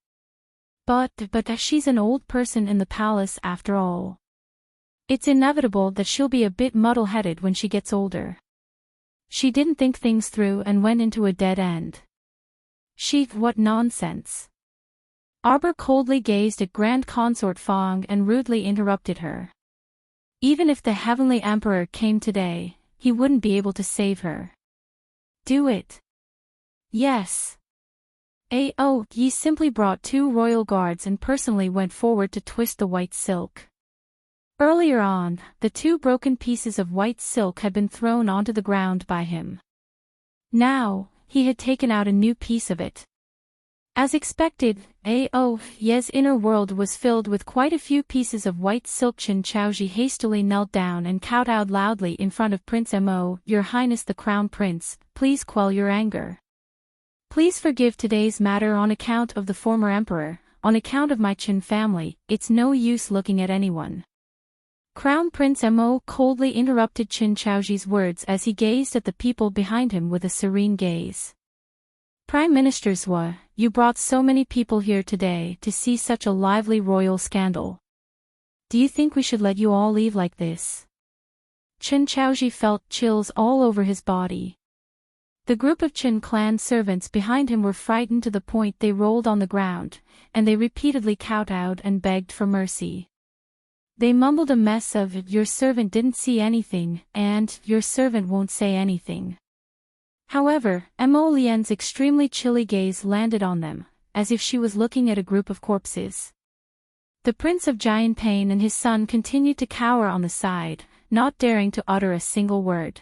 But she's an old person in the palace after all. It's inevitable that she'll be a bit muddle-headed when she gets older. She didn't think things through and went into a dead end. What nonsense." Arbor coldly gazed at Grand Consort Fang and rudely interrupted her. Even if the Heavenly Emperor came today, he wouldn't be able to save her. "Do it." "Yes." He simply brought 2 royal guards and personally went forward to twist the white silk. Earlier on, the 2 broken pieces of white silk had been thrown onto the ground by him. Now, he had taken out a new piece of it. As expected, Ye's inner world was filled with quite a few pieces of white silk. Qin Chaoji hastily knelt down and kowtowed loudly in front of Prince Mo. "Your Highness the Crown Prince, please quell your anger. Please forgive today's matter on account of the former emperor, on account of my Qin family. It's no use looking at anyone." Crown Prince Mo coldly interrupted Qin Chaoji's words as he gazed at the people behind him with a serene gaze. Prime Minister Zwa, you brought so many people here today to see such a lively royal scandal. Do you think we should let you all leave like this? Chen Chaoji felt chills all over his body. The group of Chen clan servants behind him were frightened to the point they rolled on the ground, and they repeatedly kowtowed and begged for mercy. They mumbled a mess of, "Your servant didn't see anything," and "Your servant won't say anything." However, Mo Lian's extremely chilly gaze landed on them, as if she was looking at a group of corpses. The Prince of Giant Pain and his son continued to cower on the side, not daring to utter a single word.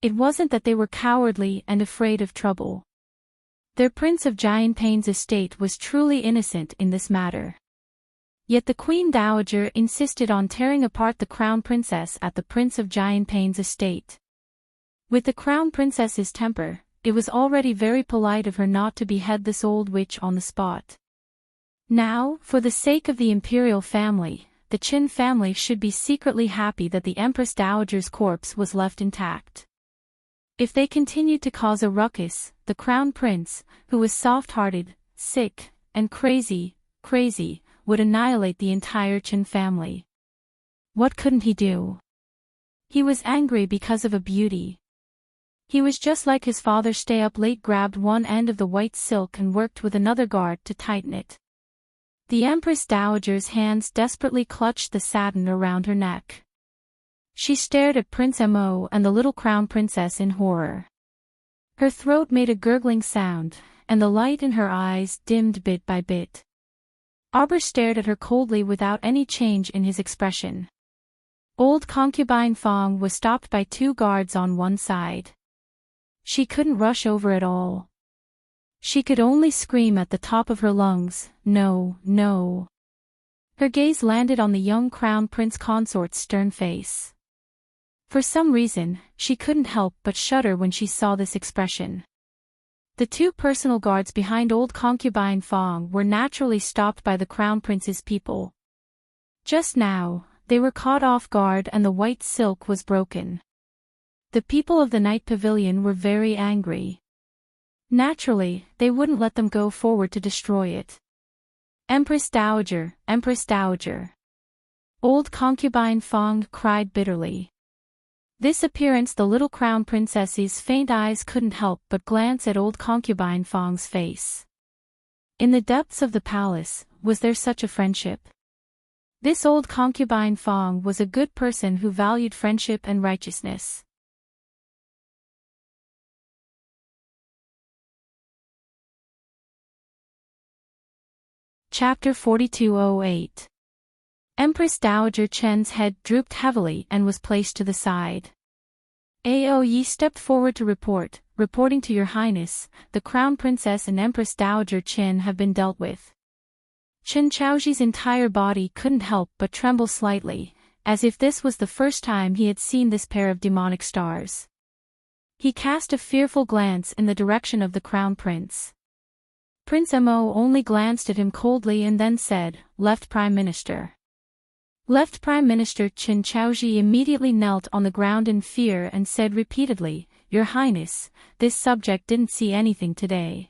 It wasn't that they were cowardly and afraid of trouble. Their Prince of Giant Pain's estate was truly innocent in this matter. Yet the Queen Dowager insisted on tearing apart the Crown Princess at the Prince of Giant Pain's estate. With the Crown Princess's temper, it was already very polite of her not to behead this old witch on the spot. Now, for the sake of the imperial family, the Qin family should be secretly happy that the Empress Dowager's corpse was left intact. If they continued to cause a ruckus, the Crown Prince, who was soft-hearted, sick, and crazy, would annihilate the entire Qin family. What couldn't he do? He was angry because of a beauty. He was just like his father. Stay up late, grabbed one end of the white silk and worked with another guard to tighten it. The Empress Dowager's hands desperately clutched the satin around her neck. She stared at Prince Mo and the little Crown Princess in horror. Her throat made a gurgling sound, and the light in her eyes dimmed bit by bit. Arbor stared at her coldly without any change in his expression. Old concubine Fong was stopped by two guards on one side. She couldn't rush over at all. She could only scream at the top of her lungs, "No, no." Her gaze landed on the young Crown Prince Consort's stern face. For some reason, she couldn't help but shudder when she saw this expression. The two personal guards behind old concubine Fong were naturally stopped by the Crown Prince's people. Just now, they were caught off guard and the white silk was broken. The people of the Night Pavilion were very angry. Naturally, they wouldn't let them go forward to destroy it. Empress Dowager, Empress Dowager. Old concubine Fong cried bitterly. This appearance, the little Crown Princess's faint eyes couldn't help but glance at old concubine Fong's face. In the depths of the palace, was there such a friendship? This old concubine Fong was a good person who valued friendship and righteousness. Chapter 4208. Empress Dowager Chen's head drooped heavily and was placed to the side. Aoyi stepped forward to reporting to Your Highness, the Crown Princess and Empress Dowager Chen have been dealt with. Chen Chaoji's entire body couldn't help but tremble slightly, as if this was the first time he had seen this pair of demonic stars. He cast a fearful glance in the direction of the Crown Prince. Prince Mo only glanced at him coldly and then said, "Left Prime Minister." Left Prime Minister Chen Chaoji immediately knelt on the ground in fear and said repeatedly, "Your Highness, this subject didn't see anything today.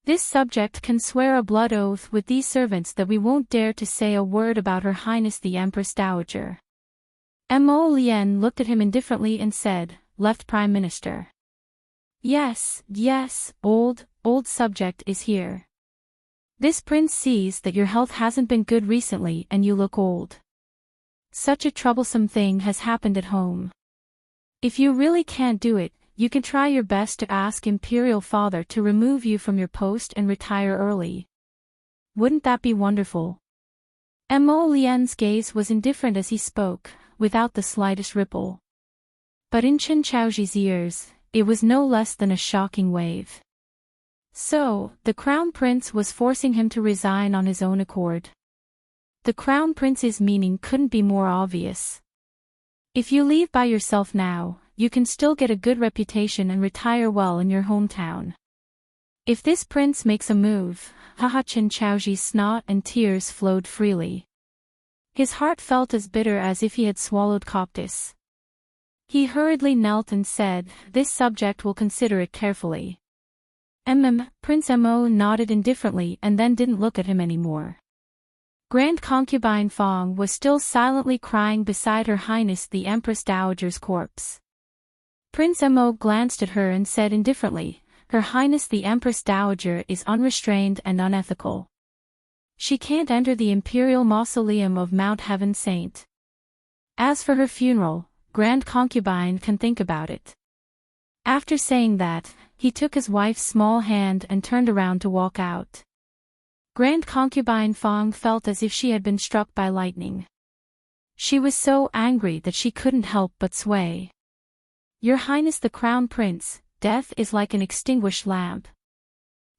This subject can swear a blood oath with these servants that we won't dare to say a word about Her Highness the Empress Dowager." Mo Lian looked at him indifferently and said, "Left Prime Minister." Yes, old subject is here. This prince sees that your health hasn't been good recently and you look old. Such a troublesome thing has happened at home. If you really can't do it, you can try your best to ask Imperial Father to remove you from your post and retire early. Wouldn't that be wonderful? Mo Lian's gaze was indifferent as he spoke, without the slightest ripple. But in Chen Chaoji's ears, it was no less than a shocking wave. So, the Crown Prince was forcing him to resign on his own accord. The Crown Prince's meaning couldn't be more obvious. If you leave by yourself now, you can still get a good reputation and retire well in your hometown. If this prince makes a move, Chen Chaoji's snot and tears flowed freely. His heart felt as bitter as if he had swallowed coptis. He hurriedly knelt and said, "This subject will consider it carefully." Prince Mo nodded indifferently and then didn't look at him anymore. Grand Concubine Fong was still silently crying beside Her Highness the Empress Dowager's corpse. Prince Mo glanced at her and said indifferently, Her Highness the Empress Dowager is unrestrained and unethical. She can't enter the imperial mausoleum of Mount Heaven Saint. As for her funeral, Grand Concubine can think about it. After saying that, he took his wife's small hand and turned around to walk out. Grand Concubine Fong felt as if she had been struck by lightning. She was so angry that she couldn't help but sway. Your Highness the Crown Prince, death is like an extinguished lamp.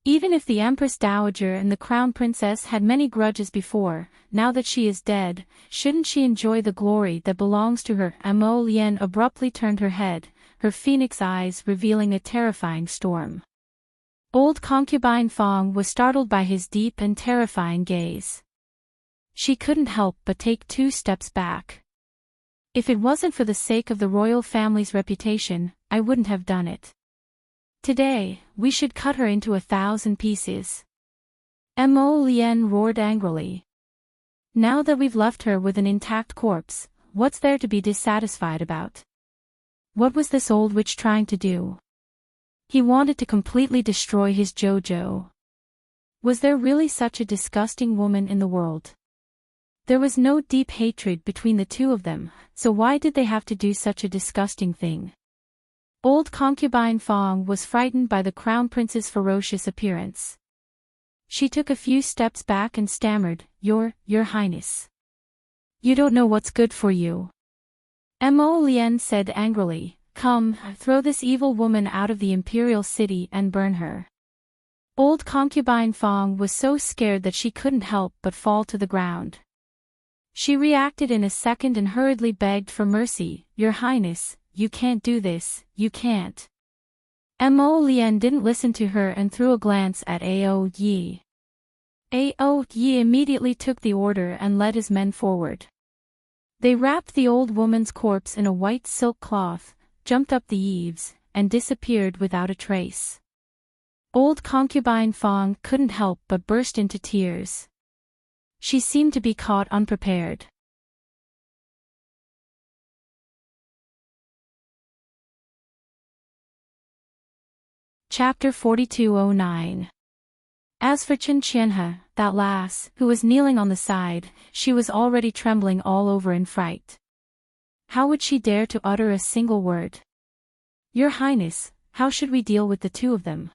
Even if the Empress Dowager and the Crown Princess had many grudges before, now that she is dead, shouldn't she enjoy the glory that belongs to her? Mo Lian abruptly turned her head, her phoenix eyes revealing a terrifying storm. Old Concubine Fong was startled by his deep and terrifying gaze. She couldn't help but take 2 steps back. If it wasn't for the sake of the royal family's reputation, I wouldn't have done it. Today, we should cut her into 1,000 pieces. Mo Lian roared angrily. Now that we've left her with an intact corpse, what's there to be dissatisfied about? What was this old witch trying to do? He wanted to completely destroy his JoJo. Was there really such a disgusting woman in the world? There was no deep hatred between the two of them, so why did they have to do such a disgusting thing? Old Concubine Fong was frightened by the Crown Prince's ferocious appearance. She took a few steps back and stammered, Your Highness. You don't know what's good for you. Mo Lian said angrily, Come, throw this evil woman out of the imperial city and burn her. Old Concubine Fong was so scared that she couldn't help but fall to the ground. She reacted in a second and hurriedly begged for mercy, Your Highness, you can't do this, you can't. Mo Lian didn't listen to her and threw a glance at Ao Yi. Ao Yi immediately took the order and led his men forward. They wrapped the old woman's corpse in a white silk cloth, jumped up the eaves, and disappeared without a trace. Old Concubine Fong couldn't help but burst into tears. She seemed to be caught unprepared. Chapter 4209. As for Chen Qianhe, that lass, who was kneeling on the side, she was already trembling all over in fright. How would she dare to utter a single word? Your Highness, how should we deal with the two of them?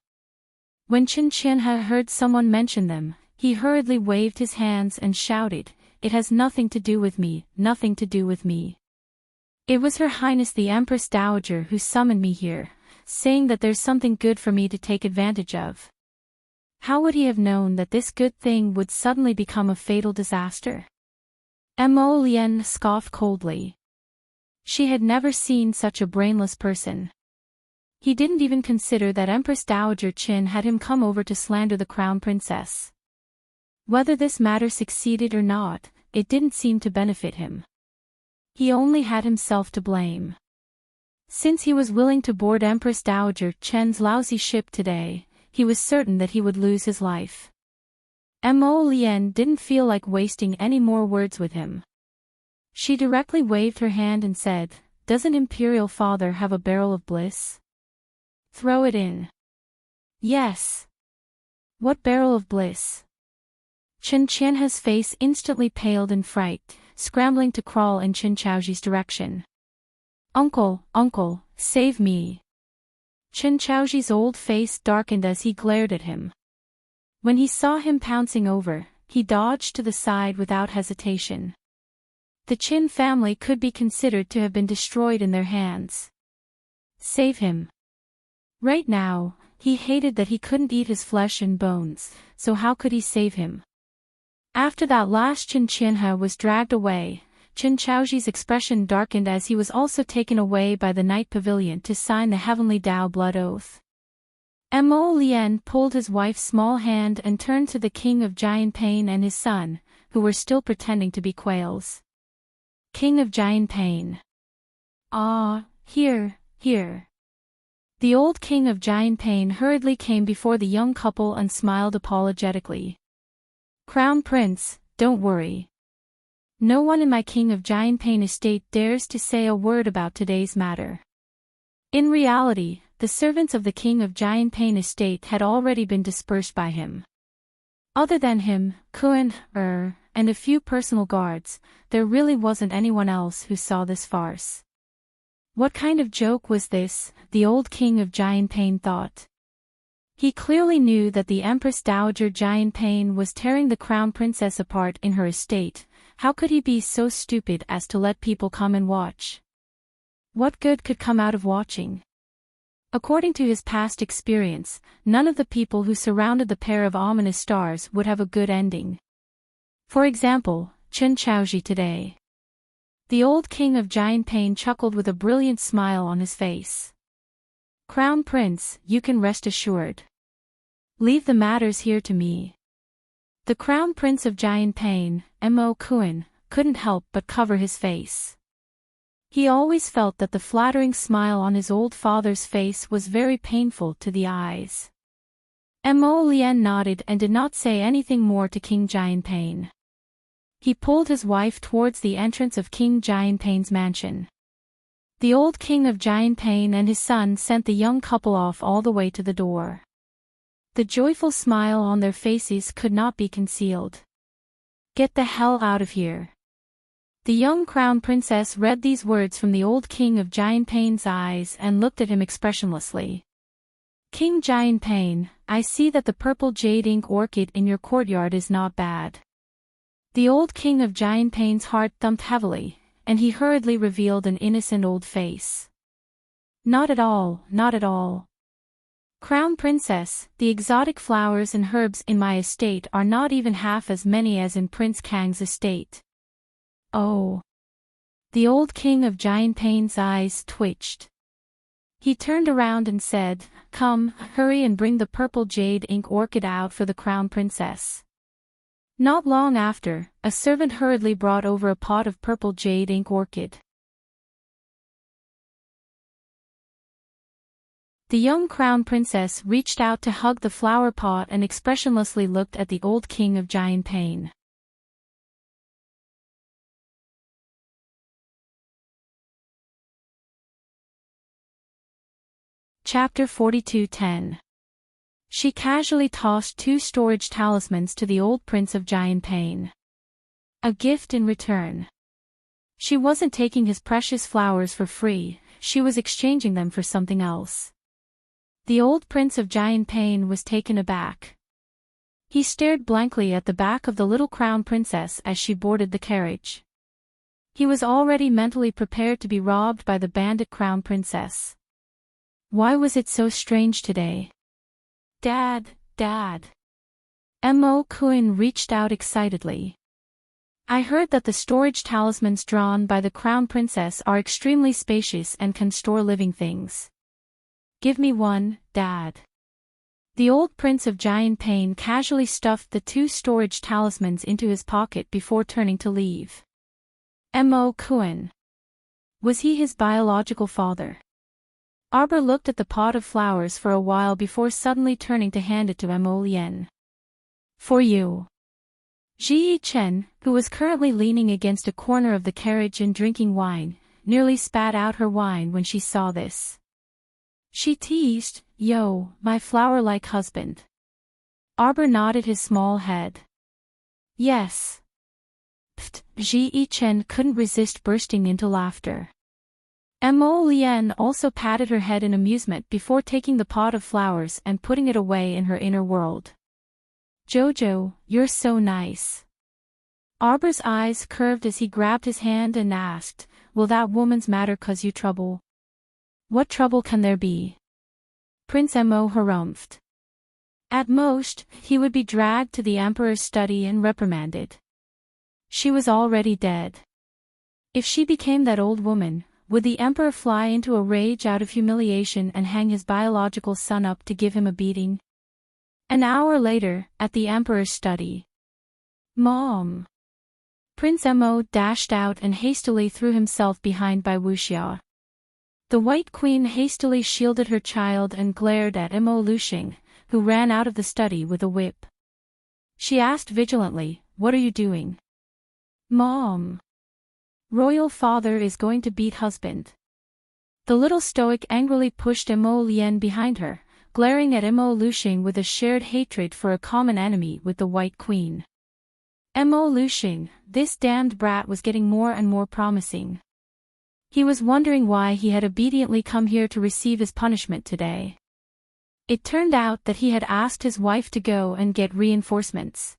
When Chen Qianhe heard someone mention them, he hurriedly waved his hands and shouted, It has nothing to do with me, nothing to do with me. It was Her Highness the Empress Dowager who summoned me here, saying that there's something good for me to take advantage of. How would he have known that this good thing would suddenly become a fatal disaster? Mo Lian scoffed coldly. She had never seen such a brainless person. He didn't even consider that Empress Dowager Qin had him come over to slander the Crown Princess. Whether this matter succeeded or not, it didn't seem to benefit him. He only had himself to blame. Since he was willing to board Empress Dowager Chen's lousy ship today, he was certain that he would lose his life. Mo Lian didn't feel like wasting any more words with him. She directly waved her hand and said, Doesn't Imperial Father have a barrel of bliss? Throw it in. Yes. What barrel of bliss? Chen Qianhe's face instantly paled in fright, scrambling to crawl in Chen Chaoji's direction. Uncle, save me. Chen Chaoji's old face darkened as he glared at him. When he saw him pouncing over, he dodged to the side without hesitation. The Qin family could be considered to have been destroyed in their hands. Save him. Right now, he hated that he couldn't eat his flesh and bones, so how could he save him? After that last Chen Qianhe was dragged away, Chen Chaoji's expression darkened as he was also taken away by the Night Pavilion to sign the Heavenly Tao Blood Oath. Mo Lian pulled his wife's small hand and turned to the King of Giant Pain and his son, who were still pretending to be quails. King of Giant Pain. Ah, here. The old king of Giant Pain hurriedly came before the young couple and smiled apologetically. Crown Prince, don't worry. No one in my King of Giant Pain estate dares to say a word about today's matter. In reality, the servants of the King of Giant Pain estate had already been dispersed by him. Other than him, Kuan, and a few personal guards, there really wasn't anyone else who saw this farce. What kind of joke was this, the old King of Giant Pain thought. He clearly knew that the Empress Dowager Giant Pain was tearing the Crown Princess apart in her estate. How could he be so stupid as to let people come and watch? What good could come out of watching? According to his past experience, none of the people who surrounded the pair of ominous stars would have a good ending. For example, Chen Chaoji today. The old King of Giant Pain chuckled with a brilliant smile on his face. Crown Prince, you can rest assured. Leave the matters here to me. The Crown Prince of Giant Pain, Mo Kuan, couldn't help but cover his face. He always felt that the flattering smile on his old father's face was very painful to the eyes. Mo Lian nodded and did not say anything more to King Giant Pain. He pulled his wife towards the entrance of King Giant Pain's mansion. The old King of Giant Pain and his son sent the young couple off all the way to the door. The joyful smile on their faces could not be concealed. Get the hell out of here. The young Crown Princess read these words from the old King of Giant Pain's eyes and looked at him expressionlessly. King Giant Pain, I see that the purple jade ink orchid in your courtyard is not bad. The old King of Giant Pain's heart thumped heavily, and he hurriedly revealed an innocent old face. Not at all, not at all. Crown Princess, the exotic flowers and herbs in my estate are not even half as many as in Prince Kang's estate. Oh. The old King of Giant Pain's eyes twitched. He turned around and said, Come, hurry and bring the purple jade ink orchid out for the Crown Princess. Not long after, a servant hurriedly brought over a pot of purple jade ink orchid. The young Crown Princess reached out to hug the flower pot and expressionlessly looked at the old King of Giant Pain. Chapter 42:10. She casually tossed 2 storage talismans to the old Prince of Giant Pain. A gift in return. She wasn't taking his precious flowers for free, she was exchanging them for something else. The old Prince of Giant Pain was taken aback. He stared blankly at the back of the little Crown Princess as she boarded the carriage. He was already mentally prepared to be robbed by the bandit Crown Princess. Why was it so strange today? Dad, Dad. Mo Kuan reached out excitedly. I heard that the storage talismans drawn by the Crown Princess are extremely spacious and can store living things. Give me one, Dad. The old Prince of Giant Pain casually stuffed the 2 storage talismans into his pocket before turning to leave. Mo Kuan. Was he his biological father? Arbor looked at the pot of flowers for a while before suddenly turning to hand it to Mo Lian. For you. Ji Chen, who was currently leaning against a corner of the carriage and drinking wine, nearly spat out her wine when she saw this. She teased, Yo, my flower-like husband. Arbor nodded his small head. Yes. Pfft, Ji Chen couldn't resist bursting into laughter. Mo Lian also patted her head in amusement before taking the pot of flowers and putting it away in her inner world. Jojo, you're so nice. Arbor's eyes curved as he grabbed his hand and asked, Will that woman's matter cause you trouble? What trouble can there be? Prince Mo harumphed. At most, he would be dragged to the Emperor's study and reprimanded. She was already dead. If she became that old woman, would the Emperor fly into a rage out of humiliation and hang his biological son up to give him a beating? An hour later, at the Emperor's study. Mom! Prince Mo dashed out and hastily threw himself behind by Wuxia. The White Queen hastily shielded her child and glared at Mo Lushing, who ran out of the study with a whip. She asked vigilantly, "What are you doing?" "Mom. Royal father is going to beat husband." The little stoic angrily pushed Mo Lien behind her, glaring at Mo Lushing with a shared hatred for a common enemy with the White Queen. Mo Lushing, this damned brat, was getting more and more promising. He was wondering why he had obediently come here to receive his punishment today. It turned out that he had asked his wife to go and get reinforcements.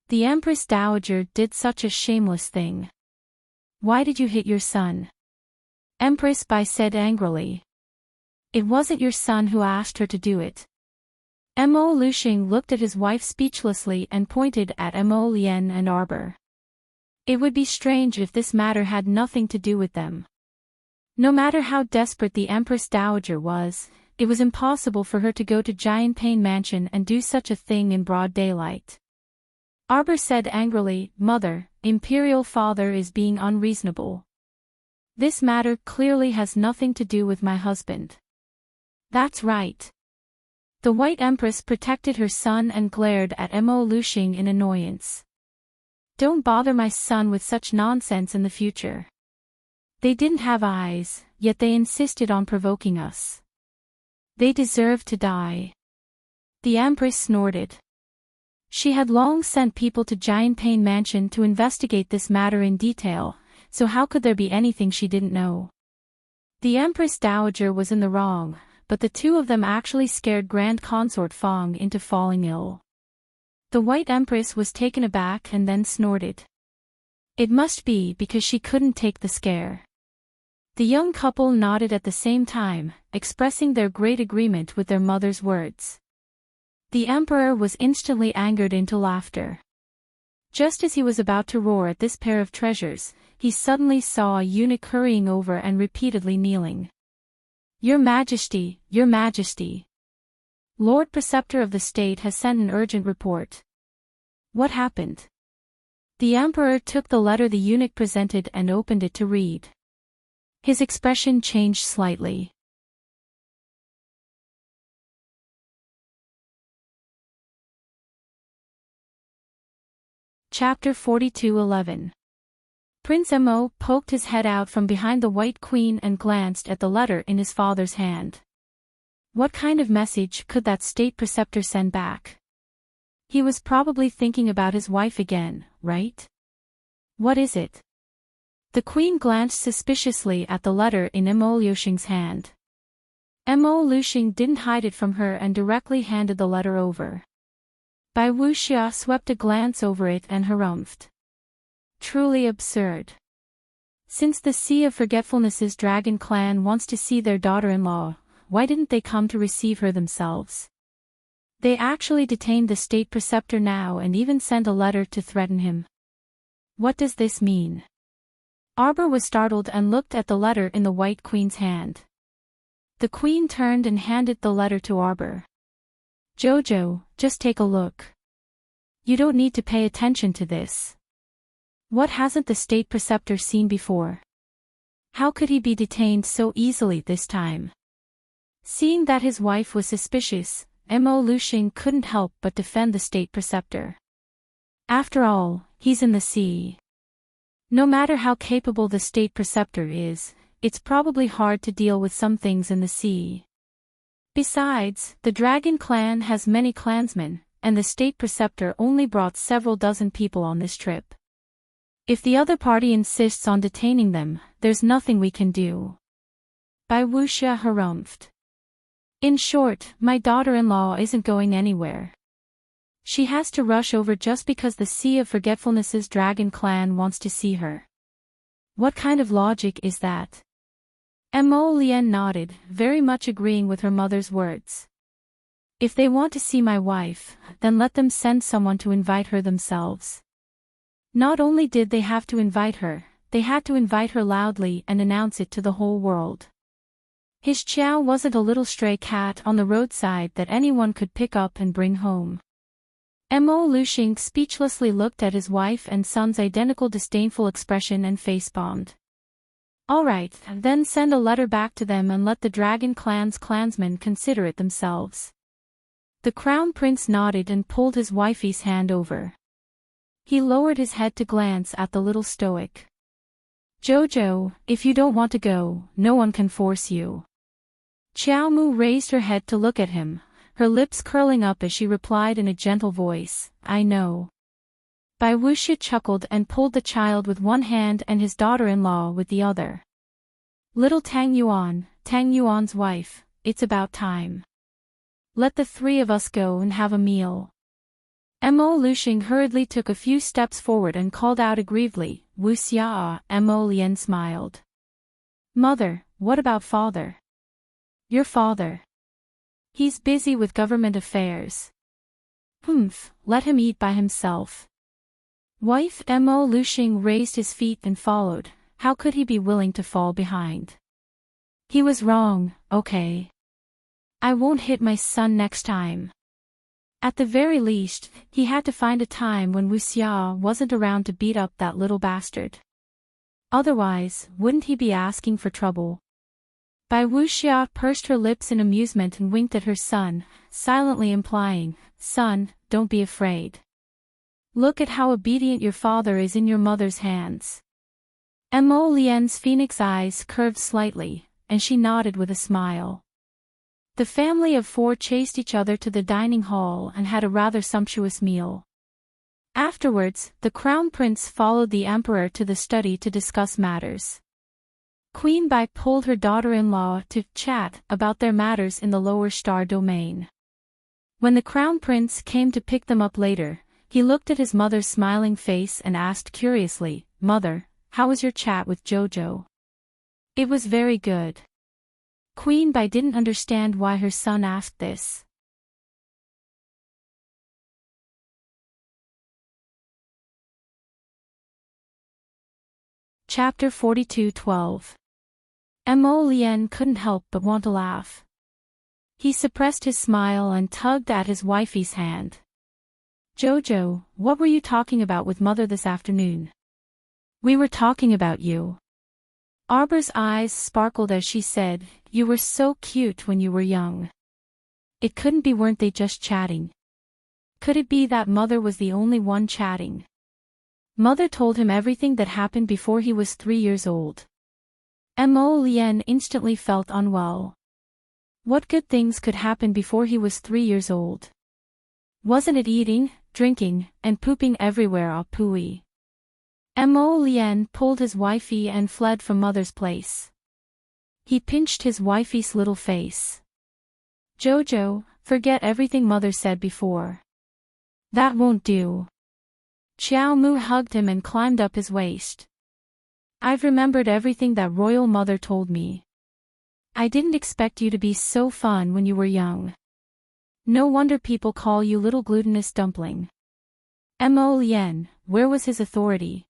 The Empress Dowager did such a shameless thing. "Why did you hit your son?" Empress Bai said angrily. "It wasn't your son who asked her to do it." Mo Lushing looked at his wife speechlessly and pointed at Mo Lien and Arbor. It would be strange if this matter had nothing to do with them. No matter how desperate the Empress Dowager was, it was impossible for her to go to Giant Pain Mansion and do such a thing in broad daylight. Arbor said angrily, "Mother, Imperial Father is being unreasonable. This matter clearly has nothing to do with my husband." "That's right." The White Empress protected her son and glared at Mo Lushing in annoyance. "Don't bother my son with such nonsense in the future. They didn't have eyes, yet they insisted on provoking us. They deserve to die." The Empress snorted. She had long sent people to Giant Pain Mansion to investigate this matter in detail, so how could there be anything she didn't know? The Empress Dowager was in the wrong, but the two of them actually scared Grand Consort Fong into falling ill. The White Empress was taken aback and then snorted. It must be because she couldn't take the scare. The young couple nodded at the same time, expressing their great agreement with their mother's words. The Emperor was instantly angered into laughter. Just as he was about to roar at this pair of treasures, he suddenly saw a eunuch hurrying over and repeatedly kneeling. "Your Majesty, Your Majesty. Lord Preceptor of the State has sent an urgent report." "What happened?" The Emperor took the letter the eunuch presented and opened it to read. His expression changed slightly. Chapter 42:11. Prince Mo poked his head out from behind the White Queen and glanced at the letter in his father's hand. What kind of message could that state preceptor send back? He was probably thinking about his wife again, right? What is it? The Queen glanced suspiciously at the letter in Mo Lushing's hand. Mo Lushing didn't hide it from her and directly handed the letter over. Bai Wuxia swept a glance over it and harumphed. Truly absurd. Since the Sea of Forgetfulness's dragon clan wants to see their daughter-in-law, why didn't they come to receive her themselves? They actually detained the state preceptor now and even sent a letter to threaten him. What does this mean? Arbor was startled and looked at the letter in the White Queen's hand. The Queen turned and handed the letter to Arbor. "Jojo, just take a look. You don't need to pay attention to this. What hasn't the state preceptor seen before? How could he be detained so easily this time?" Seeing that his wife was suspicious, Mo Lushing couldn't help but defend the state preceptor. After all, he's in the sea. No matter how capable the state preceptor is, it's probably hard to deal with some things in the sea. Besides, the dragon clan has many clansmen, and the state preceptor only brought several dozen people on this trip. If the other party insists on detaining them, there's nothing we can do. Bai Wuxia harumphed. In short, my daughter-in-law isn't going anywhere. She has to rush over just because the Sea of Forgetfulness's dragon clan wants to see her. What kind of logic is that? Mo Lien nodded, very much agreeing with her mother's words. If they want to see my wife, then let them send someone to invite her themselves. Not only did they have to invite her, they had to invite her loudly and announce it to the whole world. His chow wasn't a little stray cat on the roadside that anyone could pick up and bring home. Mo Lushing speechlessly looked at his wife and son's identical disdainful expression and face-bombed. Alright, then send a letter back to them and let the Dragon Clan's clansmen consider it themselves. The Crown Prince nodded and pulled his wifey's hand over. He lowered his head to glance at the little stoic. Jojo, if you don't want to go, no one can force you. Xiao Mu raised her head to look at him, her lips curling up as she replied in a gentle voice, I know. Bai Wuxia chuckled and pulled the child with one hand and his daughter-in-law with the other. Little Tang Yuan's wife, it's about time. Let the three of us go and have a meal. Mo Luxing hurriedly took a few steps forward and called out aggrievedly, Wuxia. Mo Lian smiled. Mother, what about father? Your father. He's busy with government affairs. Let him eat by himself. Wife. Mo Luxing raised his feet and followed. How could he be willing to fall behind? He was wrong, okay. I won't hit my son next time. At the very least, he had to find a time when Wuxia wasn't around to beat up that little bastard. Otherwise, wouldn't he be asking for trouble? Bai Wuxia pursed her lips in amusement and winked at her son, silently implying, Son, don't be afraid. Look at how obedient your father is in your mother's hands. Mo Lian's phoenix eyes curved slightly, and she nodded with a smile. The family of four chased each other to the dining hall and had a rather sumptuous meal. Afterwards, the Crown Prince followed the Emperor to the study to discuss matters. Queen Bai pulled her daughter-in-law to chat about their matters in the lower star domain. When the Crown Prince came to pick them up later, he looked at his mother's smiling face and asked curiously, Mother, how was your chat with Jojo? It was very good. Queen Bai didn't understand why her son asked this. Chapter 42:12. Mo Lian couldn't help but want to laugh. He suppressed his smile and tugged at his wifey's hand. Jojo, what were you talking about with Mother this afternoon? We were talking about you. Arbor's eyes sparkled as she said, You were so cute when you were young. It couldn't be weren't they just chatting? Could it be that Mother was the only one chatting? Mother told him everything that happened before he was 3 years old. Mo Lian instantly felt unwell. What good things could happen before he was 3 years old? Wasn't it eating, drinking, and pooping everywhere all pooey? Mo Lian pulled his wifey and fled from Mother's place. He pinched his wifey's little face. Jojo, forget everything Mother said before. That won't do. Xiao Mu hugged him and climbed up his waist. I've remembered everything that Royal Mother told me. I didn't expect you to be so fun when you were young. No wonder people call you little glutinous dumpling. Mo Lian, where was his authority?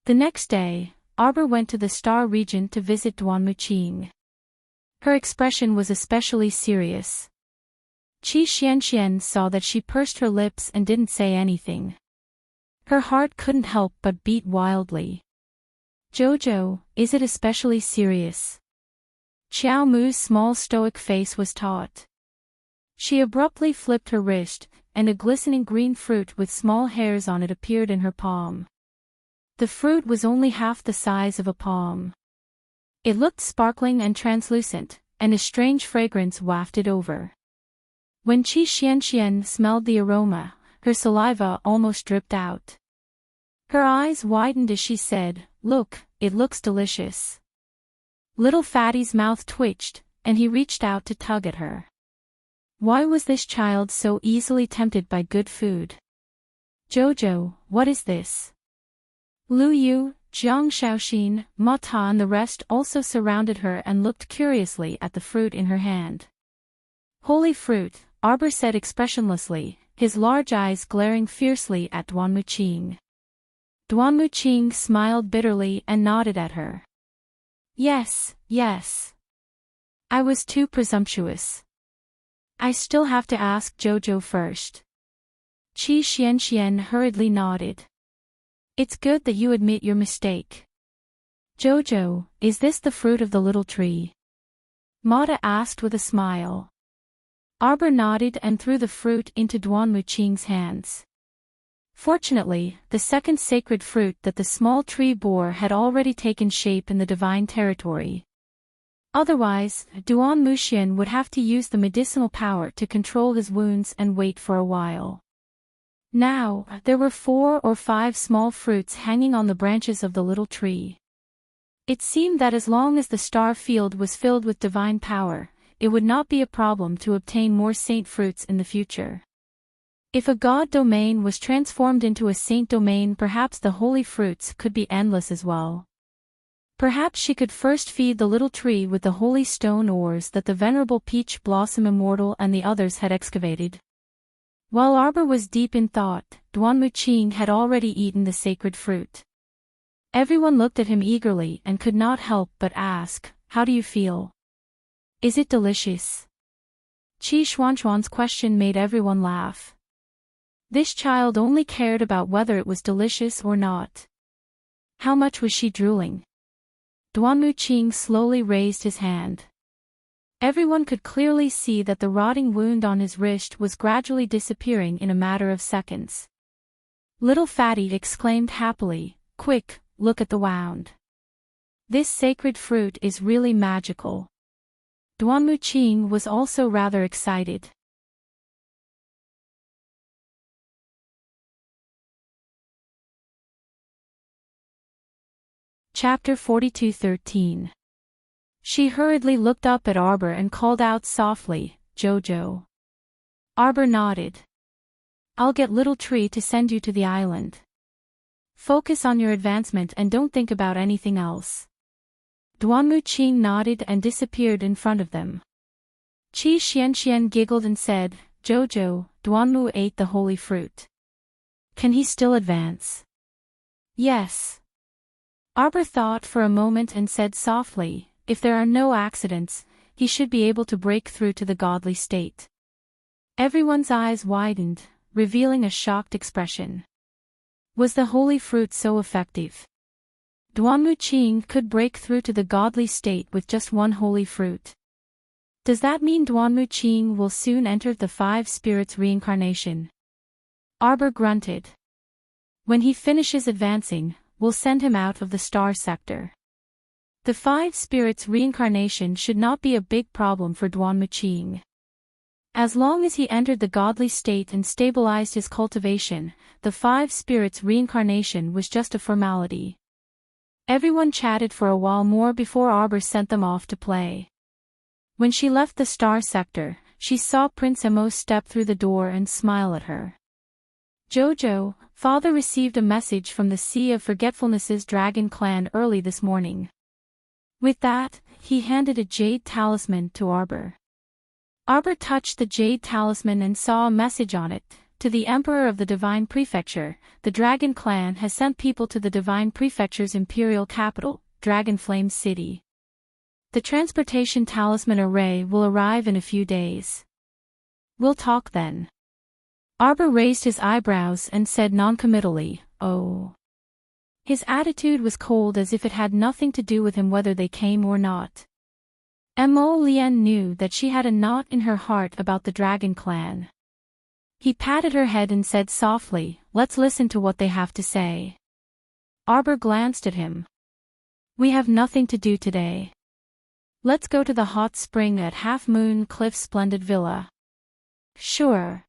The next day, Arbor went to the Star Region to visit Duan Muqing. Her expression was especially serious. Qi Xianxian saw that she pursed her lips and didn't say anything. Her heart couldn't help but beat wildly. Jojo, is it especially serious? Xiao Mu's small stoic face was taut. She abruptly flipped her wrist, and a glistening green fruit with small hairs on it appeared in her palm. The fruit was only half the size of a palm. It looked sparkling and translucent, and a strange fragrance wafted over. When Qi Xianxian smelled the aroma, her saliva almost dripped out. Her eyes widened as she said, Look, it looks delicious. Little Fatty's mouth twitched, and he reached out to tug at her. Why was this child so easily tempted by good food? Jojo, what is this? Lu Yu, Jiang Shaoxin, Ma Ta and the rest also surrounded her and looked curiously at the fruit in her hand. Holy fruit, Arbor said expressionlessly, his large eyes glaring fiercely at Duan Muqing. Duan Muqing smiled bitterly and nodded at her. Yes, yes. I was too presumptuous. I still have to ask Jojo first. Qi Xianxian hurriedly nodded. It's good that you admit your mistake. Jojo, is this the fruit of the little tree? Mata asked with a smile. Arbor nodded and threw the fruit into Duanmuqing's hands. Fortunately, the second sacred fruit that the small tree bore had already taken shape in the divine territory. Otherwise, Duanmuqian would have to use the medicinal power to control his wounds and wait for a while. Now, there were 4 or 5 small fruits hanging on the branches of the little tree. It seemed that as long as the star field was filled with divine power, it would not be a problem to obtain more saint fruits in the future. If a god domain was transformed into a saint domain, perhaps the holy fruits could be endless as well. Perhaps she could first feed the little tree with the holy stone ores that the venerable Peach Blossom Immortal and the others had excavated. While Arbor was deep in thought, Duanmuqing had already eaten the sacred fruit. Everyone looked at him eagerly and could not help but ask, "How do you feel? Is it delicious?" Qi Xuanchuan's question made everyone laugh. This child only cared about whether it was delicious or not. How much was she drooling? Duanmuqing slowly raised his hand. Everyone could clearly see that the rotting wound on his wrist was gradually disappearing in a matter of seconds. Little Fatty exclaimed happily, "Quick, look at the wound. This sacred fruit is really magical." Duanmuqing was also rather excited. Chapter 42:13. She hurriedly looked up at Arbor and called out softly, "Jojo." Arbor nodded. "I'll get Little Tree to send you to the island. Focus on your advancement and don't think about anything else." Duanmuqing nodded and disappeared in front of them. Qi Xianxian giggled and said, "Jojo, Duanmu ate the holy fruit. Can he still advance?" "Yes." Arbor thought for a moment and said softly, "If there are no accidents, he should be able to break through to the godly state." Everyone's eyes widened, revealing a shocked expression. Was the holy fruit so effective? Duanmuqing could break through to the godly state with just one holy fruit. Does that mean Duanmuqing will soon enter the 5 spirits reincarnation? Arbor grunted. When he finishes advancing, we'll send him out of the star sector. The 5 spirits reincarnation should not be a big problem for Duanmuqing. As long as he entered the godly state and stabilized his cultivation, the 5 spirits reincarnation was just a formality. Everyone chatted for a while more before Arbor sent them off to play. When she left the star sector, she saw Prince Emo step through the door and smile at her. "Jojo, father received a message from the Sea of Forgetfulness's dragon clan early this morning." With that, he handed a jade talisman to Arbor. Arbor touched the jade talisman and saw a message on it. "To the Emperor of the Divine Prefecture, the Dragon Clan has sent people to the Divine Prefecture's imperial capital, Dragonflame City. The transportation talisman array will arrive in a few days. We'll talk then." Arbor raised his eyebrows and said noncommittally, "Oh." His attitude was cold as if it had nothing to do with him whether they came or not. Mo Lian knew that she had a knot in her heart about the Dragon Clan. He patted her head and said softly, "Let's listen to what they have to say." Arbor glanced at him. "We have nothing to do today. Let's go to the hot spring at Half Moon Cliff's splendid villa." "Sure."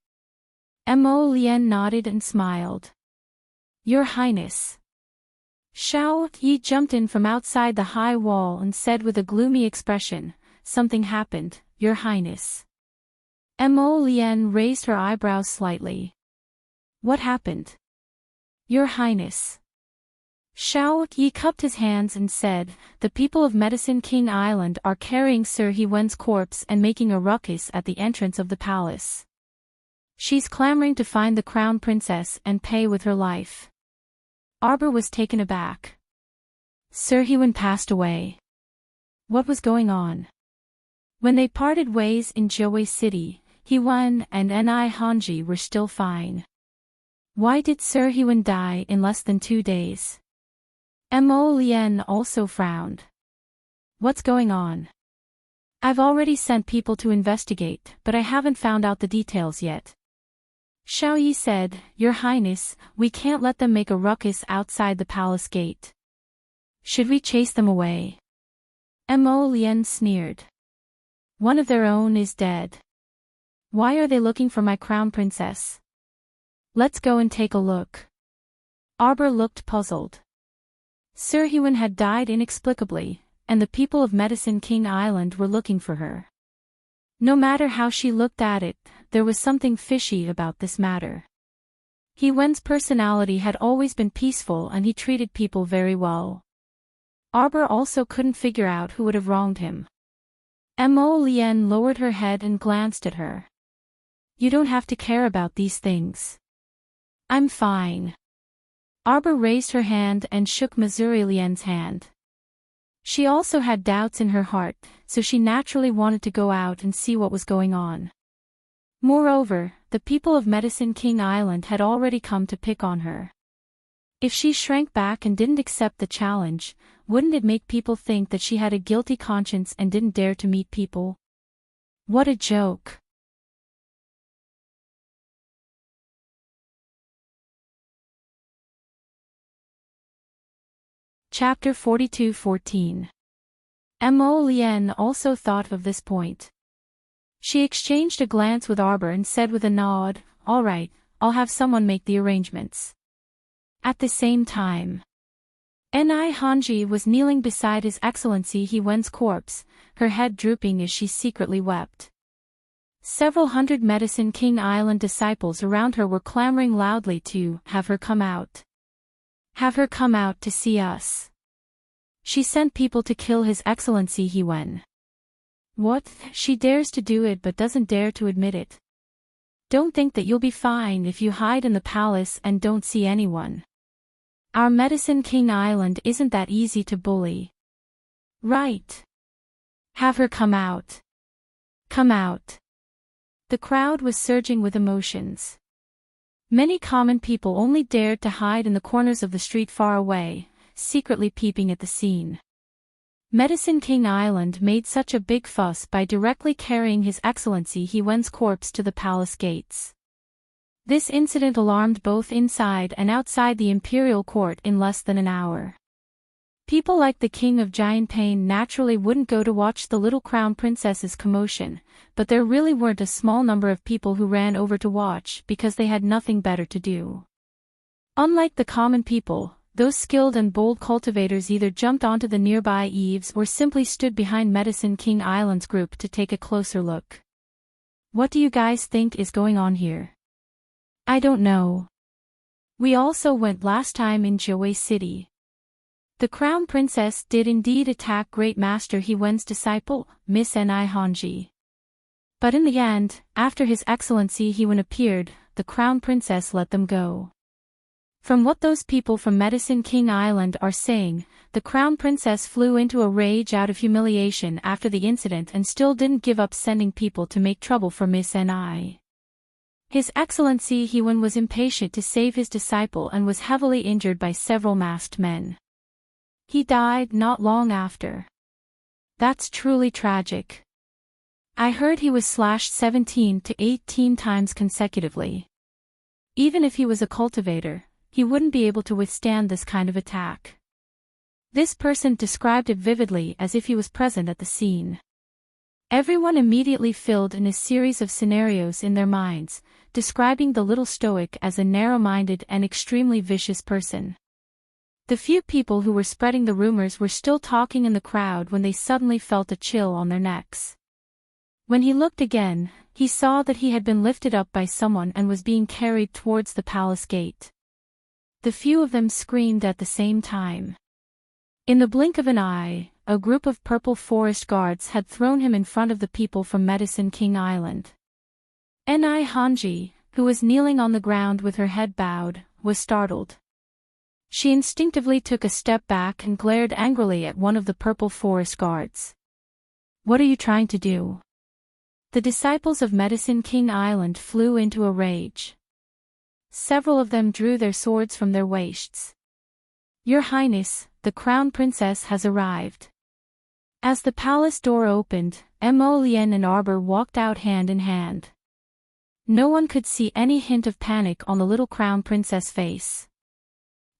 Mo Lian nodded and smiled. "Your Highness." Xiao Yi jumped in from outside the high wall and said with a gloomy expression, "Something happened, Your Highness." Mo Lian raised her eyebrows slightly. "What happened?" "Your Highness." Xiao Yi cupped his hands and said, "The people of Medicine King Island are carrying Sir He-Wen's corpse and making a ruckus at the entrance of the palace. She's clamoring to find the crown princess and pay with her life." Arbor was taken aback. Sir He-Wen passed away. What was going on? When they parted ways in Jiawei City, He-Wen and Ni Hanji were still fine. Why did Sir He-Wen die in less than 2 days? Mo Lien also frowned. What's going on? I've already sent people to investigate, but I haven't found out the details yet. Xiao Yi said, Your Highness, we can't let them make a ruckus outside the palace gate. Should we chase them away? Mo Lien sneered. One of their own is dead. Why are they looking for my crown princess? Let's go and take a look. Arbor looked puzzled. Sir Hewen had died inexplicably, and the people of Medicine King Island were looking for her. No matter how she looked at it, there was something fishy about this matter. Hewen's personality had always been peaceful and he treated people very well. Arbor also couldn't figure out who would have wronged him. Mo Lien lowered her head and glanced at her. You don't have to care about these things. I'm fine. Arbor raised her hand and shook Missouri Lien's hand. She also had doubts in her heart, so she naturally wanted to go out and see what was going on. Moreover, the people of Medicine King Island had already come to pick on her. If she shrank back and didn't accept the challenge, wouldn't it make people think that she had a guilty conscience and didn't dare to meet people? What a joke. Chapter 42:14. Mo Lien also thought of this point. She exchanged a glance with Arbor and said with a nod, All right, I'll have someone make the arrangements. At the same time, Ni Hanji was kneeling beside His Excellency Hewen's corpse, her head drooping as she secretly wept. Several hundred Medicine King Island disciples around her were clamoring loudly to have her come out. Have her come out to see us. She sent people to kill His Excellency Hewen. What? She dares to do it but doesn't dare to admit it. Don't think that you'll be fine if you hide in the palace and don't see anyone. Our Medicine King Island isn't that easy to bully. Right. Have her come out. Come out. The crowd was surging with emotions. Many common people only dared to hide in the corners of the street far away, secretly peeping at the scene. Medicine King Island made such a big fuss by directly carrying His Excellency Hewen's corpse to the palace gates. This incident alarmed both inside and outside the imperial court in less than an hour. People like the king of Giant Pain naturally wouldn't go to watch the little crown princess's commotion, but there really weren't a small number of people who ran over to watch because they had nothing better to do. Unlike the common people, those skilled and bold cultivators either jumped onto the nearby eaves or simply stood behind Medicine King Island's group to take a closer look. What do you guys think is going on here? I don't know. We also went last time in Jiawei City. The Crown Princess did indeed attack Great Master Hewen's disciple, Miss Ni Hanji. But in the end, after His Excellency Hewen appeared, the Crown Princess let them go. From what those people from Medicine King Island are saying, the Crown Princess flew into a rage out of humiliation after the incident and still didn't give up sending people to make trouble for Miss Ni. His Excellency Hewen was impatient to save his disciple and was heavily injured by several masked men. He died not long after. That's truly tragic. I heard he was slashed 17 to 18 times consecutively. Even if he was a cultivator, he wouldn't be able to withstand this kind of attack. This person described it vividly as if he was present at the scene. Everyone immediately filled in a series of scenarios in their minds, describing the little stoic as a narrow-minded and extremely vicious person. The few people who were spreading the rumors were still talking in the crowd when they suddenly felt a chill on their necks. When he looked again, he saw that he had been lifted up by someone and was being carried towards the palace gate. The few of them screamed at the same time. In the blink of an eye, a group of purple forest guards had thrown him in front of the people from Medicine King Island. Ni Hanji, who was kneeling on the ground with her head bowed, was startled. She instinctively took a step back and glared angrily at one of the purple forest guards. What are you trying to do? The disciples of Medicine King Island flew into a rage. Several of them drew their swords from their waists. Your Highness, the Crown Princess has arrived. As the palace door opened, Emolienne and Arbor walked out hand in hand. No one could see any hint of panic on the little Crown Princess' face.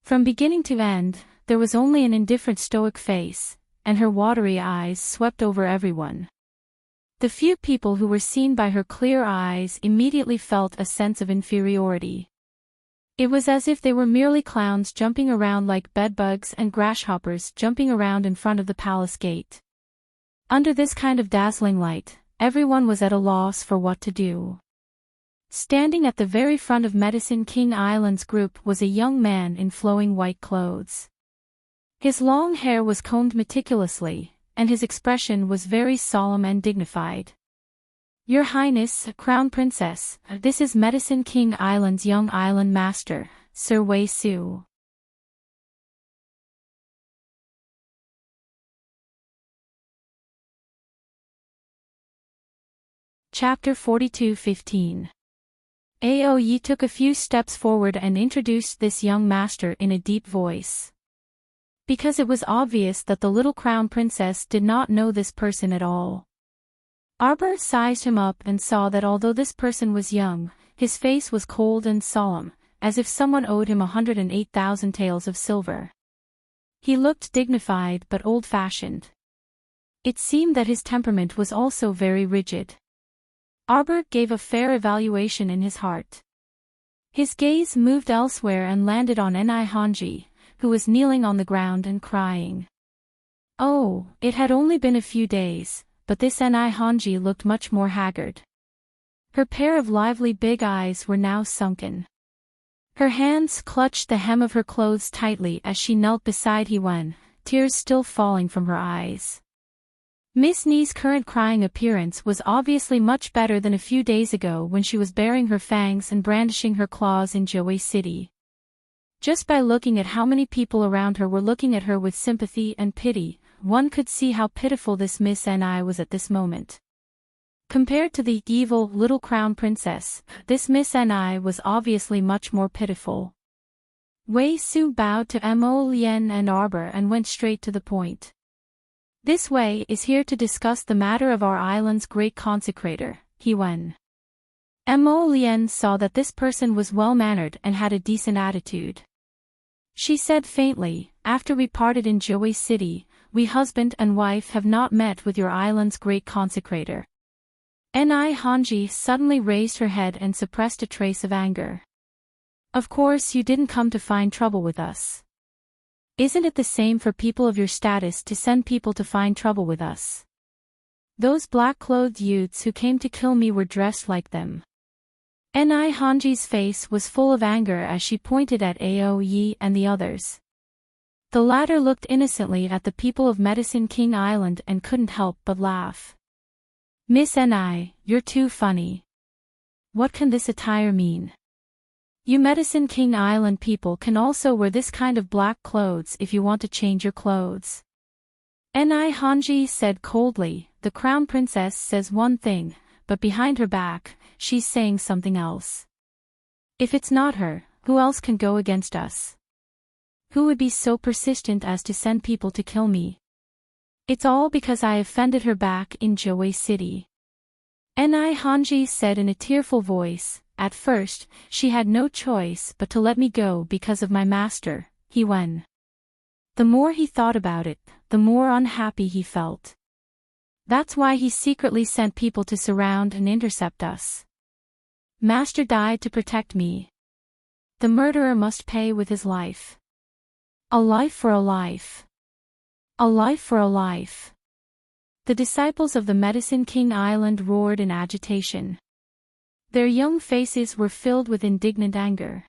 From beginning to end, there was only an indifferent stoic face, and her watery eyes swept over everyone. The few people who were seen by her clear eyes immediately felt a sense of inferiority. It was as if they were merely clowns jumping around like bedbugs and grasshoppers jumping around in front of the palace gate. Under this kind of dazzling light, everyone was at a loss for what to do. Standing at the very front of Medicine King Island's group was a young man in flowing white clothes. His long hair was combed meticulously, and his expression was very solemn and dignified. Your Highness, Crown Princess, this is Medicine King Island's young island master, Sir Wei Su. Chapter 42:15. Aoyi took a few steps forward and introduced this young master in a deep voice. Because it was obvious that the little Crown Princess did not know this person at all. Arbor sized him up and saw that although this person was young, his face was cold and solemn, as if someone owed him 108,000 taels of silver. He looked dignified but old-fashioned. It seemed that his temperament was also very rigid. Arbor gave a fair evaluation in his heart. His gaze moved elsewhere and landed on Ni Hanji, who was kneeling on the ground and crying. Oh, it had only been a few days, but this Ni Hanji looked much more haggard. Her pair of lively big eyes were now sunken. Her hands clutched the hem of her clothes tightly as she knelt beside Hewen, tears still falling from her eyes. Miss Ni's current crying appearance was obviously much better than a few days ago when she was baring her fangs and brandishing her claws in Joey City. Just by looking at how many people around her were looking at her with sympathy and pity, one could see how pitiful this Miss Ni was at this moment. Compared to the evil little Crown Princess, this Miss Ni was obviously much more pitiful. Wei Su bowed to Emolienne and Arbor and went straight to the point. This Wei is here to discuss the matter of our island's great consecrator, Hewen. Emolienne saw that this person was well-mannered and had a decent attitude. She said faintly, after we parted in Joey City, we husband and wife have not met with your island's great consecrator. Ni Hanji suddenly raised her head and suppressed a trace of anger. Of course you didn't come to find trouble with us. Isn't it the same for people of your status to send people to find trouble with us? Those black-clothed youths who came to kill me were dressed like them. Ni Hanji's face was full of anger as she pointed at Aoyi and the others. The latter looked innocently at the people of Medicine King Island and couldn't help but laugh. Miss Ni, you're too funny. What can this attire mean? You Medicine King Island people can also wear this kind of black clothes if you want to change your clothes. Ni Hanji said coldly, the Crown Princess says one thing, but behind her back, she's saying something else. If it's not her, who else can go against us? Who would be so persistent as to send people to kill me? It's all because I offended her back in Joey City. Ni Hanji said in a tearful voice, at first, she had no choice but to let me go because of my master, Hewen. The more he thought about it, the more unhappy he felt. That's why he secretly sent people to surround and intercept us. Master died to protect me. The murderer must pay with his life. A life for a life. A life for a life. The disciples of the Medicine King Island roared in agitation. Their young faces were filled with indignant anger.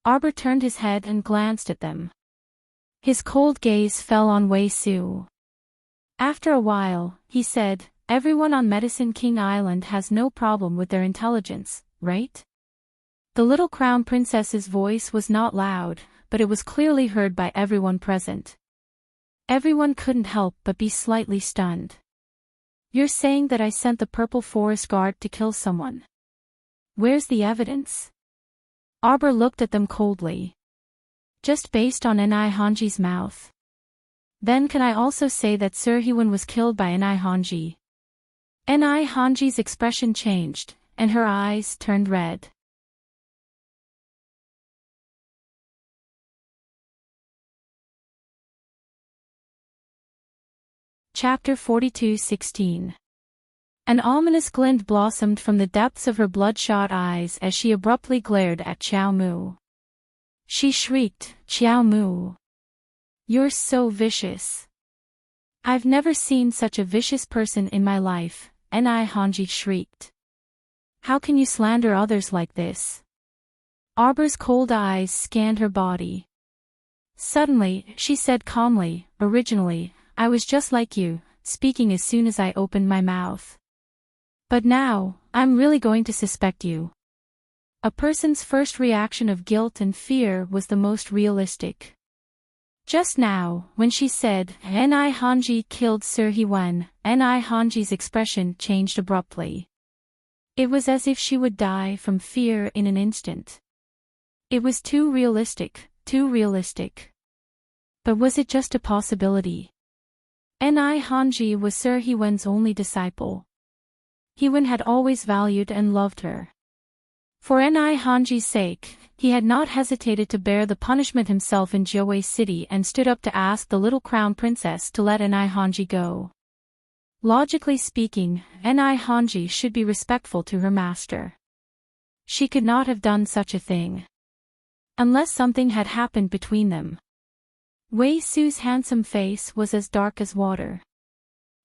Arbor turned his head and glanced at them. His cold gaze fell on Wei Su. After a while, he said, everyone on Medicine King Island has no problem with their intelligence, right? The little Crown Princess's voice was not loud, but it was clearly heard by everyone present. Everyone couldn't help but be slightly stunned. You're saying that I sent the Purple Forest Guard to kill someone? Where's the evidence? Arbor looked at them coldly. just based on Ni Hanji's mouth. Then can I also say that Sir Hewan was killed by Ni Hanji? Ni Hanji's expression changed, and her eyes turned red. Chapter 42:16. An ominous glint blossomed from the depths of her bloodshot eyes as she abruptly glared at Xiao Mu. She shrieked, "Xiao Mu! You're so vicious. I've never seen such a vicious person in my life," Ni Hanji shrieked. "How can you slander others like this?" Arbor's cold eyes scanned her body. Suddenly, she said calmly, "Originally, I was just like you, speaking as soon as I opened my mouth. But now, I'm really going to suspect you." A person's first reaction of guilt and fear was the most realistic. Just now, when she said, "Ni Hanji killed Sir Hewan," Ni Hanji's expression changed abruptly. It was as if she would die from fear in an instant. It was too realistic, too realistic. But was it just a possibility? Ni Hanji was Sir Hewan's only disciple. Hewan had always valued and loved her. For Ni Hanji's sake, he had not hesitated to bear the punishment himself in Jiawei City and stood up to ask the little crown princess to let Ni Hanji go. Logically speaking, Ni Hanji should be respectful to her master. She could not have done such a thing. Unless something had happened between them. Wei Su's handsome face was as dark as water.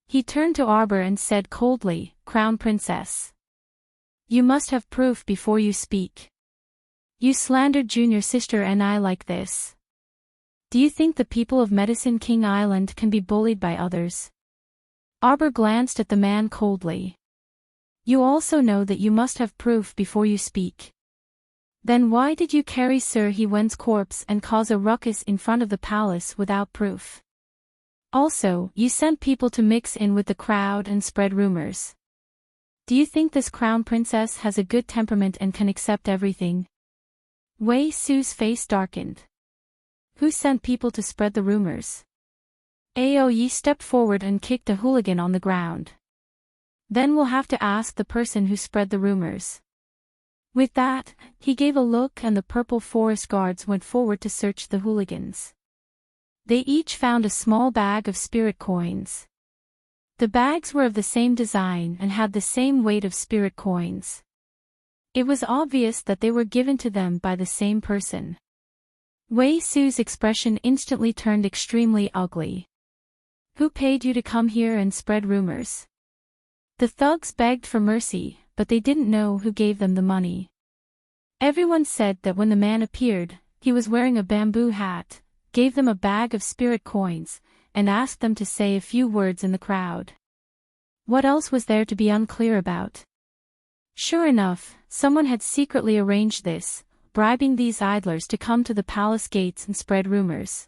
He turned to Arbor and said coldly, "Crown Princess. You must have proof before you speak. You slandered junior sister Ni like this. Do you think the people of Medicine King Island can be bullied by others?" Arbor glanced at the man coldly. "You also know that you must have proof before you speak. Then why did you carry Sir Hewan's corpse and cause a ruckus in front of the palace without proof? Also, you sent people to mix in with the crowd and spread rumors. Do you think this crown princess has a good temperament and can accept everything?" Wei Su's face darkened. "Who sent people to spread the rumors?" Aoyi stepped forward and kicked a hooligan on the ground. "Then we'll have to ask the person who spread the rumors." With that, he gave a look and the purple forest guards went forward to search the hooligans. They each found a small bag of spirit coins. The bags were of the same design and had the same weight of spirit coins. It was obvious that they were given to them by the same person. Wei Su's expression instantly turned extremely ugly. "Who paid you to come here and spread rumors?" The thugs begged for mercy, but they didn't know who gave them the money. Everyone said that when the man appeared, he was wearing a bamboo hat, gave them a bag of spirit coins, and asked them to say a few words in the crowd. What else was there to be unclear about? Sure enough, someone had secretly arranged this, bribing these idlers to come to the palace gates and spread rumors.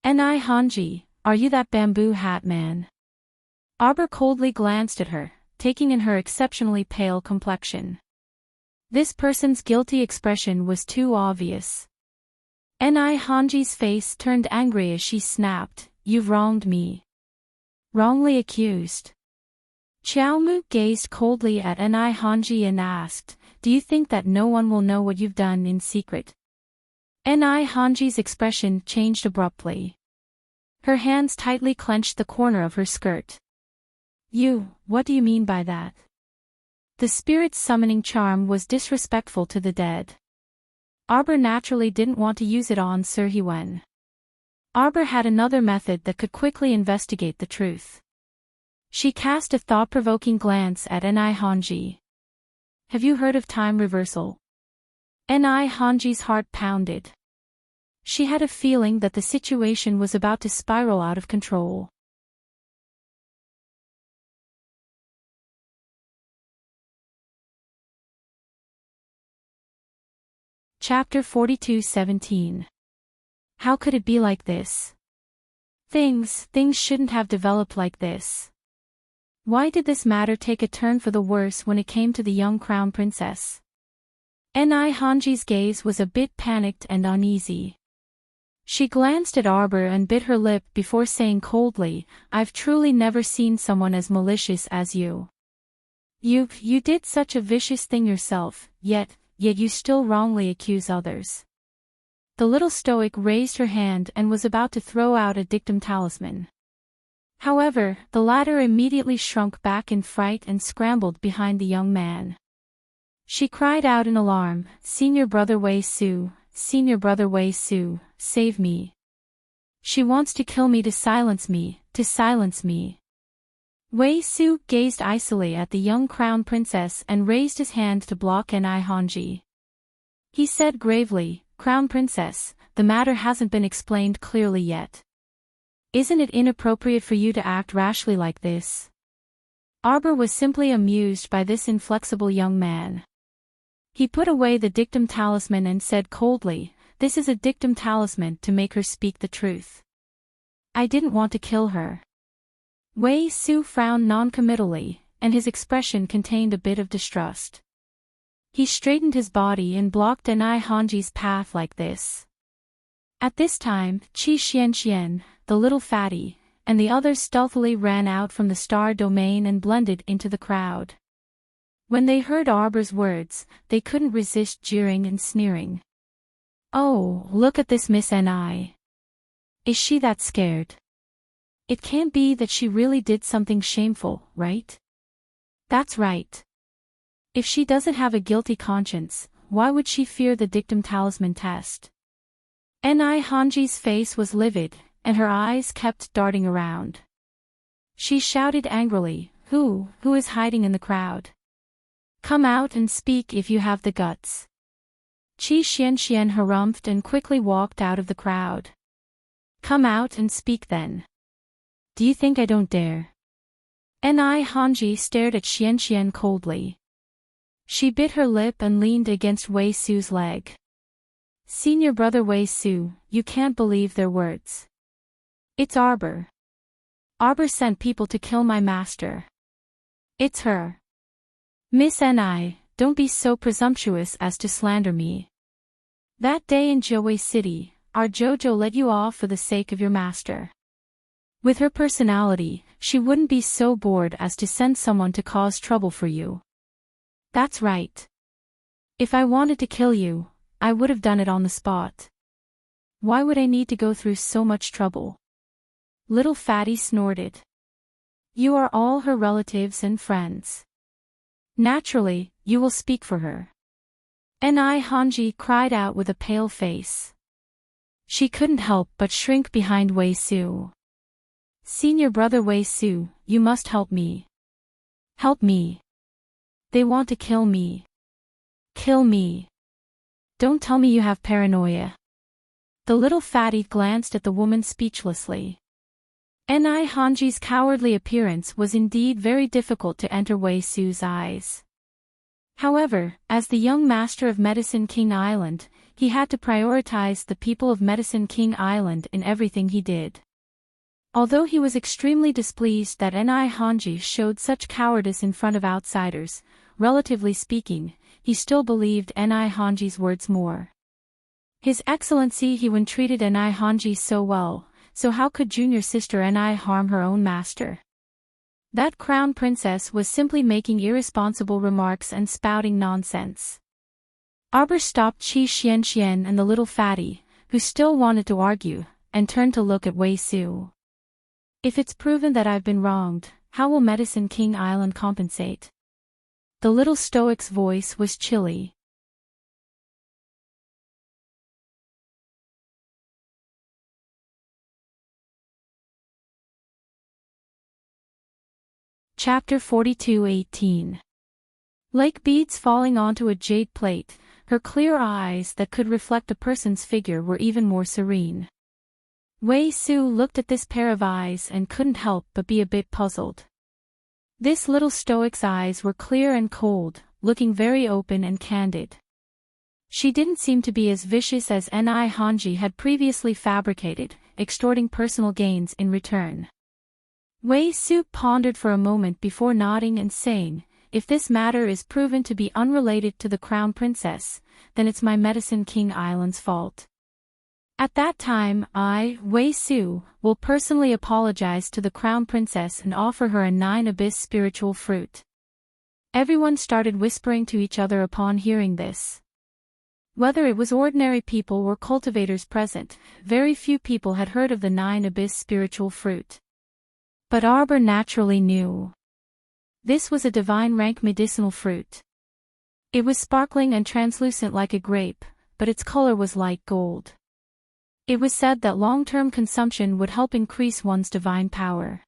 "Ni Hanji, are you that bamboo hat man?" Arbor coldly glanced at her, taking in her exceptionally pale complexion. This person's guilty expression was too obvious. Ni Hanji's face turned angry as she snapped, "You've wronged me. Wrongly accused." Xiao Mu gazed coldly at Ni Hanji and asked, "Do you think that no one will know what you've done in secret?" Ni Hanji's expression changed abruptly. Her hands tightly clenched the corner of her skirt. What do you mean by that?" The spirit's summoning charm was disrespectful to the dead. Arbor naturally didn't want to use it on Sir Hewan. Arbor had another method that could quickly investigate the truth. She cast a thought-provoking glance at Ni Hanji. "Have you heard of time reversal?" Ni Hanji's heart pounded. She had a feeling that the situation was about to spiral out of control. Chapter 42:17. How could it be like this? Things shouldn't have developed like this. Why did this matter take a turn for the worse when it came to the young crown princess? Ni Hanji's gaze was a bit panicked and uneasy. She glanced at Arbor and bit her lip before saying coldly, "I've truly never seen someone as malicious as you. You did such a vicious thing yourself, yet you still wrongly accuse others." The little stoic raised her hand and was about to throw out a dictum talisman. However, the latter immediately shrunk back in fright and scrambled behind the young man. She cried out in alarm, "Senior Brother Wei Su, Senior Brother Wei Su, save me. She wants to kill me to silence me, to silence me." Wei Su gazed icily at the young crown princess and raised his hand to block Ni Hanji. He said gravely, "Crown princess, the matter hasn't been explained clearly yet. Isn't it inappropriate for you to act rashly like this?" Arbor was simply amused by this inflexible young man. He put away the dictum talisman and said coldly, "This is a dictum talisman to make her speak the truth. I didn't want to kill her." Wei Su frowned noncommittally, and his expression contained a bit of distrust. He straightened his body and blocked Ni Hanji's path like this. At this time, Qi Xianxian, the little fatty, and the others stealthily ran out from the star domain and blended into the crowd. When they heard Arbor's words, they couldn't resist jeering and sneering. "Oh, look at this Miss Ni. Is she that scared? It can't be that she really did something shameful, right? That's right. If she doesn't have a guilty conscience, why would she fear the dictum talisman test?" Ni Hanji's face was livid, and her eyes kept darting around. She shouted angrily, Who is hiding in the crowd? Come out and speak if you have the guts." Qi Xianxian harumphed and quickly walked out of the crowd. "Come out and speak then. Do you think I don't dare?" Ni Hanji stared at Xianxian coldly. She bit her lip and leaned against Wei Su's leg. "Senior Brother Wei Su, you can't believe their words. It's Arbor. Arbor sent people to kill my master. It's her. Miss Ni, don't be so presumptuous as to slander me. That day in Jiawei City, our Jojo let you off for the sake of your master. With her personality, she wouldn't be so bored as to send someone to cause trouble for you. That's right. If I wanted to kill you, I would have done it on the spot. Why would I need to go through so much trouble?" Little Fatty snorted. "You are all her relatives and friends. Naturally, you will speak for her." Ni Hanji cried out with a pale face. She couldn't help but shrink behind Wei Su. "Senior Brother Wei Su, you must help me. Help me. They want to kill me. Kill me. Don't tell me you have paranoia." The little fatty glanced at the woman speechlessly. Ni Hanji's cowardly appearance was indeed very difficult to enter Wei Su's eyes. However, as the young master of Medicine King Island, he had to prioritize the people of Medicine King Island in everything he did. Although he was extremely displeased that Ni Hanji showed such cowardice in front of outsiders, relatively speaking, he still believed Ni Hanji's words more. His Excellency Hewen treated Ni Hanji so well, so how could junior sister Ni harm her own master? That crown princess was simply making irresponsible remarks and spouting nonsense. Arbor stopped Qi Xianxian and the little fatty, who still wanted to argue, and turned to look at Wei Su. "If it's proven that I've been wronged, how will Medicine King Island compensate?" The little stoic's voice was chilly. Chapter 42:18. Like beads falling onto a jade plate, her clear eyes that could reflect a person's figure were even more serene. Wei Su looked at this pair of eyes and couldn't help but be a bit puzzled. This little stoic's eyes were clear and cold, looking very open and candid. She didn't seem to be as vicious as Ni Hanji had previously fabricated, extorting personal gains in return. Wei Su pondered for a moment before nodding and saying, "If this matter is proven to be unrelated to the crown princess, then it's my Medicine King Island's fault. At that time I, Wei Su, will personally apologize to the crown princess and offer her a 9-abyss spiritual fruit. Everyone started whispering to each other upon hearing this. Whether it was ordinary people or cultivators present, very few people had heard of the 9-abyss spiritual fruit. But Arbor naturally knew. This was a divine rank medicinal fruit. It was sparkling and translucent like a grape, but its color was light gold. It was said that long-term consumption would help increase one's divine power.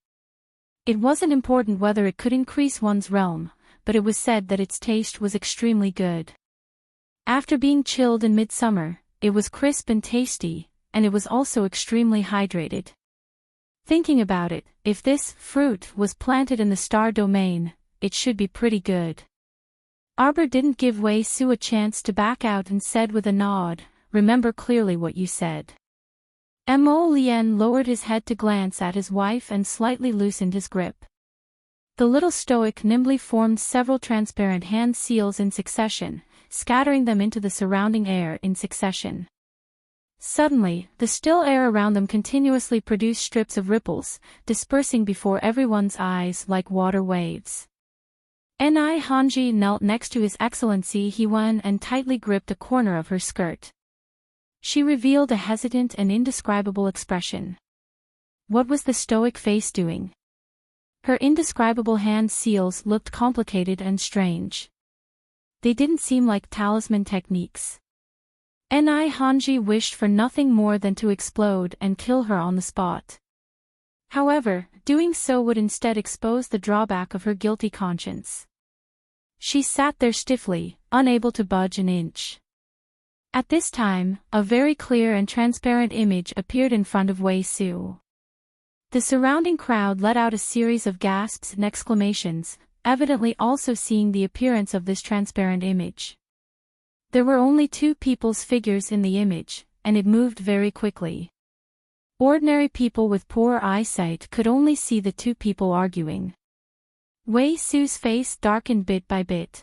It wasn't important whether it could increase one's realm, but it was said that its taste was extremely good. After being chilled in midsummer, it was crisp and tasty, and it was also extremely hydrated. Thinking about it, if this fruit was planted in the star domain, it should be pretty good. Arbor didn't give Wei Su a chance to back out and said with a nod, "Remember clearly what you said." Mo Lian lowered his head to glance at his wife and slightly loosened his grip. The little stoic nimbly formed several transparent hand seals in succession, scattering them into the surrounding air in succession. Suddenly, the still air around them continuously produced strips of ripples, dispersing before everyone's eyes like water waves. Ni Hanji knelt next to His Excellency Hewen and tightly gripped a corner of her skirt. She revealed a hesitant and indescribable expression. What was the stoic face doing? Her indescribable hand seals looked complicated and strange. They didn't seem like talisman techniques. Ni Hanji wished for nothing more than to explode and kill her on the spot. However, doing so would instead expose the drawback of her guilty conscience. She sat there stiffly, unable to budge an inch. At this time, a very clear and transparent image appeared in front of Wei Su. The surrounding crowd let out a series of gasps and exclamations, evidently also seeing the appearance of this transparent image. There were only 2 people's figures in the image, and it moved very quickly. Ordinary people with poor eyesight could only see the 2 people arguing. Wei Su's face darkened bit by bit.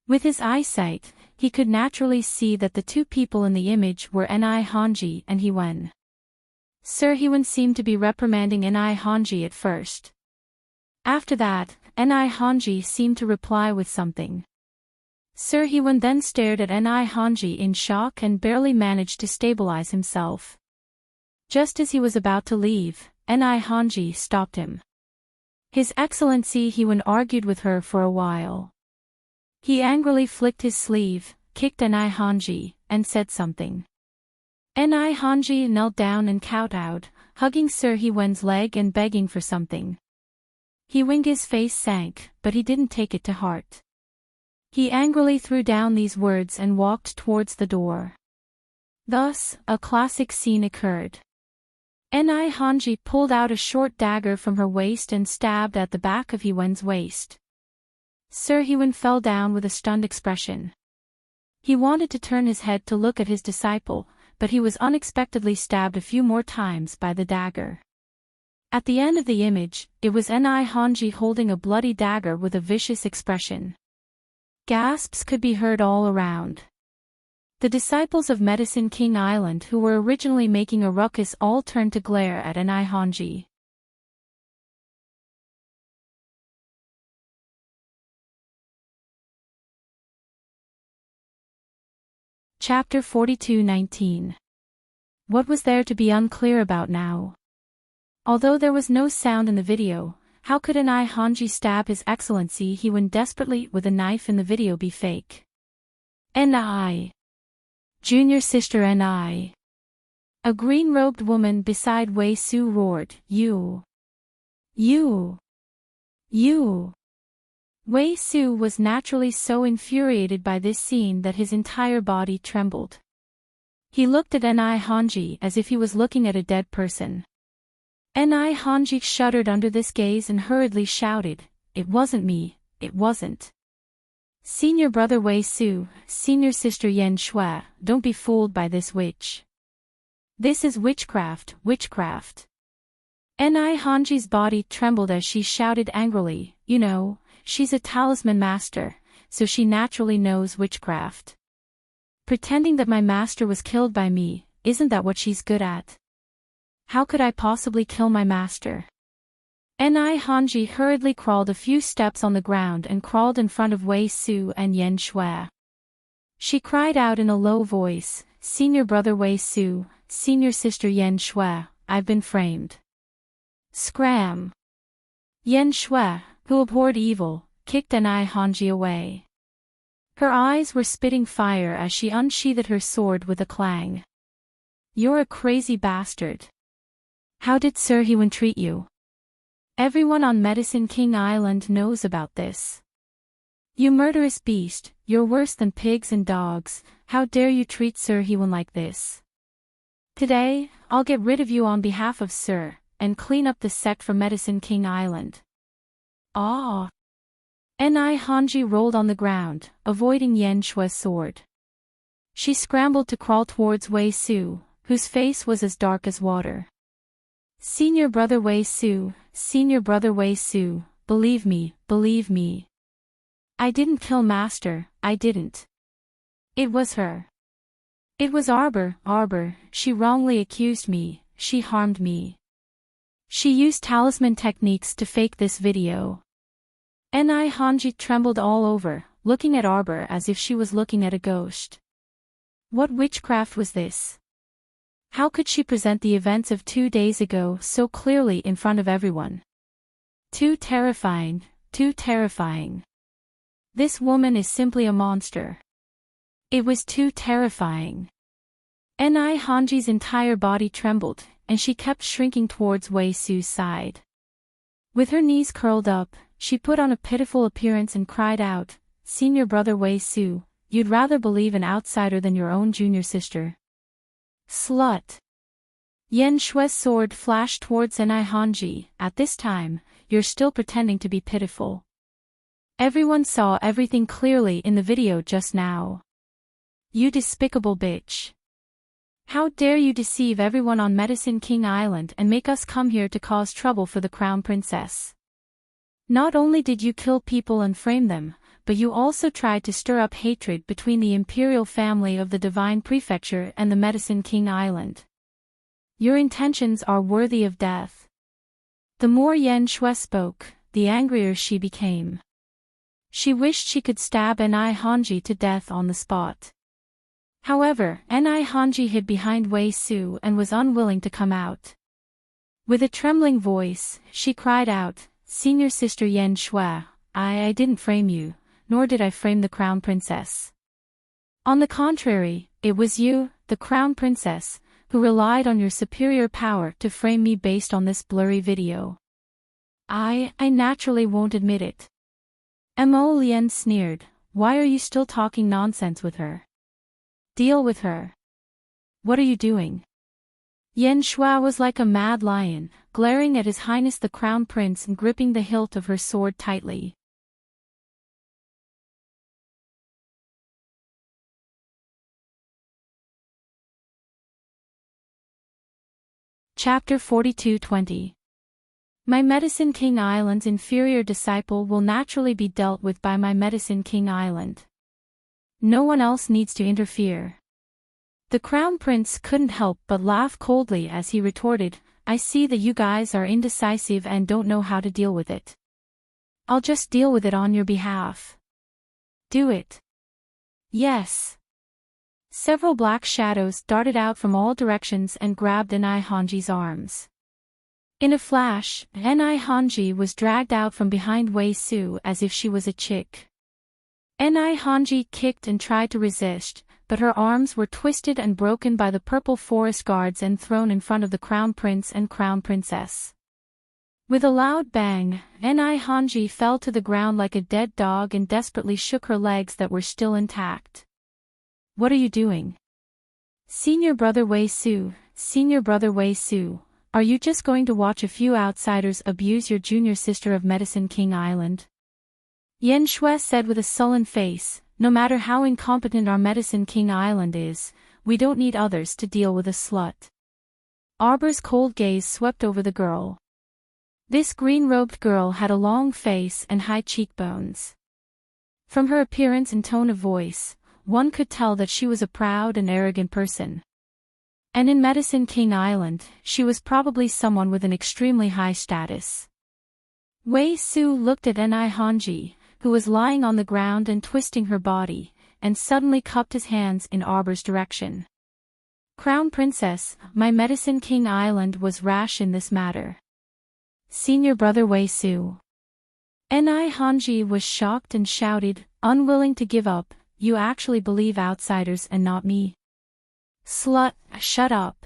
With his eyesight, he could naturally see that the 2 people in the image were Ni Hanji and Hewen. Sir Hewen seemed to be reprimanding Ni Hanji at first. After that, Ni Hanji seemed to reply with something. Sir Hewen then stared at Ni Hanji in shock and barely managed to stabilize himself. Just as he was about to leave, Ni Hanji stopped him. His Excellency Hewen argued with her for a while. He angrily flicked his sleeve, kicked Ni Hanji, and said something. Ni Hanji knelt down and kowtowed, hugging Sir Hewen's leg and begging for something. Hewen's face sank, but he didn't take it to heart. He angrily threw down these words and walked towards the door. Thus, a classic scene occurred. Ni Hanji pulled out a short dagger from her waist and stabbed at the back of Hewen's waist. Sir Hewen fell down with a stunned expression. He wanted to turn his head to look at his disciple, but he was unexpectedly stabbed a few more times by the dagger. At the end of the image, it was Ni Hanji holding a bloody dagger with a vicious expression. Gasps could be heard all around. The disciples of Medicine King Island who were originally making a ruckus all turned to glare at Ni Hanji. Chapter 42:19. What was there to be unclear about now? Although there was no sound in the video, how could Ni Hanji stab His Excellency Hewen desperately with a knife in the video be fake? Ni. Junior sister Ni. A green-robed woman beside Wei Su roared, You. Wei Su was naturally so infuriated by this scene that his entire body trembled. He looked at Ni Hanji as if he was looking at a dead person. Ni Hanji shuddered under this gaze and hurriedly shouted, It wasn't me, it wasn't. Senior brother Wei Su, senior sister Yan Shui, don't be fooled by this witch. This is witchcraft, witchcraft. Ni Hanji's body trembled as she shouted angrily, You know, she's a talisman master, so she naturally knows witchcraft. Pretending that my master was killed by me, isn't that what she's good at? How could I possibly kill my master? Hanji hurriedly crawled a few steps on the ground and crawled in front of Wei Su and Yan Shui. She cried out in a low voice, "Senior brother Wei Su, senior sister Yan Shui, I've been framed." Scram! Yan Shui, who abhorred evil, kicked Hanji away. Her eyes were spitting fire as she unsheathed her sword with a clang. "You're a crazy bastard. How did Sir Hewen treat you? Everyone on Medicine King Island knows about this. You murderous beast, you're worse than pigs and dogs, how dare you treat Sir Hewen like this? Today, I'll get rid of you on behalf of Sir, and clean up the sect from Medicine King Island." Ah! Hanji rolled on the ground, avoiding Yan Shui's sword. She scrambled to crawl towards Wei Su, whose face was as dark as water. "Senior brother Wei Su, senior brother Wei Su, believe me, believe me. I didn't kill Master, I didn't. It was her. It was Arbor, she wrongly accused me, she harmed me. She used talisman techniques to fake this video." Hanji trembled all over, looking at Arbor as if she was looking at a ghost. What witchcraft was this? How could she present the events of 2 days ago so clearly in front of everyone? Too terrifying, too terrifying. This woman is simply a monster. It was too terrifying. Hanji's entire body trembled, and she kept shrinking towards Wei Su's side. With her knees curled up, she put on a pitiful appearance and cried out, "Senior brother Wei Su, you'd rather believe an outsider than your own junior sister. Slut." Yan Shui's sword flashed towards Hanji. "At this time, you're still pretending to be pitiful. Everyone saw everything clearly in the video just now. You despicable bitch. How dare you deceive everyone on Medicine King Island and make us come here to cause trouble for the Crown Princess. Not only did you kill people and frame them, but you also tried to stir up hatred between the imperial family of the Divine Prefecture and the Medicine King Island. Your intentions are worthy of death." The more Yan Shui spoke, the angrier she became. She wished she could stab Hanji to death on the spot. However, Hanji hid behind Wei Su and was unwilling to come out. With a trembling voice, she cried out, "Senior sister Yan Shui, I didn't frame you, nor did I frame the Crown Princess. On the contrary, it was you, the Crown Princess, who relied on your superior power to frame me based on this blurry video. I naturally won't admit it." Mo Lian sneered, "Why are you still talking nonsense with her? Deal with her. What are you doing?" Yan Shui was like a mad lion, glaring at His Highness the Crown Prince and gripping the hilt of her sword tightly. Chapter 42-20. My Medicine King Island's inferior disciple will naturally be dealt with by my Medicine King Island. No one else needs to interfere. The Crown Prince couldn't help but laugh coldly as he retorted, "I see that you guys are indecisive and don't know how to deal with it. I'll just deal with it on your behalf." "Do it." "Yes." Several black shadows darted out from all directions and grabbed Hanji's arms. In a flash, Hanji was dragged out from behind Wei Su as if she was a chick. Hanji kicked and tried to resist, but her arms were twisted and broken by the purple forest guards and thrown in front of the Crown Prince and Crown Princess. With a loud bang, Hanji fell to the ground like a dead dog and desperately shook her legs that were still intact. "What are you doing? Senior brother Wei Su, senior brother Wei Su, are you just going to watch a few outsiders abuse your junior sister of Medicine King Island?" Yan Shui said with a sullen face, "No matter how incompetent our Medicine King Island is, we don't need others to deal with a slut." Arbor's cold gaze swept over the girl. This green-robed girl had a long face and high cheekbones. From her appearance and tone of voice, one could tell that she was a proud and arrogant person. And in Medicine King Island, she was probably someone with an extremely high status. Wei Su looked at Ni Hanji, who was lying on the ground and twisting her body, and suddenly cupped his hands in Arbor's direction. Crown Princess, my Medicine King Island was rash in this matter. Senior brother Wei Su. Ni Hanji was shocked and shouted, unwilling to give up, you actually believe outsiders and not me? Slut, shut up.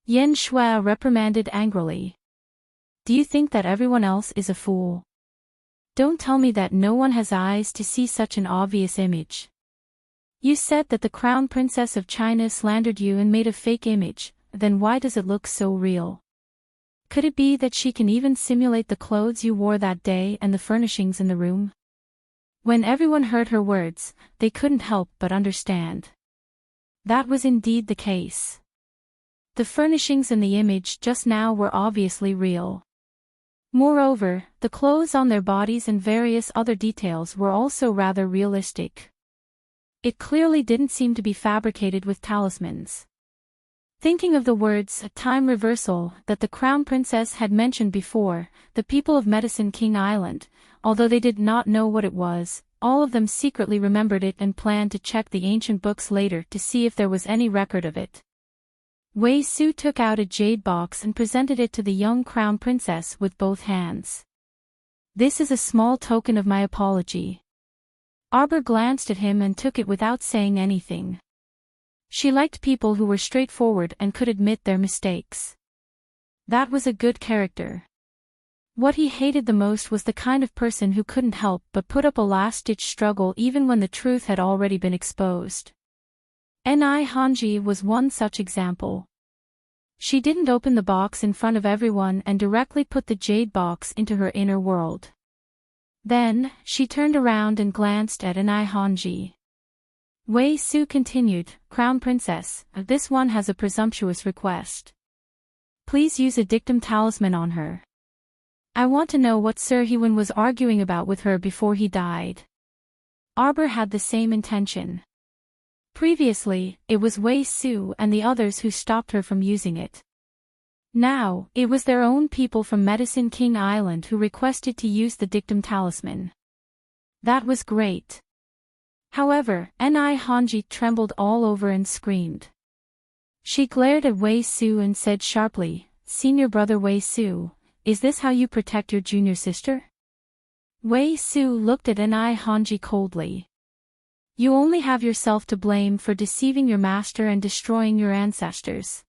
Yen Shui reprimanded angrily. Do you think that everyone else is a fool? Don't tell me that no one has eyes to see such an obvious image. You said that the Crown Princess of China slandered you and made a fake image, then why does it look so real? Could it be that she can even simulate the clothes you wore that day and the furnishings in the room? When everyone heard her words, they couldn't help but understand. That was indeed the case. The furnishings in the image just now were obviously real. Moreover, the clothes on their bodies and various other details were also rather realistic. It clearly didn't seem to be fabricated with talismans. Thinking of the words time reversal that the Crown Princess had mentioned before, the people of Medicine King Island, although they did not know what it was, all of them secretly remembered it and planned to check the ancient books later to see if there was any record of it. Wei Su took out a jade box and presented it to the young Crown Princess with both hands. This is a small token of my apology. Arbor glanced at him and took it without saying anything. She liked people who were straightforward and could admit their mistakes. That was a good character. What he hated the most was the kind of person who couldn't help but put up a last-ditch struggle even when the truth had already been exposed. Ni Hanji was one such example. She didn't open the box in front of everyone and directly put the jade box into her inner world. Then, she turned around and glanced at Ni Hanji. Wei Su continued, Crown Princess, this one has a presumptuous request. Please use a dictum talisman on her. I want to know what Sir Hewen was arguing about with her before he died. Arbor had the same intention. Previously, it was Wei Su and the others who stopped her from using it. Now, it was their own people from Medicine King Island who requested to use the dictum talisman. That was great. However, Ni Hanji trembled all over and screamed. She glared at Wei Su and said sharply, Senior brother Wei Su, is this how you protect your junior sister? Wei Su looked at Ni Hanji coldly. You only have yourself to blame for deceiving your master and destroying your ancestors.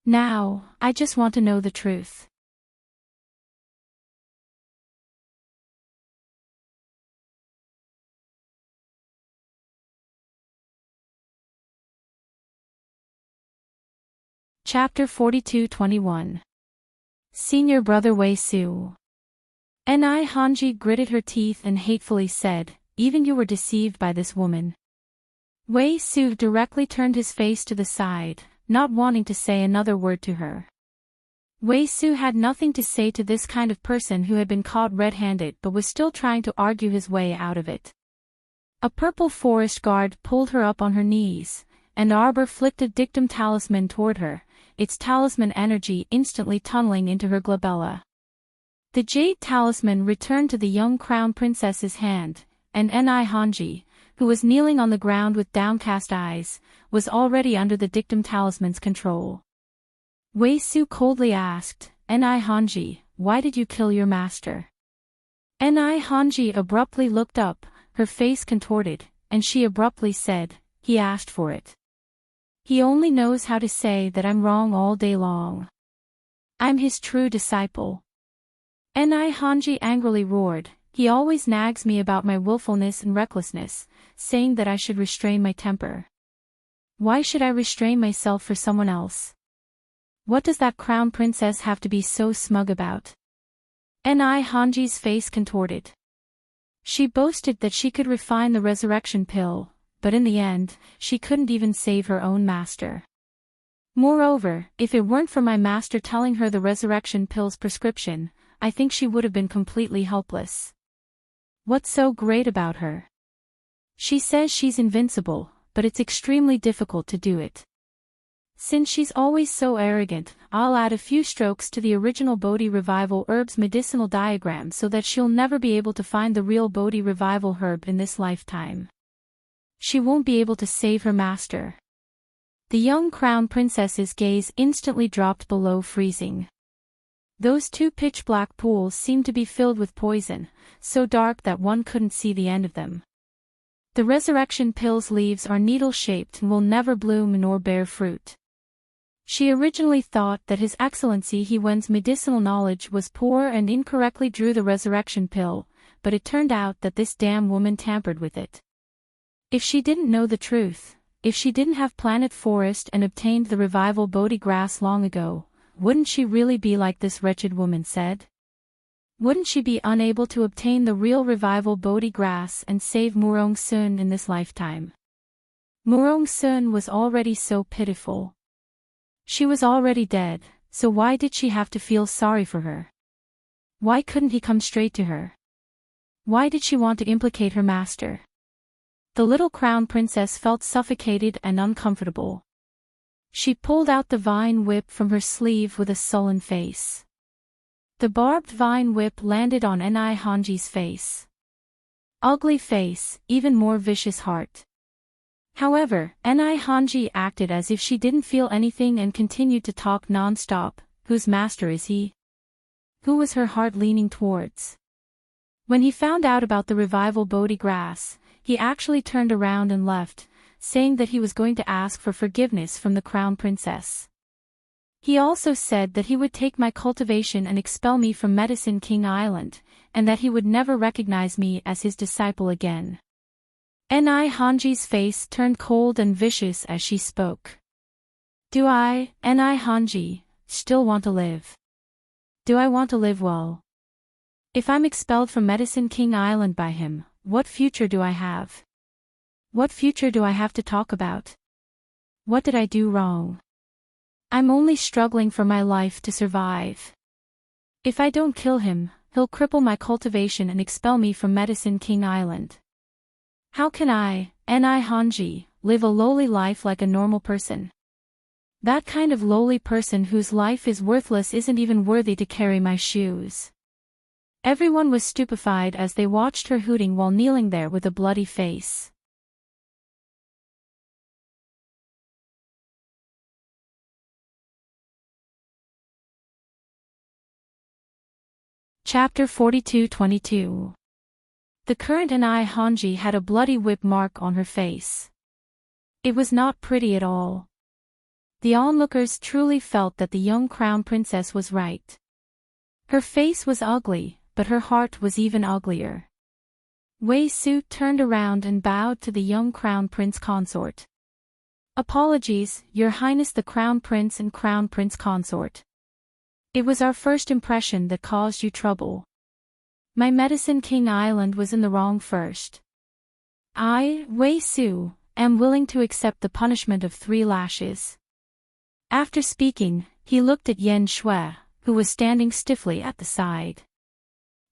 Now, I just want to know the truth. Chapter 42-21. Senior brother Wei Su. Ni Hanji gritted her teeth and hatefully said, even you were deceived by this woman. Wei Su directly turned his face to the side, not wanting to say another word to her. Wei Su had nothing to say to this kind of person who had been caught red-handed but was still trying to argue his way out of it. A purple forest guard pulled her up on her knees, and Arbor flicked a dictum talisman toward her, its talisman energy instantly tunneling into her glabella. The jade talisman returned to the young Crown Princess's hand, and Ni Hanji, who was kneeling on the ground with downcast eyes, was already under the dictum talisman's control. Wei Su coldly asked, Ni Hanji, why did you kill your master? Ni Hanji abruptly looked up, her face contorted, and she abruptly said, he asked for it. He only knows how to say that I'm wrong all day long. I'm his true disciple. Ni Hanji angrily roared, he always nags me about my willfulness and recklessness, saying that I should restrain my temper. Why should I restrain myself for someone else? What does that Crown Princess have to be so smug about? Ni Hanji's face contorted. She boasted that she could refine the resurrection pill, but in the end, she couldn't even save her own master. Moreover, if it weren't for my master telling her the resurrection pill's prescription, I think she would have been completely helpless. What's so great about her? She says she's invincible, but it's extremely difficult to do it. Since she's always so arrogant, I'll add a few strokes to the original Bodhi Revival herb's medicinal diagram so that she'll never be able to find the real Bodhi Revival herb in this lifetime. She won't be able to save her master. The young crown princess's gaze instantly dropped below freezing. Those two pitch-black pools seemed to be filled with poison, so dark that one couldn't see the end of them. The resurrection pill's leaves are needle-shaped and will never bloom nor bear fruit. She originally thought that His Excellency He Wen's medicinal knowledge was poor and incorrectly drew the resurrection pill, but it turned out that this damn woman tampered with it. If she didn't know the truth, if she didn't have Planet Forest and obtained the revival Bodhi grass long ago, wouldn't she really be like this wretched woman said? Wouldn't she be unable to obtain the real revival Bodhi grass and save Murong Sun in this lifetime? Murong Sun was already so pitiful. She was already dead, so why did she have to feel sorry for her? Why couldn't he come straight to her? Why did she want to implicate her master? The little crown princess felt suffocated and uncomfortable. She pulled out the vine whip from her sleeve with a sullen face. The barbed vine whip landed on Ni Hanji's face. Ugly face, even more vicious heart. However, Ni Hanji acted as if she didn't feel anything and continued to talk non-stop. Whose master is he? Who was her heart leaning towards? When he found out about the revival Bodhi grass, he actually turned around and left, saying that he was going to ask for forgiveness from the crown princess. He also said that he would take my cultivation and expel me from Medicine King Island, and that he would never recognize me as his disciple again. Ni Hanji's face turned cold and vicious as she spoke. Do I, Ni Hanji, still want to live? Do I want to live well? If I'm expelled from Medicine King Island by him, what future do I have? What future do I have to talk about? What did I do wrong? I'm only struggling for my life to survive. If I don't kill him, he'll cripple my cultivation and expel me from Medicine King Island. How can I, Ni Hanji, live a lowly life like a normal person? That kind of lowly person whose life is worthless isn't even worthy to carry my shoes. Everyone was stupefied as they watched her hooting while kneeling there with a bloody face. Chapter 42-22. The current Ni Hanji had a bloody whip mark on her face. It was not pretty at all. The onlookers truly felt that the young crown princess was right. Her face was ugly, but her heart was even uglier. Wei Su turned around and bowed to the young crown prince consort. Apologies, Your Highness the crown prince and crown prince consort. It was our first impression that caused you trouble. My Medicine King Island was in the wrong first. I, Wei Su, am willing to accept the punishment of 3 lashes. After speaking, he looked at Yen Shui, who was standing stiffly at the side.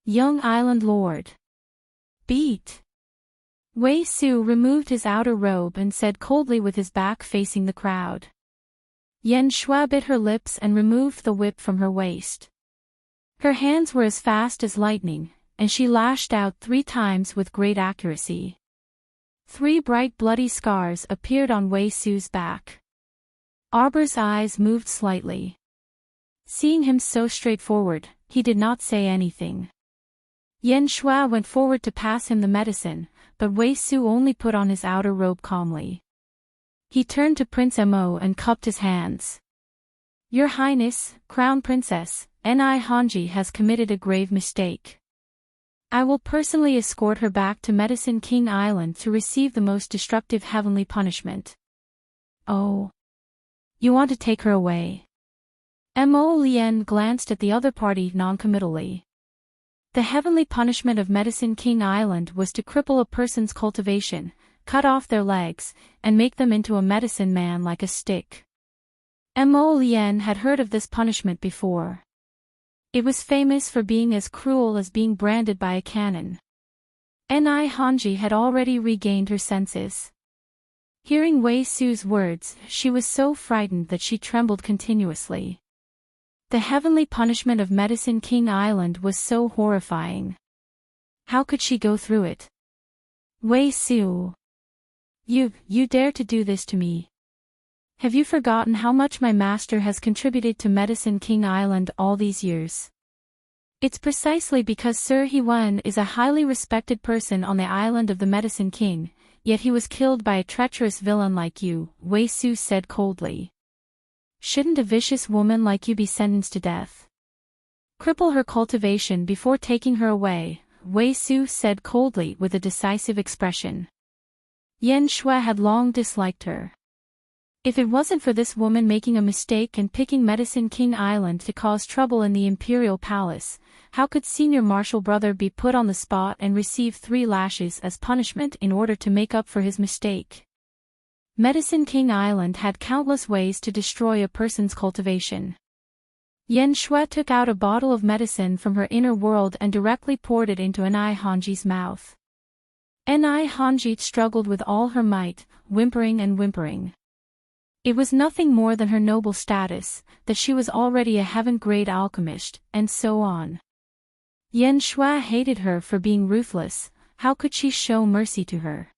Young Island Lord. Beat. Wei Su removed his outer robe and said coldly with his back facing the crowd. Yen Shui bit her lips and removed the whip from her waist. Her hands were as fast as lightning, and she lashed out 3 times with great accuracy. 3 bright bloody scars appeared on Wei Su's back. Arbor's eyes moved slightly. Seeing him so straightforward, he did not say anything. Yen Shui went forward to pass him the medicine, but Wei Su only put on his outer robe calmly. He turned to Prince Mo and cupped his hands. Your Highness, Crown Princess, Ni Hanji has committed a grave mistake. I will personally escort her back to Medicine King Island to receive the most destructive heavenly punishment. Oh. You want to take her away? Mo Lien glanced at the other party noncommittally. The heavenly punishment of Medicine King Island was to cripple a person's cultivation, cut off their legs, and make them into a medicine man like a stick. Mo Lien had heard of this punishment before. It was famous for being as cruel as being branded by a cannon. Ni Hanji had already regained her senses. Hearing Wei Su's words, she was so frightened that she trembled continuously. The heavenly punishment of Medicine King Island was so horrifying. How could she go through it? Wei Su. You dare to do this to me? Have you forgotten how much my master has contributed to Medicine King Island all these years? It's precisely because Sir He-Wen is a highly respected person on the island of the Medicine King, yet he was killed by a treacherous villain like you, Wei Su said coldly. Shouldn't a vicious woman like you be sentenced to death? Cripple her cultivation before taking her away, Wei Su said coldly with a decisive expression. Yan Shui had long disliked her. If it wasn't for this woman making a mistake and picking Medicine King Island to cause trouble in the Imperial Palace, how could Senior Marshal Brother be put on the spot and receive 3 lashes as punishment in order to make up for his mistake? Medicine King Island had countless ways to destroy a person's cultivation. Yan Shui took out a bottle of medicine from her inner world and directly poured it into Enai Hanji's mouth. Enai Hanji struggled with all her might, whimpering and whimpering. It was nothing more than her noble status, that she was already a heaven-grade alchemist, and so on. Yan Shui hated her for being ruthless. How could she show mercy to her?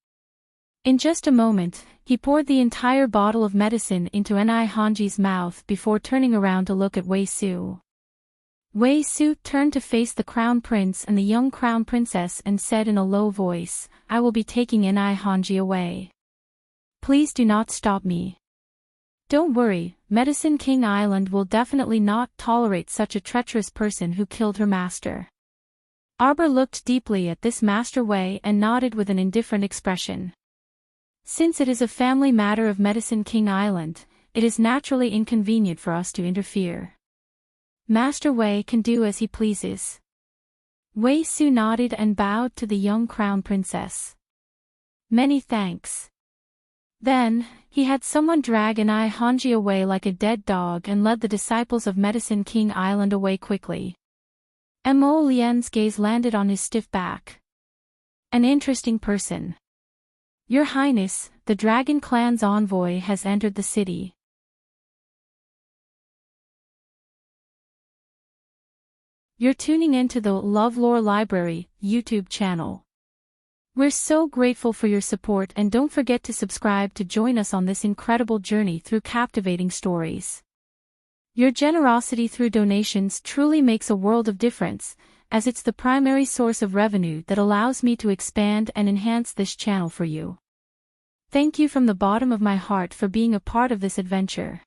In just a moment, he poured the entire bottle of medicine into Enai Hanji's mouth before turning around to look at Wei Su. Wei Su turned to face the Crown Prince and the young Crown Princess and said in a low voice, I will be taking Enai Hanji away. Please do not stop me. Don't worry, Medicine King Island will definitely not tolerate such a treacherous person who killed her master. Arbor looked deeply at this Master Wei and nodded with an indifferent expression. Since it is a family matter of Medicine King Island, it is naturally inconvenient for us to interfere. Master Wei can do as he pleases. Wei Su nodded and bowed to the young Crown Princess. Many thanks. Then, he had someone drag Enai Hanji away like a dead dog and led the disciples of Medicine King Island away quickly. Mo Lian's gaze landed on his stiff back. An interesting person. Your Highness, the Dragon Clan's envoy has entered the city. You're tuning into the LoveLore Library YouTube channel. We're so grateful for your support and don't forget to subscribe to join us on this incredible journey through captivating stories. Your generosity through donations truly makes a world of difference, as it's the primary source of revenue that allows me to expand and enhance this channel for you. Thank you from the bottom of my heart for being a part of this adventure.